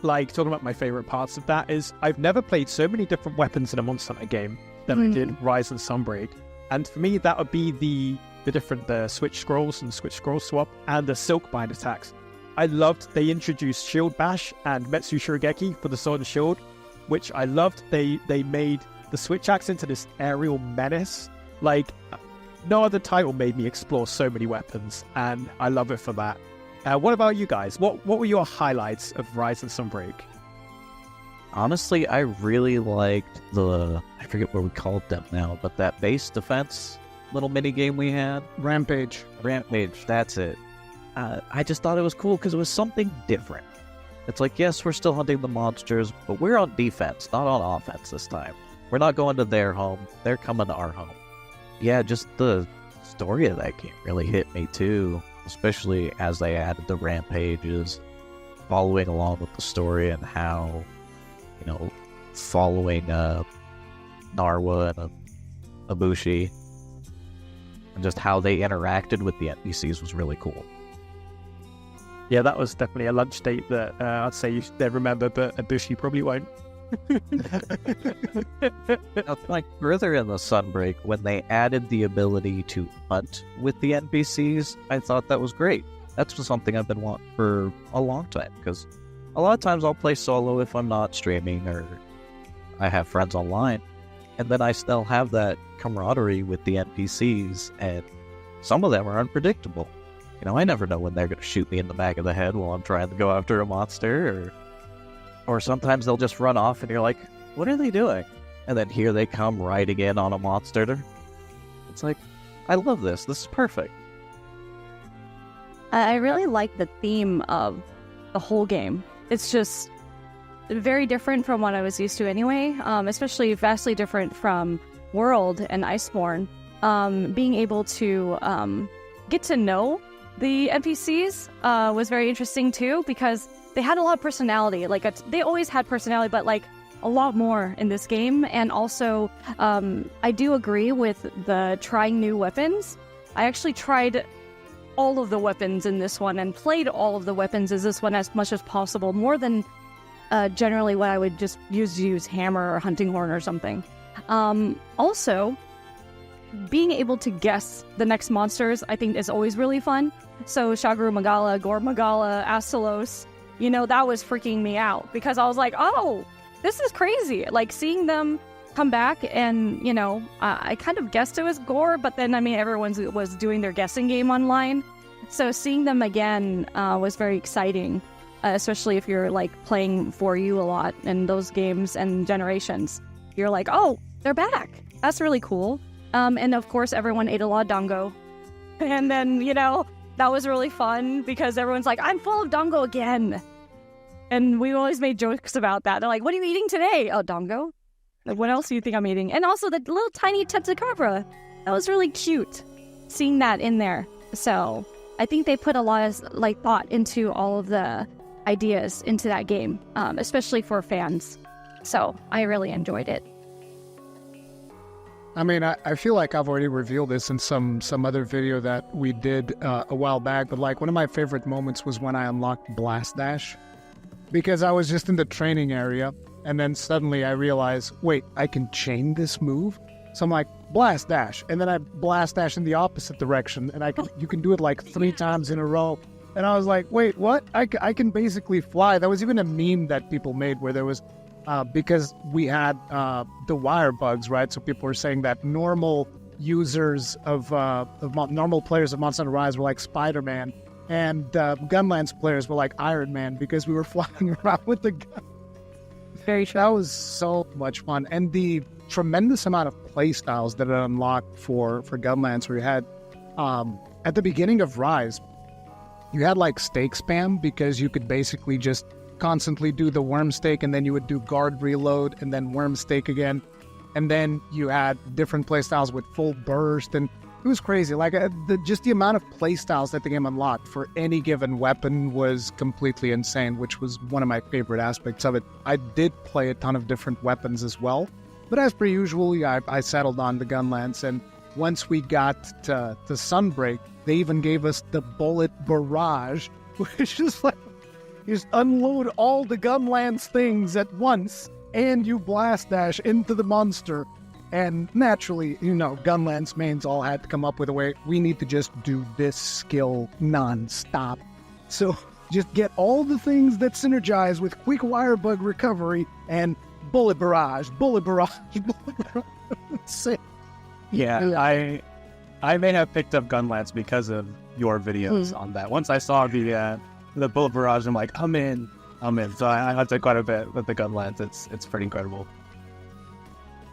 like, talking about my favorite parts of that is I've never played so many different weapons in a Monster Hunter game than I did Rise and Sunbreak. And for me, that would be the Switch Scrolls and Switch Scroll Swap and the Silkbind attacks. I loved they introduced Shield Bash and Metsu Shirogeki for the Sword and Shield, which I loved. They made the switch acts into this aerial menace. Like, no other title made me explore so many weapons, and I love it for that. What about you guys? What were your highlights of Rise and Sunbreak? Honestly, I really liked I forget what we called them now, but that base defense little mini game we had. Rampage, that's it. I just thought it was cool because it was something different. It's like, yes, we're still hunting the monsters, but we're on defense, not on offense this time. We're not going to their home, they're coming to our home. Yeah, just the story of that game really hit me too, especially as they added the rampages, following along with the story and how, following Narwa and Ibushi, and just how they interacted with the NPCs was really cool. Yeah, that was definitely a lunch date that I'd say they remember, but Ibushi probably won't. Now, like further in the Sunbreak, when they added the ability to hunt with the NPCs, I thought that was great. That's something I've been wanting for a long time, because a lot of times I'll play solo if I'm not streaming or I have friends online, and then I still have that camaraderie with the NPCs, and some of them are unpredictable. I never know when they're going to shoot me in the back of the head while I'm trying to go after a monster, or sometimes they'll just run off and you're like, what are they doing? And then here they come riding in on a monster. It's like, I love this. This is perfect. I really like the theme of the whole game. It's just very different from what I was used to anyway, especially vastly different from World and Iceborne. Being able to get to know the NPCs was very interesting too, because they had a lot of personality. They always had personality, but a lot more in this game. And also, I do agree with the trying new weapons. I actually tried all of the weapons in this one and played all of the weapons in this one as much as possible, more than generally what I would just use hammer or hunting horn or something. Also, being able to guess the next monsters, I think, is always really fun. So Shagru Magala, Gore Magala, Astalos, that was freaking me out, because I was like, oh, this is crazy. Seeing them come back and, I kind of guessed it was Gore, but then, everyone was doing their guessing game online. So seeing them again was very exciting, especially if you're, playing for you a lot in those games and generations. You're like, oh, they're back. That's really cool. And of course, everyone ate a lot of dango. And then, that was really fun, because everyone's like, I'm full of dango again. And we always made jokes about that. They're like, what are you eating today? Oh, dango? What else do you think I'm eating? And also the little tiny Tetsukabra. That was really cute, seeing that in there. So I think they put a lot of thought into all of the ideas into that game, especially for fans. So I really enjoyed it. I feel like I've already revealed this in some other video that we did a while back, but one of my favorite moments was when I unlocked Blast Dash, because I was just in the training area, and then suddenly I realized, wait, I can chain this move? So I'm like, Blast Dash, and then I Blast Dash in the opposite direction, and you can do it 3 times in a row. And I was like, wait, what? I can basically fly. There was even a meme that people made where there was, because we had the wire bugs, right? So people were saying that normal users normal players of Monster Hunter Rise were like Spider-Man, and Gunlance players were like Iron Man, because we were flying around with the gun. Very true. That was so much fun. And the tremendous amount of play styles that it unlocked for Gunlance, where you had, at the beginning of Rise, you had stake spam, because you could basically just constantly do the worm stake, and then you would do guard reload and then worm stake again, and then you had different playstyles with full burst, and it was crazy. Just the amount of playstyles that the game unlocked for any given weapon was completely insane, which was one of my favorite aspects of it. I did play a ton of different weapons as well, but as per usual, I settled on the Gunlance. And once we got to Sunbreak, they even gave us the Bullet Barrage, which is you just unload all the Gunlance things at once, and you Blast Dash into the monster. And naturally, Gunlance mains all had to come up with a way, we need to just do this skill non-stop. So just get all the things that synergize with quick wire bug recovery and bullet barrage, bullet barrage, bullet barrage. Sick. Yeah, I may have picked up Gunlance because of your videos on that. Once I saw the bullet barrage, I'm like, I'm in. So I hunted quite a bit with the Gunlance. It's pretty incredible.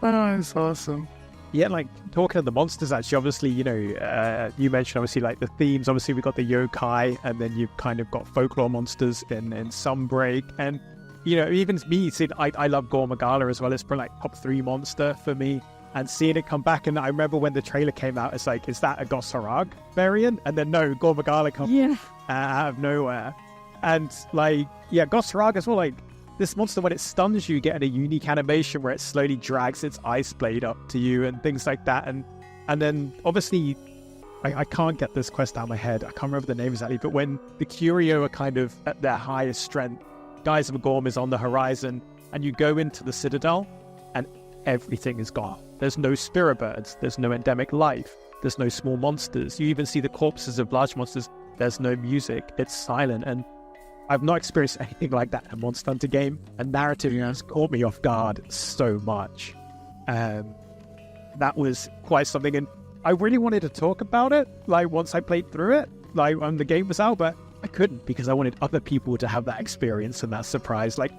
Oh, it's awesome. Yeah, like talking of the monsters, actually, obviously, you mentioned obviously like the themes. Obviously, we got the yokai, and then you've kind of got folklore monsters in Sunbreak, and even me, I love Gormagala as well. It's probably like top 3 monster for me. And seeing it come back, and I remember when the trailer came out, it's like, is that a Gosarag variant? And then no, Gormagala comes out of nowhere, and like Gosarag as well. Like this monster, when it stuns you, getting a unique animation where it slowly drags its ice blade up to you and things like that. And then obviously, I can't get this quest out of my head. I can't remember the name exactly, but when the Curio are kind of at their highest strength, Guys of Gorm is on the horizon, and you go into the Citadel, and everything is gone. There's no spirit birds, there's no endemic life, there's no small monsters. You even see the corpses of large monsters. There's no music, it's silent, and I've not experienced anything like that in a Monster Hunter game. And narrative has caught me off guard so much. That was quite something, and I really wanted to talk about it, like once I played through it, like when the game was out, but I couldn't because I wanted other people to have that experience and that surprise. Like,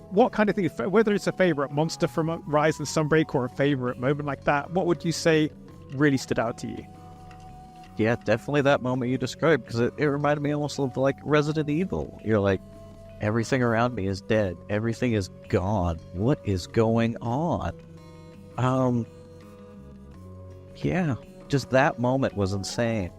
what kind of thing, whether it's a favorite monster from Rise and Sunbreak or a favorite moment like that, what would you say really stood out to you? Yeah, definitely that moment you described, because it reminded me almost of like Resident Evil. You're like, everything around me is dead. Everything is gone. What is going on? Yeah, just that moment was insane.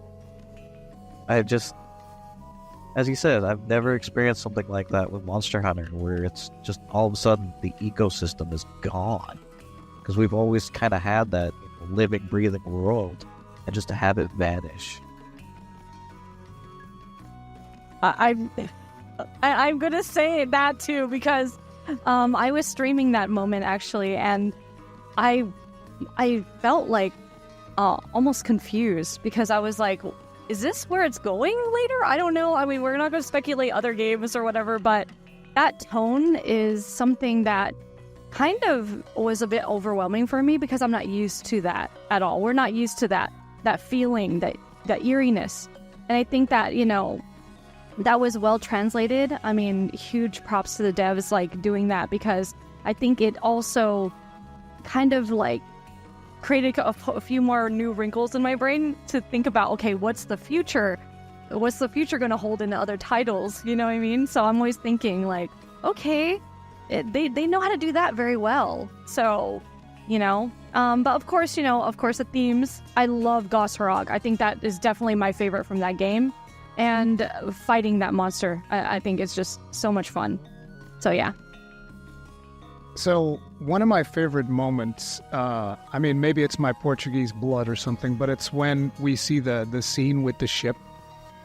As you said, I've never experienced something like that with Monster Hunter, where it's just all of a sudden the ecosystem is gone. Because we've always kind of had that living, breathing world, and just to have it vanish. I'm gonna say that too, because I was streaming that moment actually, and I felt like almost confused, because I was like, is this where it's going later? I don't know. I mean, we're not going to speculate other games or whatever, but that tone is something that kind of was a bit overwhelming for me, because I'm not used to that at all. We're not used to that feeling, that eeriness. And I think that, that was well translated. I mean, huge props to the devs like doing that, because I think it also kind of like created a few more new wrinkles in my brain to think about, okay, what's the future going to hold in the other titles? You know what I mean? So I'm always thinking like, okay, they know how to do that very well. So, but of course the themes, I love Gosrog. I think that is definitely my favorite from that game. And fighting that monster, I think it's just so much fun. So yeah. So one of my favorite moments, maybe it's my Portuguese blood or something, but it's when we see the scene with the ship,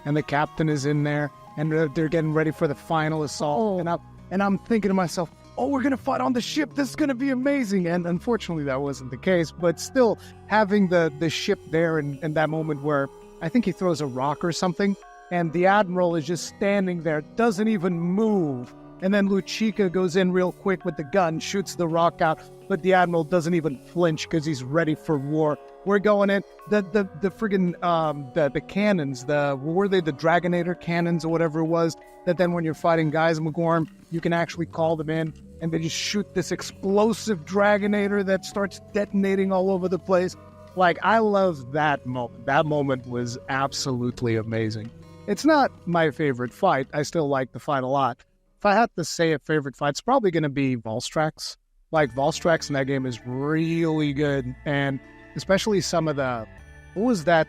and the captain is in there, and they're getting ready for the final assault, and I'm thinking to myself, oh, we're gonna fight on the ship. This is gonna be amazing. And unfortunately, that wasn't the case. But still, having the ship there, and that moment where I think he throws a rock or something, and the admiral is just standing there, doesn't even move. And then Luchika goes in real quick with the gun, shoots the rock out, but the admiral doesn't even flinch because he's ready for war. We're going in. The friggin' the cannons, were they the Dragonator cannons or whatever it was, that then when you're fighting Guys of Gorm, you can actually call them in, and they just shoot this explosive Dragonator that starts detonating all over the place. Like, I love that moment. That moment was absolutely amazing. It's not my favorite fight. I still like the fight a lot. If I had to say a favorite fight, it's probably going to be Volstrax. Like, Volstrax in that game is really good. And especially some of the... What was that?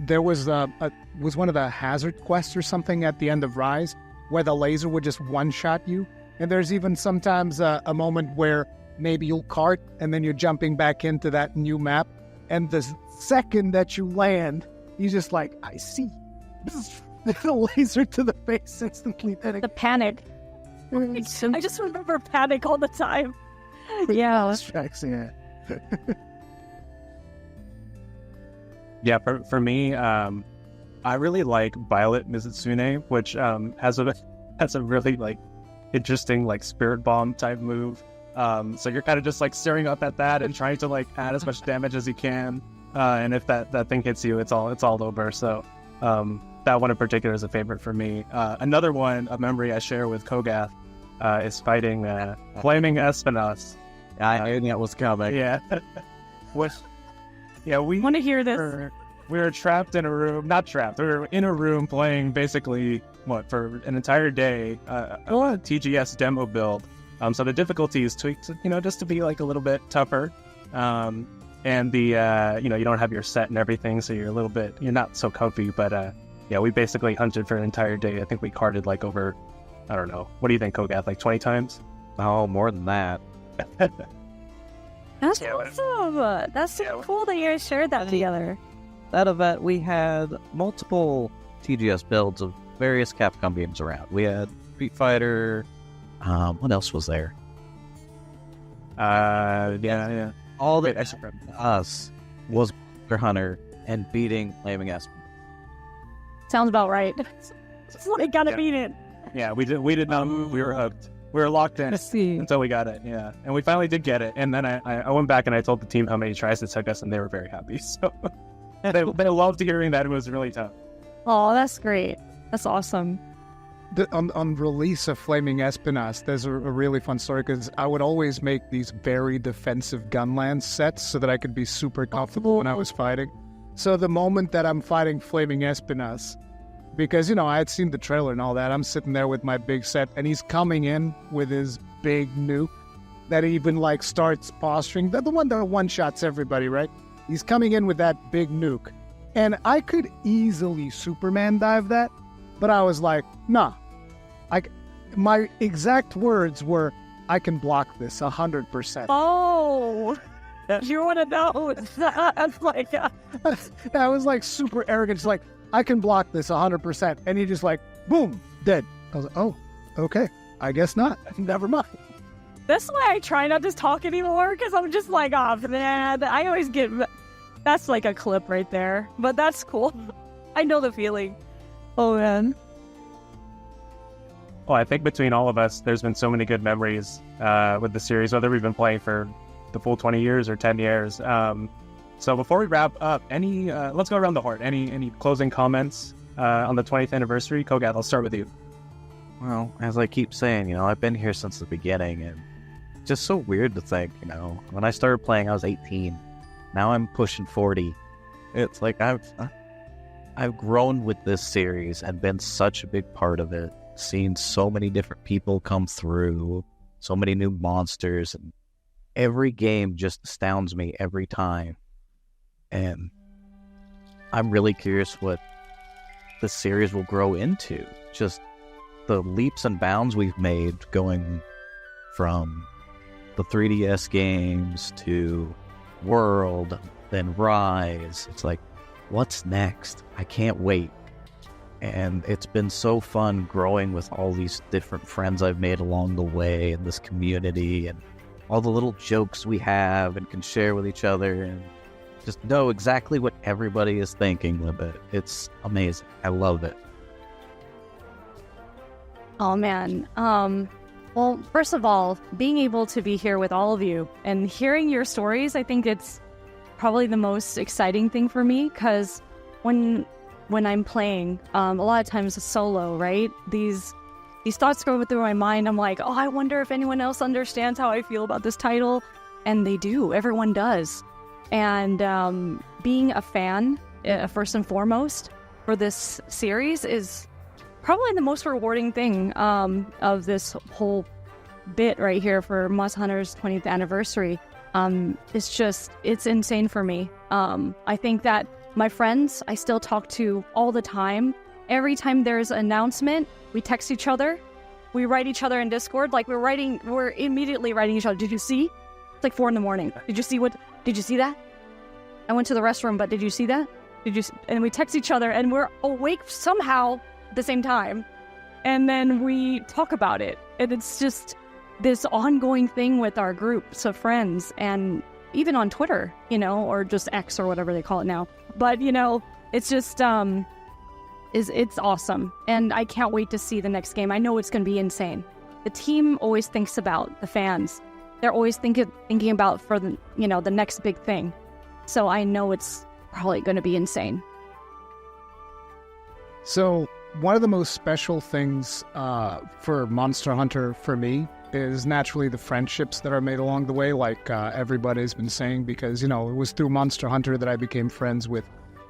There was one of the hazard quests or something at the end of Rise where the laser would just one-shot you. And there's even sometimes a moment where maybe you'll cart and then you're jumping back into that new map. And the second that you land, you're just like, I see. The laser to the face instantly. The panic. I just remember panic all the time. Yeah. Yeah, for me, I really like Violet Mizutsune, which has a really like interesting like spirit bomb type move. So you're kind of just like staring up at that and trying to like add as much damage as you can. And if that thing hits you, it's all over. So that one in particular is a favorite for me. Another one, a memory I share with Kogath, is fighting Flaming Espinas. I knew that was coming. Yeah. We Want to hear this? We were trapped in a room. Not trapped. We were in a room playing basically for an entire day. A TGS demo build. So the difficulty is tweaked, just to be like a little bit tougher. And the you don't have your set and everything, so you're not so comfy. But we basically hunted for an entire day. I think we carded like over, I don't know. What do you think, Kogath? Like 20 times? Oh, more than that. That's awesome. That's so cool that you guys shared that together. That event, we had multiple TGS builds of various Capcom games around. We had Street Fighter. What else was there? Yeah. All that us was Monster Hunter and beating Flaming Espinas. Sounds about right. It's like gotta beat it. Yeah, we did not move. We were hooked. We were locked in until we got it. Yeah, and we finally did get it. And then I went back and I told the team how many tries it took us, and they were very happy. So they loved hearing that it was really tough. Oh, that's great. That's awesome. On release of Flaming Espinas, there's a really fun story because I would always make these very defensive gunland sets so that I could be super comfortable when I was fighting. So the moment that I'm fighting Flaming Espinas, because, I had seen the trailer and all that, I'm sitting there with my big set, and he's coming in with his big nuke that even, starts posturing. The one that one-shots everybody, right? He's coming in with that big nuke. And I could easily Superman dive that, but I was like, nah. My exact words were, I can block this 100%. Oh, you're one of those. That's like... That was, super arrogant. It's like, I can block this 100%. And he just boom, dead. I was like, oh, okay. I guess not. Never mind. That's why I try not to talk anymore, because I'm just like, oh, man. I always get... That's like a clip right there. But that's cool. I know the feeling. Oh, man. Well, I think between all of us, there's been so many good memories with the series, whether we've been playing for the full 20 years or 10 years. So before we wrap up, let's go around the horn. Any closing comments on the 20th anniversary? Kogath, I'll start with you. Well, as I keep saying, I've been here since the beginning, and just so weird to think, when I started playing, I was 18. Now I'm pushing 40. It's like I've grown with this series and been such a big part of it. Seen so many different people come through, so many new monsters, and every game just astounds me every time. And I'm really curious what the series will grow into. Just the leaps and bounds we've made going from the 3DS games to World, then Rise. It's like, what's next? I can't wait. And it's been so fun growing with all these different friends I've made along the way, and this community, and all the little jokes we have and can share with each other, and just know exactly what everybody is thinking with it. It's amazing. I love it. Oh, man. Well, first of all, being able to be here with all of you and hearing your stories, I think it's probably the most exciting thing for me, because when I'm playing, a lot of times solo, right? These thoughts go through my mind. I'm like, oh, I wonder if anyone else understands how I feel about this title. And they do. Everyone does. And being a fan, first and foremost, for this series is probably the most rewarding thing of this whole bit right here for Monster Hunter's 20th anniversary. It's insane for me. I think that my friends, I still talk to all the time. Every time there's an announcement, we text each other. We write each other in Discord. We're immediately writing each other. Did you see? It's like 4 a.m. Did you see that? I went to the restroom, but did you see that? And we text each other, and we're awake somehow at the same time. And then we talk about it. And it's just this ongoing thing with our groups of friends, and even on Twitter, or just X or whatever they call it now. But, it's just, it's awesome. And I can't wait to see the next game. I know it's going to be insane. the team always thinks about the fans. They're always thinking about for the the next big thing. So I know it's probably going to be insane. So one of the most special things for Monster Hunter for me is naturally the friendships that are made along the way, like everybody's been saying, because, it was through Monster Hunter that I became friends with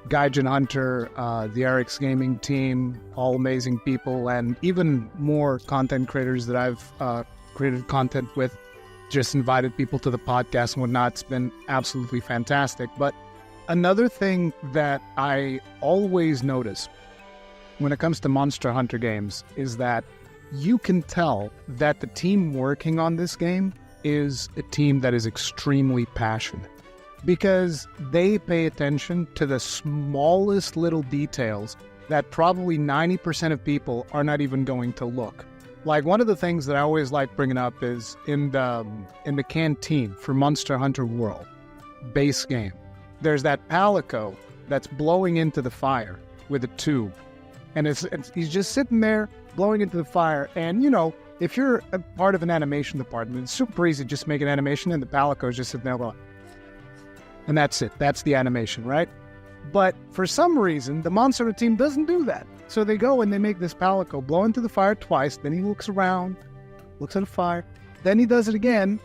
Gaijin Hunter, the Eric's Gaming team, all amazing people, and even more content creators that I've created content with, just invited people to the podcast and whatnot. It's been absolutely fantastic. But another thing that I always notice when it comes to Monster Hunter games is that you can tell that the team working on this game is a team that is extremely passionate, because they pay attention to the smallest little details that probably 90% of people are not even going to look. Like, one of the things that I always like bringing up is in the canteen for Monster Hunter World base game, there's that palico that's blowing into the fire with a tube. And he's just sitting there blowing into the fire. And, if you're a part of an animation department, it's super easy to just make an animation and the palico is just sitting there going, and that's it. That's the animation, right? But for some reason, the Monster Hunter team doesn't do that. So they go and they make this palico blow into the fire twice. Then he looks around, looks at the fire. Then he does it again.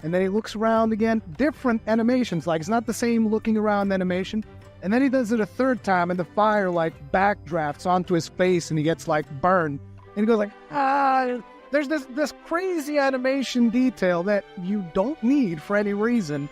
And then he looks around again. Different animations. Like, it's not the same looking around animation. And then he does it a third time, and the fire backdrafts onto his face, and he gets burned. And he goes there's this crazy animation detail that you don't need for any reason,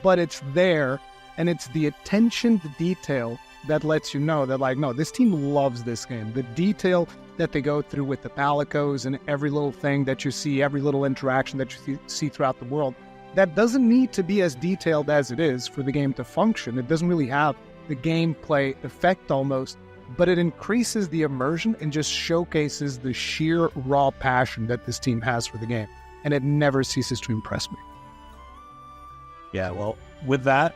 but it's there, and it's the attention to detail that lets you know that no, this team loves this game. The detail that they go through with the palicos and every little thing that you see, every little interaction that you see throughout the world, that doesn't need to be as detailed as it is for the game to function. It doesn't really have the gameplay effect almost, but it increases the immersion and just showcases the sheer raw passion that this team has for the game. And it never ceases to impress me. Yeah, well, with that,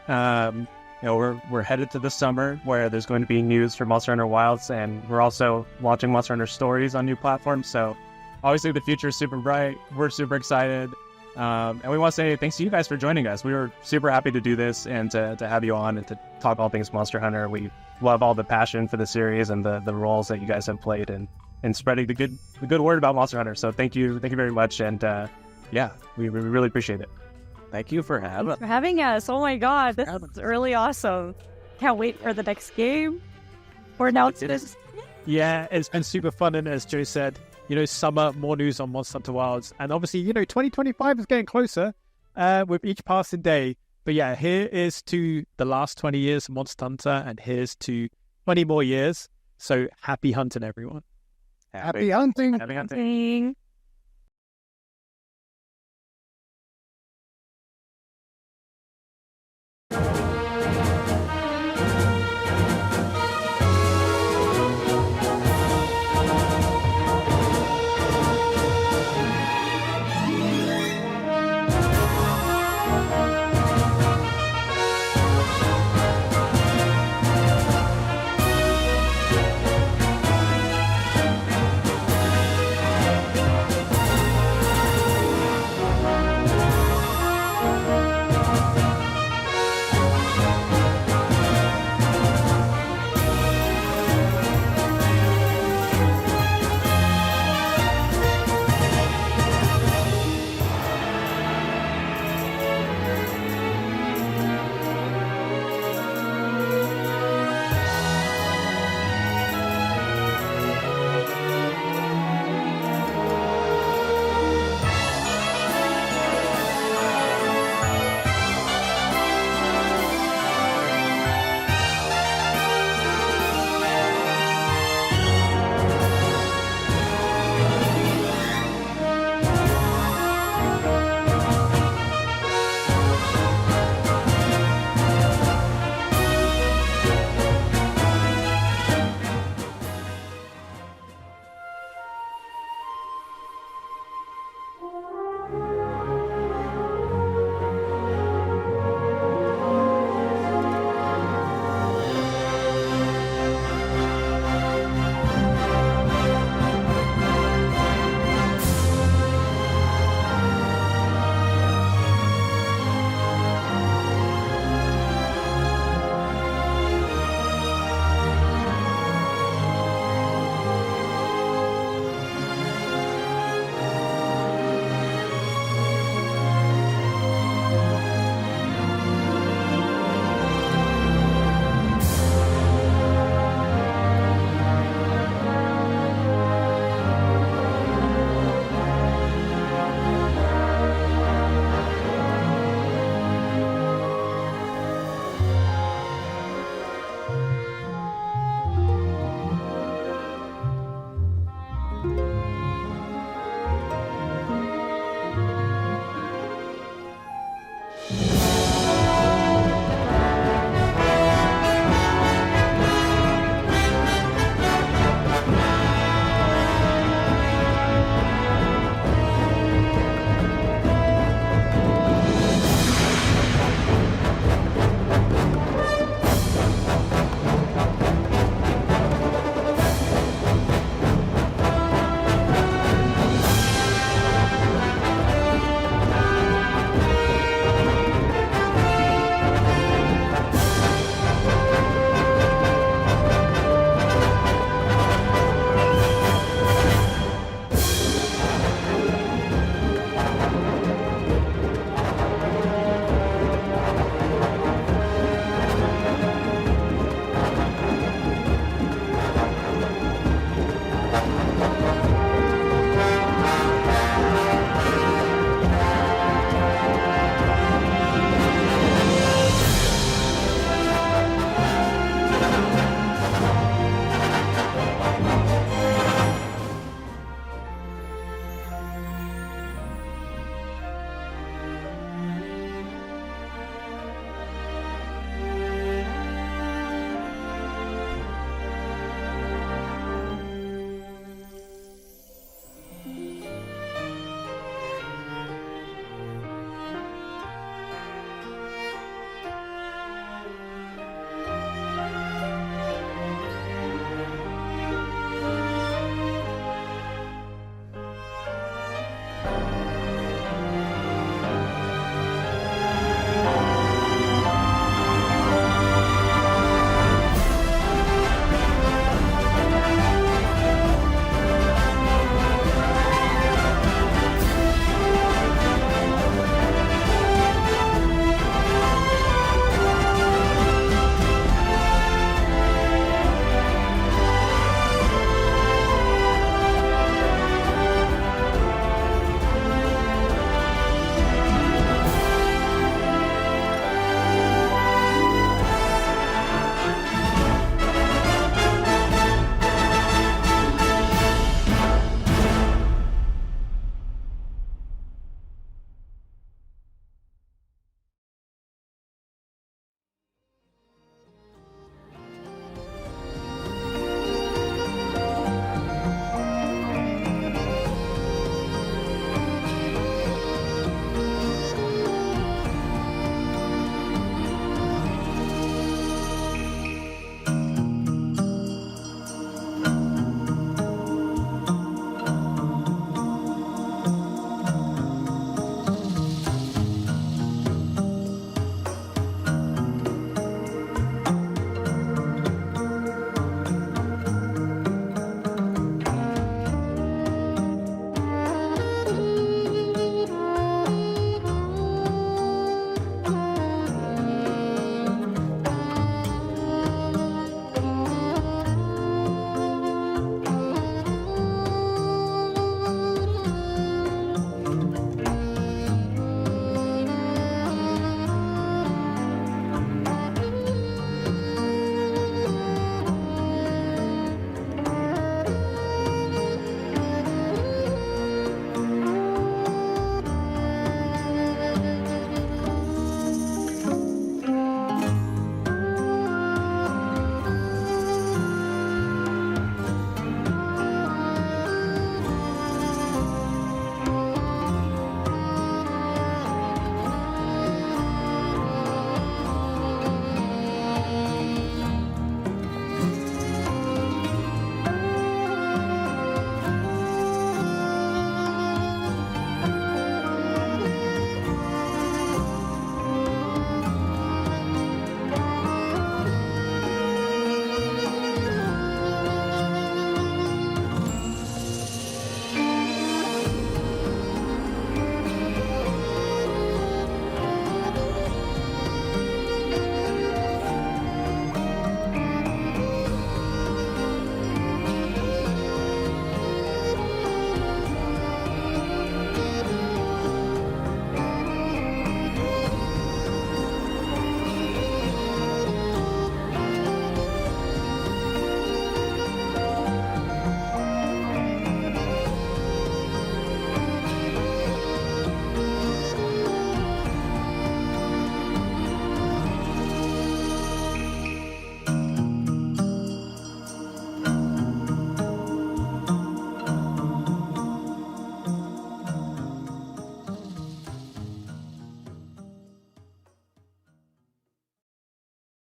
we're headed to the summer where there's going to be news for Monster Hunter Wilds, and we're also launching Monster Hunter Stories on new platforms. So obviously the future is super bright. We're super excited. And we want to say thanks to you guys for joining us. We were super happy to do this and to have you on and to talk all things Monster Hunter. We love all the passion for the series and the roles that you guys have played and spreading the good word about Monster Hunter. So thank you very much. And we really appreciate it. Thank you for having us. Oh my God, this is really awesome. Can't wait for the next game or announcements. Yeah, it's been super fun. And as Joe said, summer, more news on Monster Hunter Wilds. And obviously, 2025 is getting closer with each passing day. But yeah, here is to the last 20 years of Monster Hunter, and here's to 20 more years. So happy hunting, everyone. Happy hunting. Happy hunting.